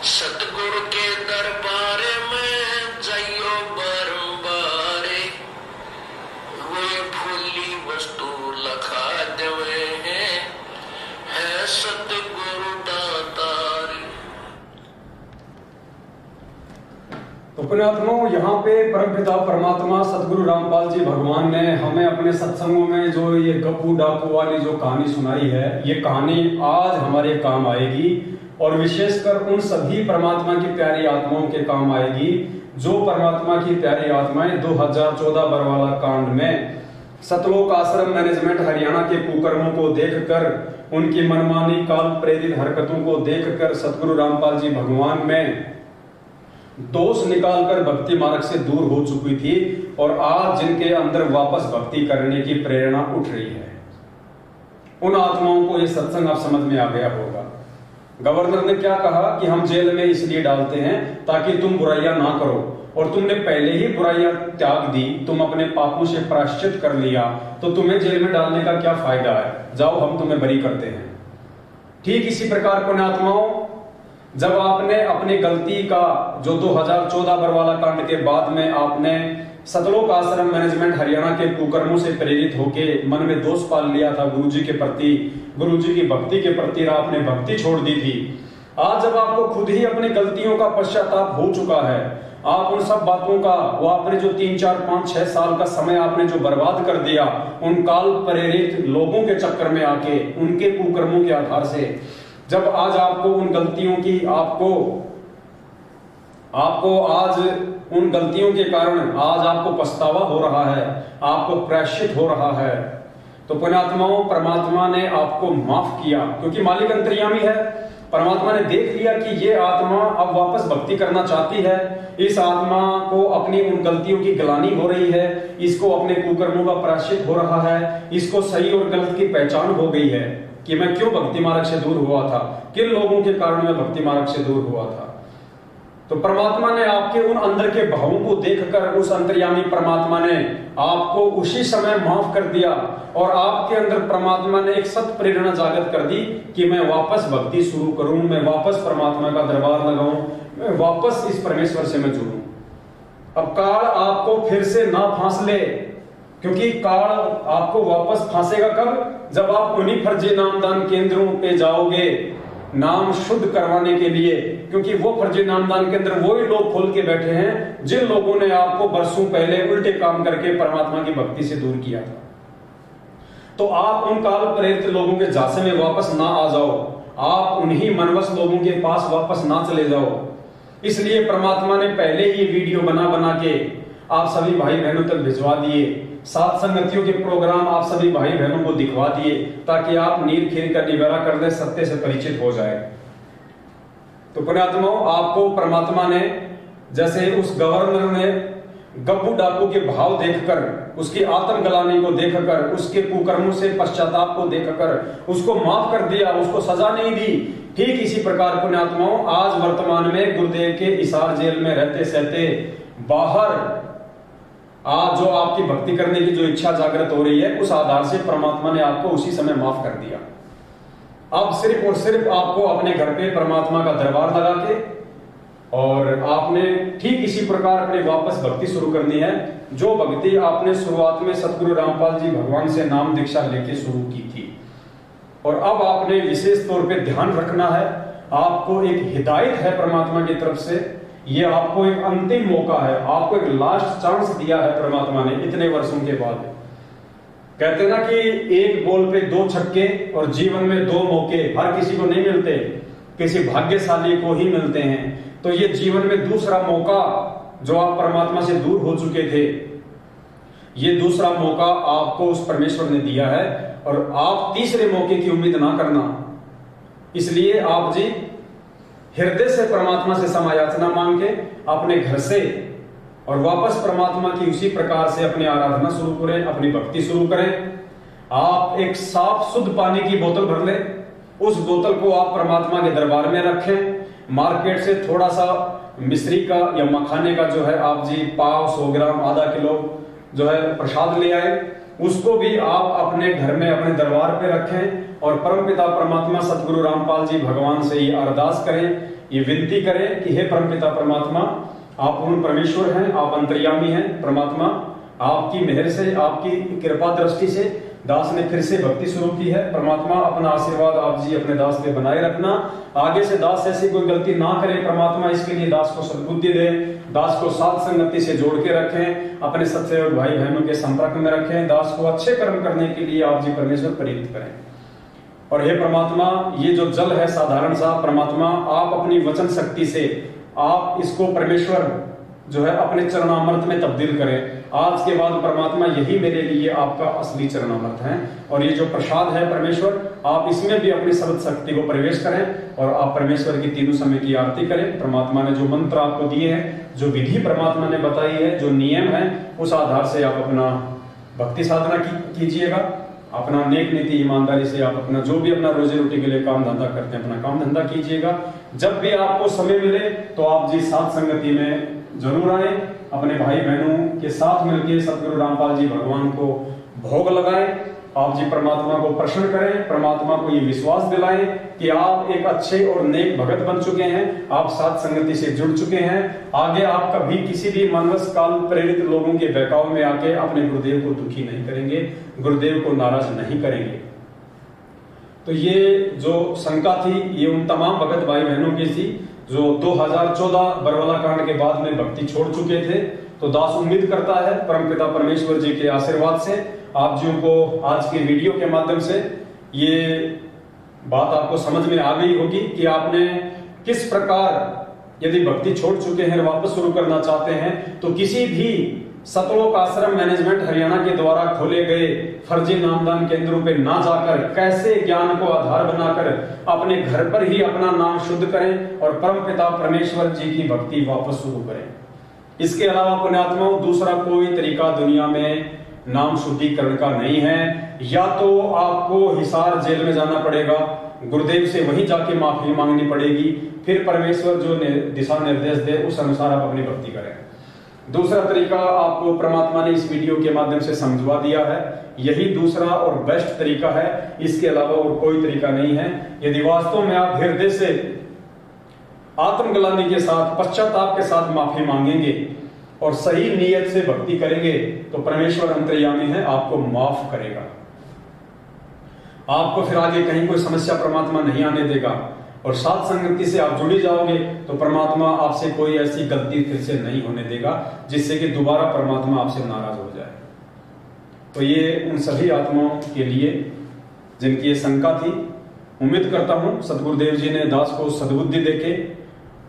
सतगुरु के दरबार में जाइयो बारंबारे, वे फूली वस्तु लखा देवे है सतगुरु दातार। तो पुण्यात्माओं, यहाँ पे परमपिता परमात्मा सतगुरु रामपाल जी भगवान ने हमें अपने सत्संगों में जो ये गप्पू डाकू वाली जो कहानी सुनाई है, ये कहानी आज हमारे काम आएगी, और विशेषकर उन सभी परमात्मा की प्यारी आत्माओं के काम आएगी जो परमात्मा की प्यारी आत्माएं 2014 बरवाला कांड में सतलोक आश्रम मैनेजमेंट हरियाणा के कुकर्मों को देखकर, उनकी मनमानी काल प्रेरित हरकतों को देखकर सतगुरु रामपाल जी भगवान में दोष निकालकर भक्ति मार्ग से दूर हो चुकी थी, और आज जिनके अंदर वापस भक्ति करने की प्रेरणा उठ रही है, उन आत्माओं को यह सत्संग आप समझ में आ गया होगा। गवर्नर ने क्या कहा कि हम जेल में इसलिए डालते हैं ताकि तुम बुराइयां ना करो, और तुमने पहले ही बुराइयां त्याग दी, तुम अपने पापों से प्रायश्चित कर लिया, तो तुम्हें जेल में डालने का क्या फायदा है, जाओ हम तुम्हें बरी करते हैं। ठीक इसी प्रकार पुण्यात्माओं, जब आपने अपनी गलती का जो 2014 बरवाला कांड के बाद में आपने सतलोक आश्रम मैनेजमेंट हरियाणा के कुकर्मों से प्रेरित होके मन में दोष पाल लिया था गुरुजी के प्रति, गुरुजी की भक्ति के प्रति, आपने भक्ति छोड़ दी थी। आज जब आपको खुद ही अपनी गलतियों का पश्चाताप हो चुका है, आप उन सब बातों का, वो आपने जो 3, 4, 5, 6 साल का समय आपने जो बर्बाद कर दिया उन काल प्रेरित लोगों के चक्कर में आके, उनके कुकर्मों के आधार से, जब आज आपको उन गलतियों की आपको आज उन गलतियों के कारण आज आपको पछतावा हो रहा है, आपको प्रायश्चित हो रहा है, तो पुण्यात्माओं परमात्मा ने आपको माफ किया, क्योंकि मालिक अंतर्यामी है। परमात्मा ने देख लिया कि ये आत्मा अब वापस भक्ति करना चाहती है, इस आत्मा को अपनी उन गलतियों की गिलानी हो रही है, इसको अपने कुकर्मों का प्रायश्चित हो रहा है, इसको सही और गलत की पहचान हो गई है कि मैं क्यों भक्ति मार्ग से दूर हुआ था, किन लोगों के कारण मैं भक्ति मार्ग से दूर हुआ था। तो परमात्मा ने आपके उन अंदर के भावों को देखकर, उस अंतर्यामी परमात्मा ने आपको उसी समय माफ कर दिया, और आपके अंदर परमात्मा ने एक सत प्रेरणा जागृत कर दी कि मैं वापस भक्ति शुरू करूं, मैं वापस परमात्मा का दरबार लगाऊं, मैं वापस इस परमेश्वर से मैं जुड़ूं। अब काल आपको फिर से ना फांस ले, क्योंकि काल आपको वापस फांसेगा कब, जब आप उन्हीं फर्जी नामदान केंद्रों पे जाओगे नाम शुद्ध करवाने के लिए, क्योंकि वो फर्जी नामदान केंद्र वही लोग खोल के बैठे हैं जिन लोगों ने आपको बरसों पहले उल्टे काम करके परमात्मा की भक्ति से दूर किया था। तो आप उन काल प्रेरित लोगों के झांसे में वापस ना आ जाओ, आप उन्हीं मनवश लोगों के पास वापस ना चले जाओ। इसलिए परमात्मा ने पहले ही वीडियो बना के आप सभी भाई बहनों तक भिजवा दिए, सात संगतियों के प्रोग्राम आप सभी भाई बहनों को दिखवा दिए, ताकि आप नीर खीर का निवारा कर दे, सत्य से परिचित हो जाए। तो पुण्यात्माओं, आपको परमात्मा ने, जैसे उस गवर्नर ने गब्बू डाकू के भाव देखकर, उसकी आत्म गलानी को देखकर, उसके कुकर्मों से पश्चाताप को देखकर उसको माफ कर दिया, उसको सजा नहीं दी। ठीक इसी प्रकार पुण्यात्माओं, आज वर्तमान में गुरुदेव के हिसार जेल में रहते सहते बाहर आज जो आपकी भक्ति करने की जो इच्छा जागृत हो रही है, उस आधार से परमात्मा ने आपको उसी समय माफ कर दिया। अब सिर्फ और सिर्फ आपको अपने घर पे परमात्मा का दरबार लगा के और आपने ठीक इसी प्रकार अपने वापस भक्ति शुरू करनी है, जो भक्ति आपने शुरुआत में सतगुरु रामपाल जी भगवान से नाम दीक्षा लेके शुरू की थी। और अब आपने विशेष तौर पे ध्यान रखना है, आपको एक हिदायत है परमात्मा की तरफ से, ये आपको एक अंतिम मौका है, आपको एक लास्ट चांस दिया है परमात्मा ने इतने वर्षों के बाद। कहते हैं ना कि एक बॉल पे 2 छक्के और जीवन में 2 मौके हर किसी को नहीं मिलते, किसी भाग्यशाली को ही मिलते हैं। तो ये जीवन में दूसरा मौका, जो आप परमात्मा से दूर हो चुके थे, ये दूसरा मौका आपको उस परमेश्वर ने दिया है और आप तीसरे मौके की उम्मीद ना करना। इसलिए आप जी हृदय से परमात्मा से समायाचना मांग के अपने घर से और वापस परमात्मा की उसी प्रकार से अपनी आराधना शुरू करें, अपनी भक्ति शुरू करें। आप एक साफ शुद्ध पानी की बोतल भर लें, उस बोतल को आप परमात्मा के दरबार में रखें। मार्केट से थोड़ा सा मिश्री का या मखाने का जो है आप जी पाव 100 ग्राम आधा किलो जो है प्रसाद ले आए, उसको भी आप अपने घर में अपने दरबार पे रखें और परमपिता परमात्मा सतगुरु रामपाल जी भगवान से ये अरदास करें, ये विनती करें कि हे परमपिता परमात्मा, आप पूर्ण परमेश्वर हैं, आप अंतर्यामी हैं परमात्मा, आपकी मेहर से, आपकी कृपा दृष्टि से दास ने फिर से भक्ति शुरू की है। परमात्मा अपना आशीर्वाद आप जी अपने दास पे बनाए रखना, आगे से दास ऐसी कोई गलती ना करे परमात्मा, इसके लिए दास को सद्बुद्धि दे, दास को साथ संगति से जोड़ के रखें, अपने सच्चे भाई बहनों के संपर्क में रखें, दास को अच्छे कर्म करने के लिए आप जी परमेश्वर प्रेरित करें। और हे परमात्मा, ये जो जल है साधारण सा, परमात्मा आप अपनी वचन शक्ति से आप इसको परमेश्वर जो है अपने चरणामृत में तब्दील करें। आज के बाद परमात्मा यही मेरे लिए आपका असली चरणामृत है और ये जो प्रसाद है परमेश्वर, आप इसमें भी अपनी सर्व शक्ति को प्रवेश करें और आप परमेश्वर की तीनों समय की आरती करें। परमात्मा ने जो मंत्र आपको दिए हैं, जो विधि परमात्मा ने बताई है, जो नियम है, उस आधार से आप अपना भक्ति साधना कीजिएगा, अपना नेक नीति ईमानदारी से आप अपना जो भी अपना रोजी रोटी के लिए काम धंधा करते हैं अपना काम धंधा कीजिएगा। जब भी आपको समय मिले तो आप जी साथ संगति में जरूर आए, अपने भाई बहनों के साथ मिलकर सतगुरु रामपाल जी भगवान को भोग लगाएं, आप जी परमात्मा को प्रसन्न करें, परमात्मा को ये विश्वास दिलाएं कि आप एक अच्छे और नेक भगत बन चुके हैं, आप साथ संगति से जुड़ चुके हैं। आगे आप कभी किसी भी मानवस काल प्रेरित लोगों के बहकाव में आके अपने गुरुदेव को दुखी नहीं करेंगे, गुरुदेव को नाराज नहीं करेंगे। तो ये जो शंका थी ये उन तमाम भगत भाई बहनों की थी जो 2014 बरवाला कांड के बाद में भक्ति छोड़ चुके थे। तो दास उम्मीद करता है परमपिता परमेश्वर जी के आशीर्वाद से आप जी को आज के वीडियो के माध्यम से ये बात आपको समझ में आ गई होगी कि आपने किस प्रकार यदि भक्ति छोड़ चुके हैं वापस शुरू करना चाहते हैं तो किसी भी सतलोक आश्रम मैनेजमेंट हरियाणा के द्वारा खोले गए फर्जी नामदान केंद्रों पे ना जाकर कैसे ज्ञान को आधार बनाकर अपने घर पर ही अपना नाम शुद्ध करें और परमपिता परमेश्वर जी की भक्ति वापस शुरू करें। इसके अलावा पुण्यात्माओं दूसरा कोई तरीका दुनिया में नाम शुद्धिकरण का नहीं है। या तो आपको हिसार जेल में जाना पड़ेगा, गुरुदेव से वहीं जाके माफी मांगनी पड़ेगी, फिर परमेश्वर जो दिशा निर्देश दे उस अनुसार आप अपनी भक्ति करें। दूसरा तरीका आपको परमात्मा ने इस वीडियो के माध्यम से समझवा दिया है, यही दूसरा और बेस्ट तरीका है, इसके अलावा और कोई तरीका नहीं है। यदि वास्तव में आप हृदय से आत्मग्लानि के साथ पश्चाताप के साथ माफी मांगेंगे और सही नीयत से भक्ति करेंगे तो परमेश्वर अंतर्यामी है, आपको माफ करेगा, आपको फिर आगे कहीं कोई समस्या परमात्मा नहीं आने देगा और साथ संगति से आप जुड़ी जाओगे तो परमात्मा आपसे कोई ऐसी गलती फिर से नहीं होने देगा जिससे कि दोबारा परमात्मा आपसे नाराज हो जाए। तो ये उन सभी आत्माओं के लिए जिनकी ये शंका थी, उम्मीद करता हूं सतगुरुदेव जी ने दास को सद्बुद्धि देके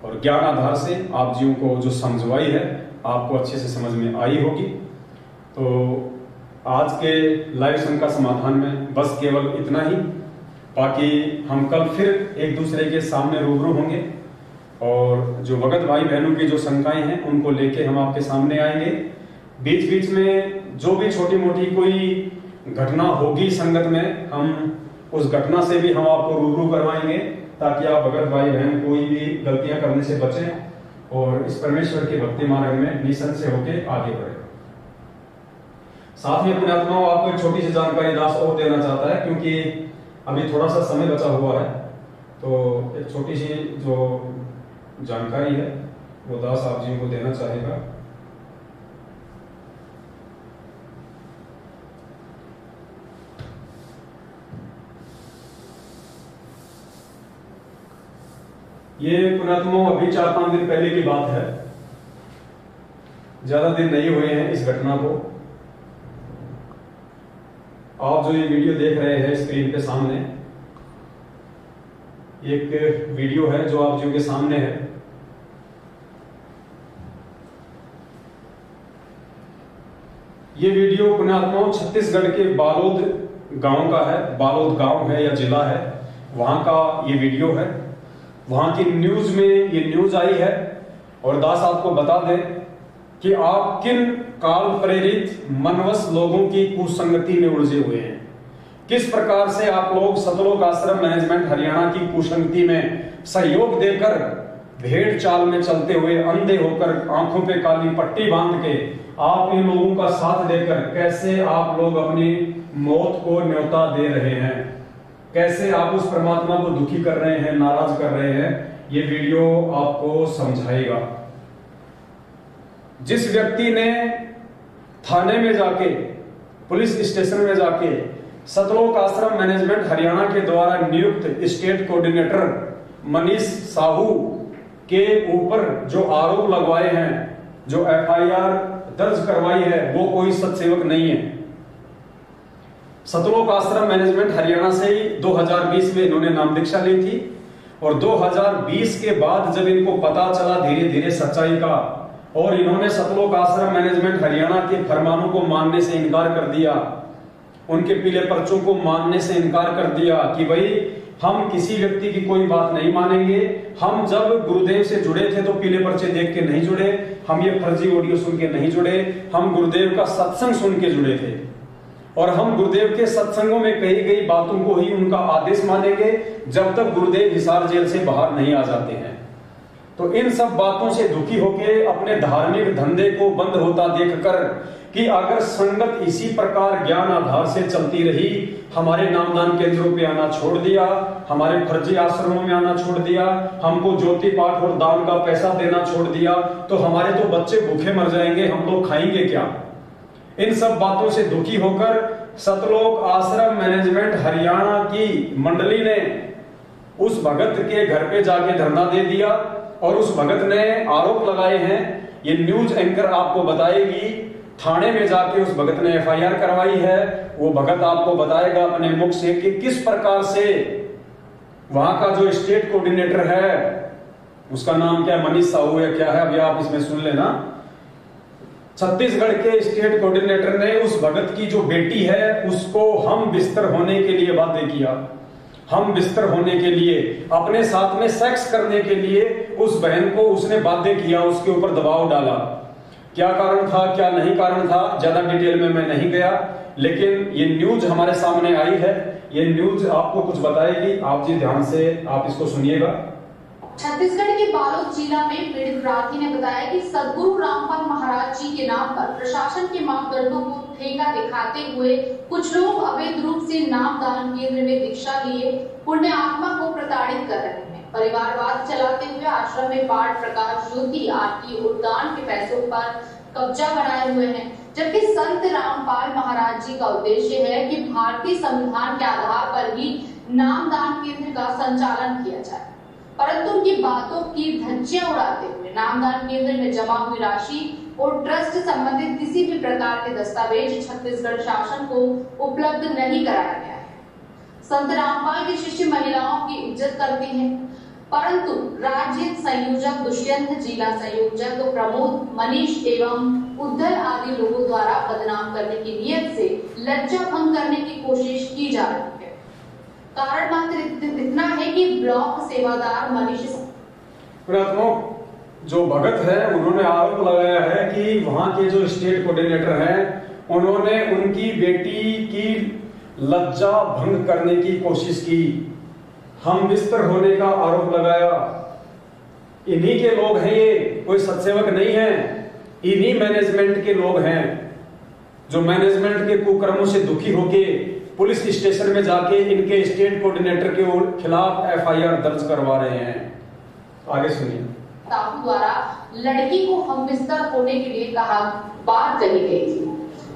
और ज्ञान आधार से आप जीवों को जो समझवाई है आपको अच्छे से समझ में आई होगी। तो आज के लाइव शंका समाधान में बस केवल इतना ही, बाकी हम कल फिर एक दूसरे के सामने रूबरू होंगे और जो भगत भाई बहनों की जो शंकाएं हैं उनको लेके हम आपके सामने आएंगे। बीच बीच में जो भी छोटी मोटी कोई घटना होगी संगत में, हम उस घटना से भी हम आपको रूबरू करवाएंगे ताकि आप भगत भाई बहन कोई भी गलतियां करने से बचें और इस परमेश्वर के भक्ति मार्ग में निसंशय होकर आगे बढ़े। साथ में पुण्यात्माओं आपको एक छोटी सी जानकारी दास और देना चाहता है, क्योंकि अभी थोड़ा सा समय बचा हुआ है, तो एक छोटी सी जो जानकारी है वो दास आप जी को देना चाहेगा। ये पुण्यात्माओं अभी 4-5 दिन पहले की बात है, ज्यादा दिन नहीं हुए हैं इस घटना को। आप जो ये वीडियो देख रहे हैं स्क्रीन पे सामने, एक वीडियो है जो आप जी के सामने है। ये वीडियो पुण्यात्माओं छत्तीसगढ़ के बालोद गांव का है, बालोद गांव है या जिला है, वहां का ये वीडियो है। वहां की न्यूज में ये न्यूज आई है। और दास आपको बता दें कि आप किन काल प्रेरित मनवश लोगों की कुसंगति में उलझे हुए हैं, किस प्रकार से आप लोग सतलोक आश्रम मैनेजमेंट हरियाणा की कुसंगति में सहयोग देकर, भेड़ चाल में चलते हुए, अंधे होकर, आंखों पे काली पट्टी बांध के आप इन लोगों का साथ देकर कैसे आप लोग अपनी मौत को न्योता दे रहे हैं, कैसे आप उस परमात्मा को दुखी कर रहे हैं, नाराज कर रहे हैं, ये वीडियो आपको समझाएगा। जिस व्यक्ति ने थाने में जाके, पुलिस स्टेशन में जाके सतलोक आश्रम मैनेजमेंट हरियाणा के द्वारा नियुक्त स्टेट कोऑर्डिनेटर मनीष साहू के ऊपर जो आरोप लगवाए हैं, जो एफआईआर दर्ज करवाई है, वो कोई सत्सेवक नहीं है। सतलोक आश्रम मैनेजमेंट हरियाणा से ही 2020 में इन्होंने नाम दीक्षा ली थी। और 2020 के बाद जब इनको पता चला धीरे धीरे सच्चाई का, और इन्होंने सतलोक आश्रम मैनेजमेंट हरियाणा के फरमानों को मानने से इनकार कर दिया, उनके पीले पर्चों को मानने से इनकार कर दिया कि भाई हम किसी व्यक्ति की कोई बात नहीं मानेंगे। हम जब गुरुदेव से जुड़े थे तो पीले पर्चे देख के नहीं जुड़े, हम ये फर्जी ऑडियो सुन के नहीं जुड़े, हम गुरुदेव का सत्संग सुन के जुड़े थे। और हम गुरुदेव के सत्संगों में कही गई बातों को ही उनका आदेश मानेंगे जब तक गुरुदेव हिसार जेल से बाहर नहीं आ जाते हैं। तो इन सब बातों से दुखी होकर, अपने धार्मिक धंधे को बंद होता देखकर कि अगर संगत इसी प्रकार ज्ञान आधार से चलती रही, हमारे नामदान केंद्रों पे आना छोड़ दिया, हमारे फर्जी आश्रमों में आना छोड़ दिया, हमको ज्योति पाठ और दान का पैसा देना छोड़ दिया, तो हमारे तो बच्चे भूखे मर जाएंगे, हम लोग खाएंगे क्या। इन सब बातों से दुखी होकर सतलोक आश्रम मैनेजमेंट हरियाणा की मंडली ने उस भगत के घर पे जाके धरना दे दिया। और उस भगत ने आरोप लगाए हैं, ये न्यूज एंकर आपको बताएगी, थाने में जाके उस भगत ने एफआईआर करवाई है। वो भगत आपको बताएगा अपने मुख से कि किस प्रकार से वहां का जो स्टेट कोऑर्डिनेटर है, उसका नाम क्या, मनीष साहू है क्या है, अभी आप इसमें सुन लेना। छत्तीसगढ़ के स्टेट कोऑर्डिनेटर ने उस भगत की जो बेटी है उसको हम बिस्तर होने के लिए बाध्य किया, हम बिस्तर होने के लिए, अपने साथ में सेक्स करने के लिए उस बहन को उसने बाध्य किया, उसके ऊपर दबाव डाला। क्या कारण था, क्या नहीं कारण था, ज्यादा डिटेल में मैं नहीं गया, लेकिन ये न्यूज हमारे सामने आई है। ये न्यूज आपको कुछ बताएगी, आप जी ध्यान से आप इसको सुनिएगा। छत्तीसगढ़ के बालोद जिला में पीड़ित प्रार्थी ने बताया कि सदगुरु रामपाल महाराज जी के नाम पर प्रशासन के मापदंडों को ठेका दिखाते हुए कुछ लोग अवैध रूप से नामदान केंद्र में दीक्षा लिए पुण्य आत्मा को प्रताड़ित कर रहे हैं। परिवारवाद चलाते हुए आश्रम में पाठ, प्रकाश, ज्योति, आरती और दान के पैसों पर कब्जा बनाए हुए हैं, जबकि संत रामपाल महाराज जी का उद्देश्य है कि भारतीय संविधान के आधार पर ही नामदान केंद्र का संचालन किया जाए, परंतु उनकी बातों की धज्जियां उड़ाते हुए नामदान केंद्र में जमा हुई राशि और ट्रस्ट संबंधित किसी भी प्रकार के दस्तावेज छत्तीसगढ़ शासन को उपलब्ध नहीं कराया गया है। संत रामपाल के शिष्य महिलाओं की इज्जत करते हैं, परंतु राज्य संयोजक दुष्यंत, जिला संयोजक प्रमोद, मनीष एवं उद्धर आदि लोगों द्वारा बदनाम करने की नियत से लज्जा भंग करने की कोशिश की जा रही है। कारण मात्र इतना है कि ब्लॉक सेवादार मनीष जो भगत है उन्होंने आरोप लगाया है कि वहां के जो स्टेट कोऑर्डिनेटर हैं उन्होंने उनकी बेटी की लज्जा भंग करने की कोशिश की, हम बिस्तर होने का आरोप लगाया। इन्हीं के लोग हैं ये, कोई सत्सेवक नहीं है, इन्हीं मैनेजमेंट के लोग हैं जो मैनेजमेंट के कुकर्मों से दुखी होके पुलिस स्टेशन में जाके इनके स्टेट कोऑर्डिनेटर के खिलाफ FIR दर्ज करवा रहे हैं। आगे सुनिए। साहू द्वारा लड़की को हमबिस्तर होने के लिए कहा, बात कही गई थी,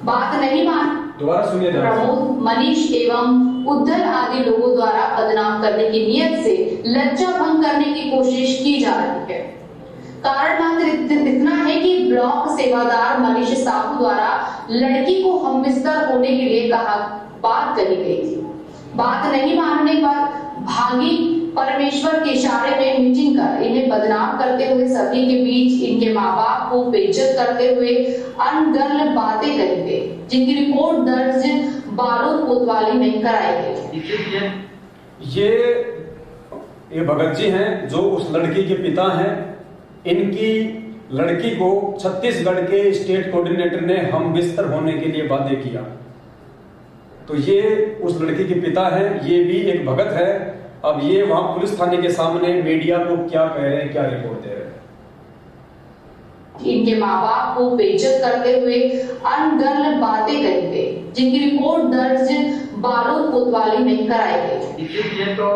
बात नहीं मान। दोबारा सुनिए। प्रमोद, मनीष एवं उद्धर आदि लोगों द्वारा बदनाम करने की नियत से लज्जा भंग करने की कोशिश की जा रही है। कारण मात्र इतना है कि ब्लॉक सेवादार मनीष साहू द्वारा लड़की को हमबिस्तर होने के लिए कहा, बात कही गई थी, बात नहीं मानने पर भागी परमेश्वर के इशारे में मीटिंग कर इन्हें बदनाम करते हुए सभी के बीच इनके माँ बाप को बेइज्जत करते हुए अनगढ़ बातें कही गई, जिनकी रिपोर्ट दर्ज बारूद कोतवाली में कराई गई। ये भगत जी हैं जो उस लड़की के पिता हैं। इनकी लड़की को छत्तीसगढ़ के स्टेट कोऑर्डिनेटर ने हम बिस्तर होने के लिए बाध्य किया। तो ये उस लड़की के पिता हैं, ये भी एक भगत है। अब ये वहां पुलिस थाने के सामने मीडिया को क्या कह रहे हैं, क्या रिपोर्ट दे रहे हैं। इनके माँ बाप को बेइज्जत करते हुए अनगढ़ बातें कही गई, जिनकी रिपोर्ट दर्ज बारूद कोतवाली में कराई गई। इसलिए तो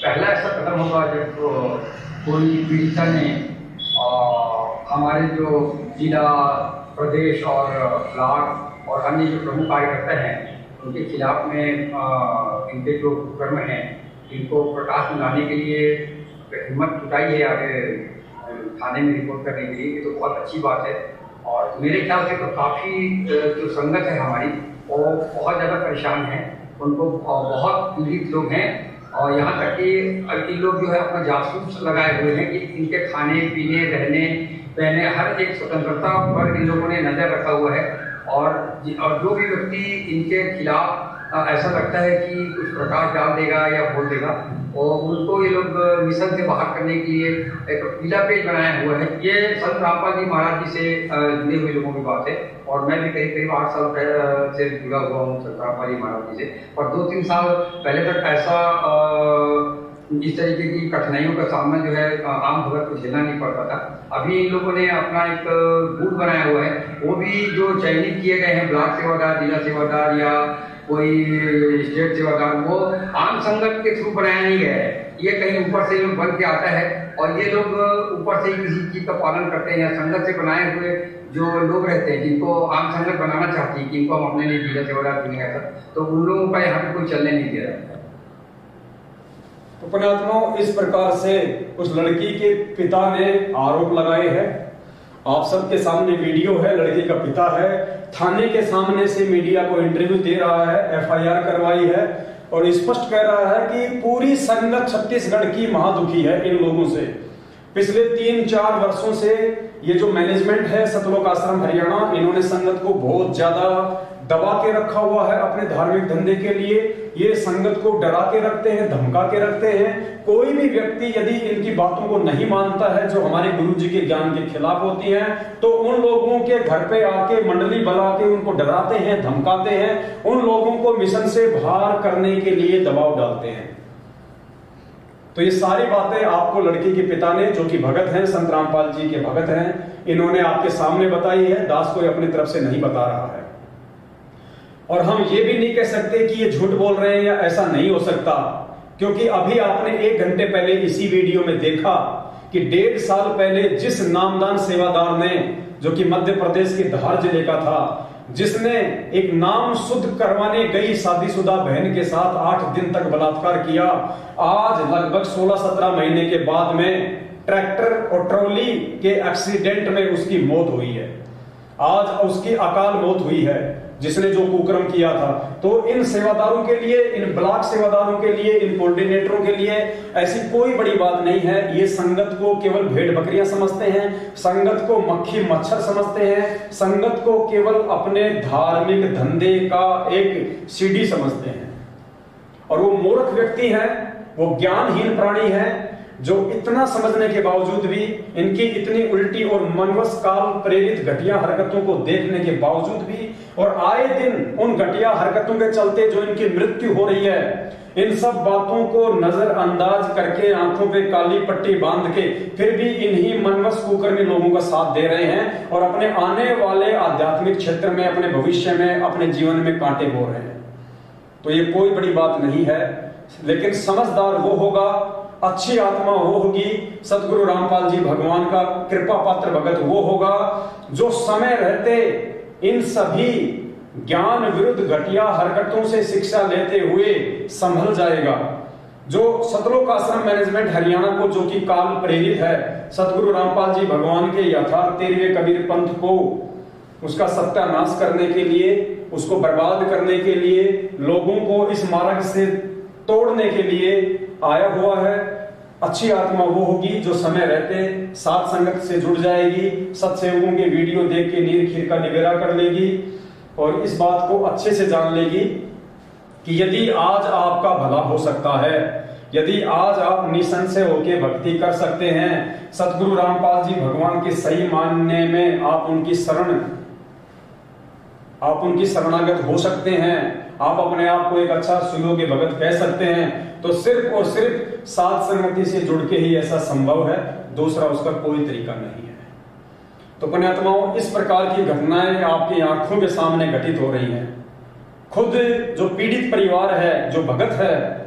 पहला ऐसा कदम होगा जब कोई पीड़िता ने हमारे जो जिला, प्रदेश और ब्लॉक और अन्य जो प्रमुख कार्यकर्ता हैं उनके खिलाफ में इनके जो कर्म हैं इनको प्रकाश में लाने के लिए हिम्मत जुटाई है आगे थाने में रिपोर्ट करने के लिए। ये तो बहुत अच्छी बात है। और मेरे ख्याल से तो काफ़ी जो संगत है हमारी वो बहुत ज़्यादा परेशान है, उनको बहुत पीड़ित लोग हैं। और यहाँ तक कि इन लोग जो है अपना जासूस लगाए हुए हैं कि इनके खाने पीने, रहने पहने हर एक स्वतंत्रता पर इन लोगों ने नज़र रखा हुआ है। और जो भी व्यक्ति इनके खिलाफ ऐसा लगता है कि कुछ प्रकाश डाल देगा या बोल देगा और उनको ये लोग मिशन से बाहर करने के लिए एक पीला पेज बनाया हुआ है। ये संत रामपाल जी महाराज जी से जुड़े हुए लोगों की बात है। और मैं भी करीब 8 साल से जुड़ा हुआ हूँ संत रामपाल जी महाराज जी से। और 2-3 साल पहले तक ऐसा इस तरीके की कठिनाइयों का सामना जो है आम भगत को झेलना नहीं पड़ता था। अभी इन लोगों ने अपना एक गुट बनाया हुआ है, वो भी जो चयनित किए गए हैं ब्लॉक सेवादार, जिला सेवादार या कोई स्टेट सेवादार, वो आम संगत के थ्रू बनाया नहीं गया है। ये कहीं ऊपर से लोग बन के आता है और ये लोग ऊपर से ही किसी चीज का पालन करते हैं या संगत से बनाए हुए जो लोग रहते हैं जिनको आम संगत बनाना चाहती है कि इनको हम अपने लिए जिला सेवादार चुनेंगे ऐसा, तो उन लोगों का यहाँ पे कोई चलने नहीं दे रहा है। तो पुण्यात्माओं, इस प्रकार से उस लड़की के पिता ने आरोप लगाए हैं। आप सबके सामने वीडियो है, लड़की का पिता है, थाने के सामने से मीडिया को इंटरव्यू दे रहा है, FIR करवाई है और स्पष्ट कह रहा है कि पूरी संगत छत्तीसगढ़ की महादुखी है इन लोगों से। पिछले 3-4 वर्षों से ये जो मैनेजमेंट है सतलोक आश्रम हरियाणा, इन्होंने संगत को बहुत ज्यादा दबा के रखा हुआ है अपने धार्मिक धंधे के लिए। ये संगत को डरा के रखते हैं, धमका के रखते हैं। कोई भी व्यक्ति यदि इनकी बातों को नहीं मानता है जो हमारे गुरु जी के ज्ञान के खिलाफ होती हैं, तो उन लोगों के घर पे आके मंडली बुला के उनको डराते हैं, धमकाते हैं, उन लोगों को मिशन से बाहर करने के लिए दबाव डालते हैं। तो ये सारी बातें आपको लड़की के पिता ने, जो कि भगत हैं, संत रामपाल जी के भगत हैं, इन्होंने आपके सामने बताई है। दास कोई अपनी तरफ से नहीं बता रहा है। और हम ये भी नहीं कह सकते कि ये झूठ बोल रहे हैं या ऐसा नहीं हो सकता, क्योंकि अभी आपने 1 घंटे पहले इसी वीडियो में देखा कि 1.5 साल पहले जिस नामदान सेवादार ने, जो कि मध्य प्रदेश के धार जिले का था, जिसने एक नाम शुद्ध करवाने गई शादीशुदा बहन के साथ 8 दिन तक बलात्कार किया, आज लगभग 16-17 महीने के बाद में ट्रैक्टर और ट्रॉली के एक्सीडेंट में उसकी मौत हुई है। आज उसकी अकाल मौत हुई है जिसने जो कुकर्म किया था। तो इन सेवादारों के लिए, इन ब्लॉक सेवादारों के लिए, इन कोऑर्डिनेटरों के लिए ऐसी कोई बड़ी बात नहीं है। ये संगत को केवल भेड़ बकरियां समझते हैं, संगत को मक्खी मच्छर समझते हैं, संगत को केवल अपने धार्मिक धंधे का एक सीढ़ी समझते हैं। और वो मूर्ख व्यक्ति है, वो ज्ञानहीन प्राणी है, जो इतना समझने के बावजूद भी, इनकी इतनी उल्टी और मनवश काल प्रेरित घटिया हरकतों को देखने के बावजूद भी, और आए दिन उन घटिया हरकतों के चलते जो इनकी मृत्यु हो रही है, इन सब बातों को नजरअंदाज करके, आंखों पे काली पट्टी बांध के, फिर भी इन्हीं मनवश कुकर्मी लोगों का साथ दे रहे हैं और अपने आने वाले आध्यात्मिक क्षेत्र में, अपने भविष्य में, अपने जीवन में कांटे बो रहे हैं। तो ये कोई बड़ी बात नहीं है। लेकिन समझदार वो होगा, अच्छी आत्मा वो होगी, सतगुरु रामपाल जी भगवान का कृपा पात्र भगत वो होगा जो समय रहते इन सभी ज्ञान विरुद्ध घटिया हरकतों से शिक्षा लेते हुए संभल जाएगा। जो सतलोक आश्रम मैनेजमेंट हरियाणा को, जो कि काल प्रेरित है, सतगुरु रामपाल जी भगवान के यथार्थ 13वें कबीर पंथ को उसका सत्यानाश करने के लिए, उसको बर्बाद करने के लिए, लोगों को इस मार्ग से तोड़ने के लिए आया हुआ है। अच्छी आत्मा वो होगी जो समय रहते सात संगत से जुड़ जाएगी, सत्संगों के वीडियो देख के नीर खीर का निवेरा कर लेगी और इस बात को अच्छे से जान लेगी कि यदि आज आपका भला हो सकता है, यदि आज आप निसंशय होकर भक्ति कर सकते हैं, सतगुरु रामपाल जी भगवान के सही मानने में आप उनकी शरणागत हो सकते हैं, आप अपने आप को एक अच्छा सुयोग्य भगत कह सकते हैं, तो सिर्फ और सिर्फ सात संगति से जुड़ के ही ऐसा संभव है, दूसरा उसका कोई तरीका नहीं है। तो पुण्यात्माओं, इस प्रकार की घटनाएं आपकी आंखों के सामने घटित हो रही हैं। खुद जो पीड़ित परिवार है, जो भगत है,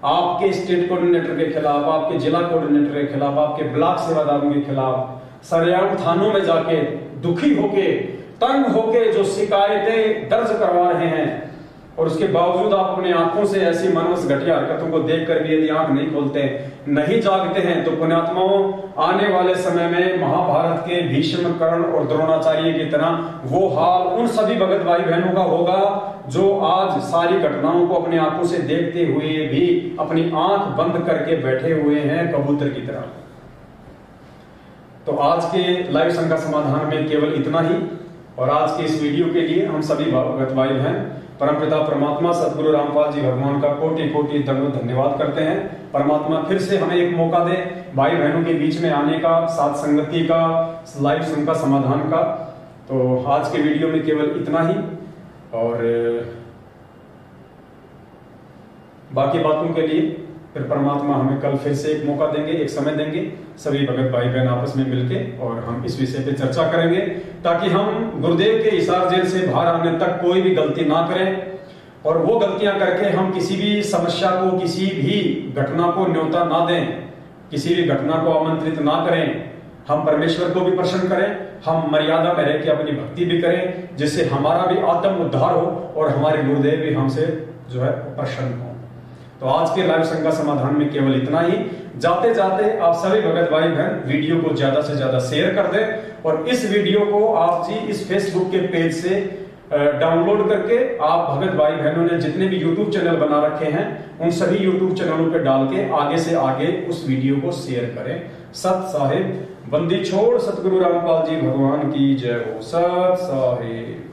आपके स्टेट कोऑर्डिनेटर के खिलाफ, आपके जिला कोऑर्डिनेटर के खिलाफ, आपके ब्लॉक सेवादारों के खिलाफ सरेआम थानों में जाके दुखी होके, तंग होके जो शिकायतें दर्ज करवा रहे हैं, और उसके बावजूद आप अपनी आंखों से ऐसी मनवस घटिया हरकतों को देखकर भी यदि आंख नहीं खोलते, नहीं जागते हैं, तो पुण्यात्माओं, आने वाले समय में महाभारत के भीष्म, कर्ण और द्रोणाचार्य की तरह वो हाल उन सभी भगत भाई बहनों का होगा जो आज सारी घटनाओं को अपनी आंखों से देखते हुए भी अपनी आंख बंद करके बैठे हुए हैं कबूतर की तरह। तो आज के लाइव संख्या समाधान में केवल इतना ही, और आज के इस वीडियो के लिए हम सभी भगत भाई बहन परमपिता परमात्मा सतगुरु रामपाल जी भगवान का कोटि कोटि दंडवत धन्यवाद करते हैं। परमात्मा फिर से हमें एक मौका दे भाई बहनों के बीच में आने का, साथ संगति का, लाइव संख्या समाधान का। तो आज के वीडियो में केवल इतना ही, और बाकी बातों के लिए फिर परमात्मा हमें कल फिर से एक मौका देंगे, एक समय देंगे, सभी भगत भाई बहन आपस में मिलके, और हम इस विषय पे चर्चा करेंगे ताकि हम गुरुदेव के हिसार जेल से बाहर आने तक कोई भी गलती ना करें, और वो गलतियां करके हम किसी भी समस्या को, किसी भी घटना को न्योता ना दें, किसी भी घटना को आमंत्रित ना करें। हम परमेश्वर को भी प्रसन्न करें, हम मर्यादा में रह के अपनी भक्ति भी करें, जिससे हमारा भी आत्म उद्धार हो और हमारे गुरुदेव भी हमसे जो है प्रसन्न हो। तो आज के लाइव संख्या समाधान में केवल इतना ही। जाते जाते आप सभी भगत भाई बहन वीडियो को ज्यादा से ज्यादा शेयर कर दें, और इस वीडियो को आप जी इस फेसबुक के पेज से डाउनलोड करके आप भगत भाई बहनों ने जितने भी यूट्यूब चैनल बना रखे हैं उन सभी यूट्यूब चैनलों पे डाल के आगे से आगे उस वीडियो को शेयर करें। सत साहिब बंदी छोड़ सतगुरु रामपाल जी भगवान की जय हो। सत साहिब।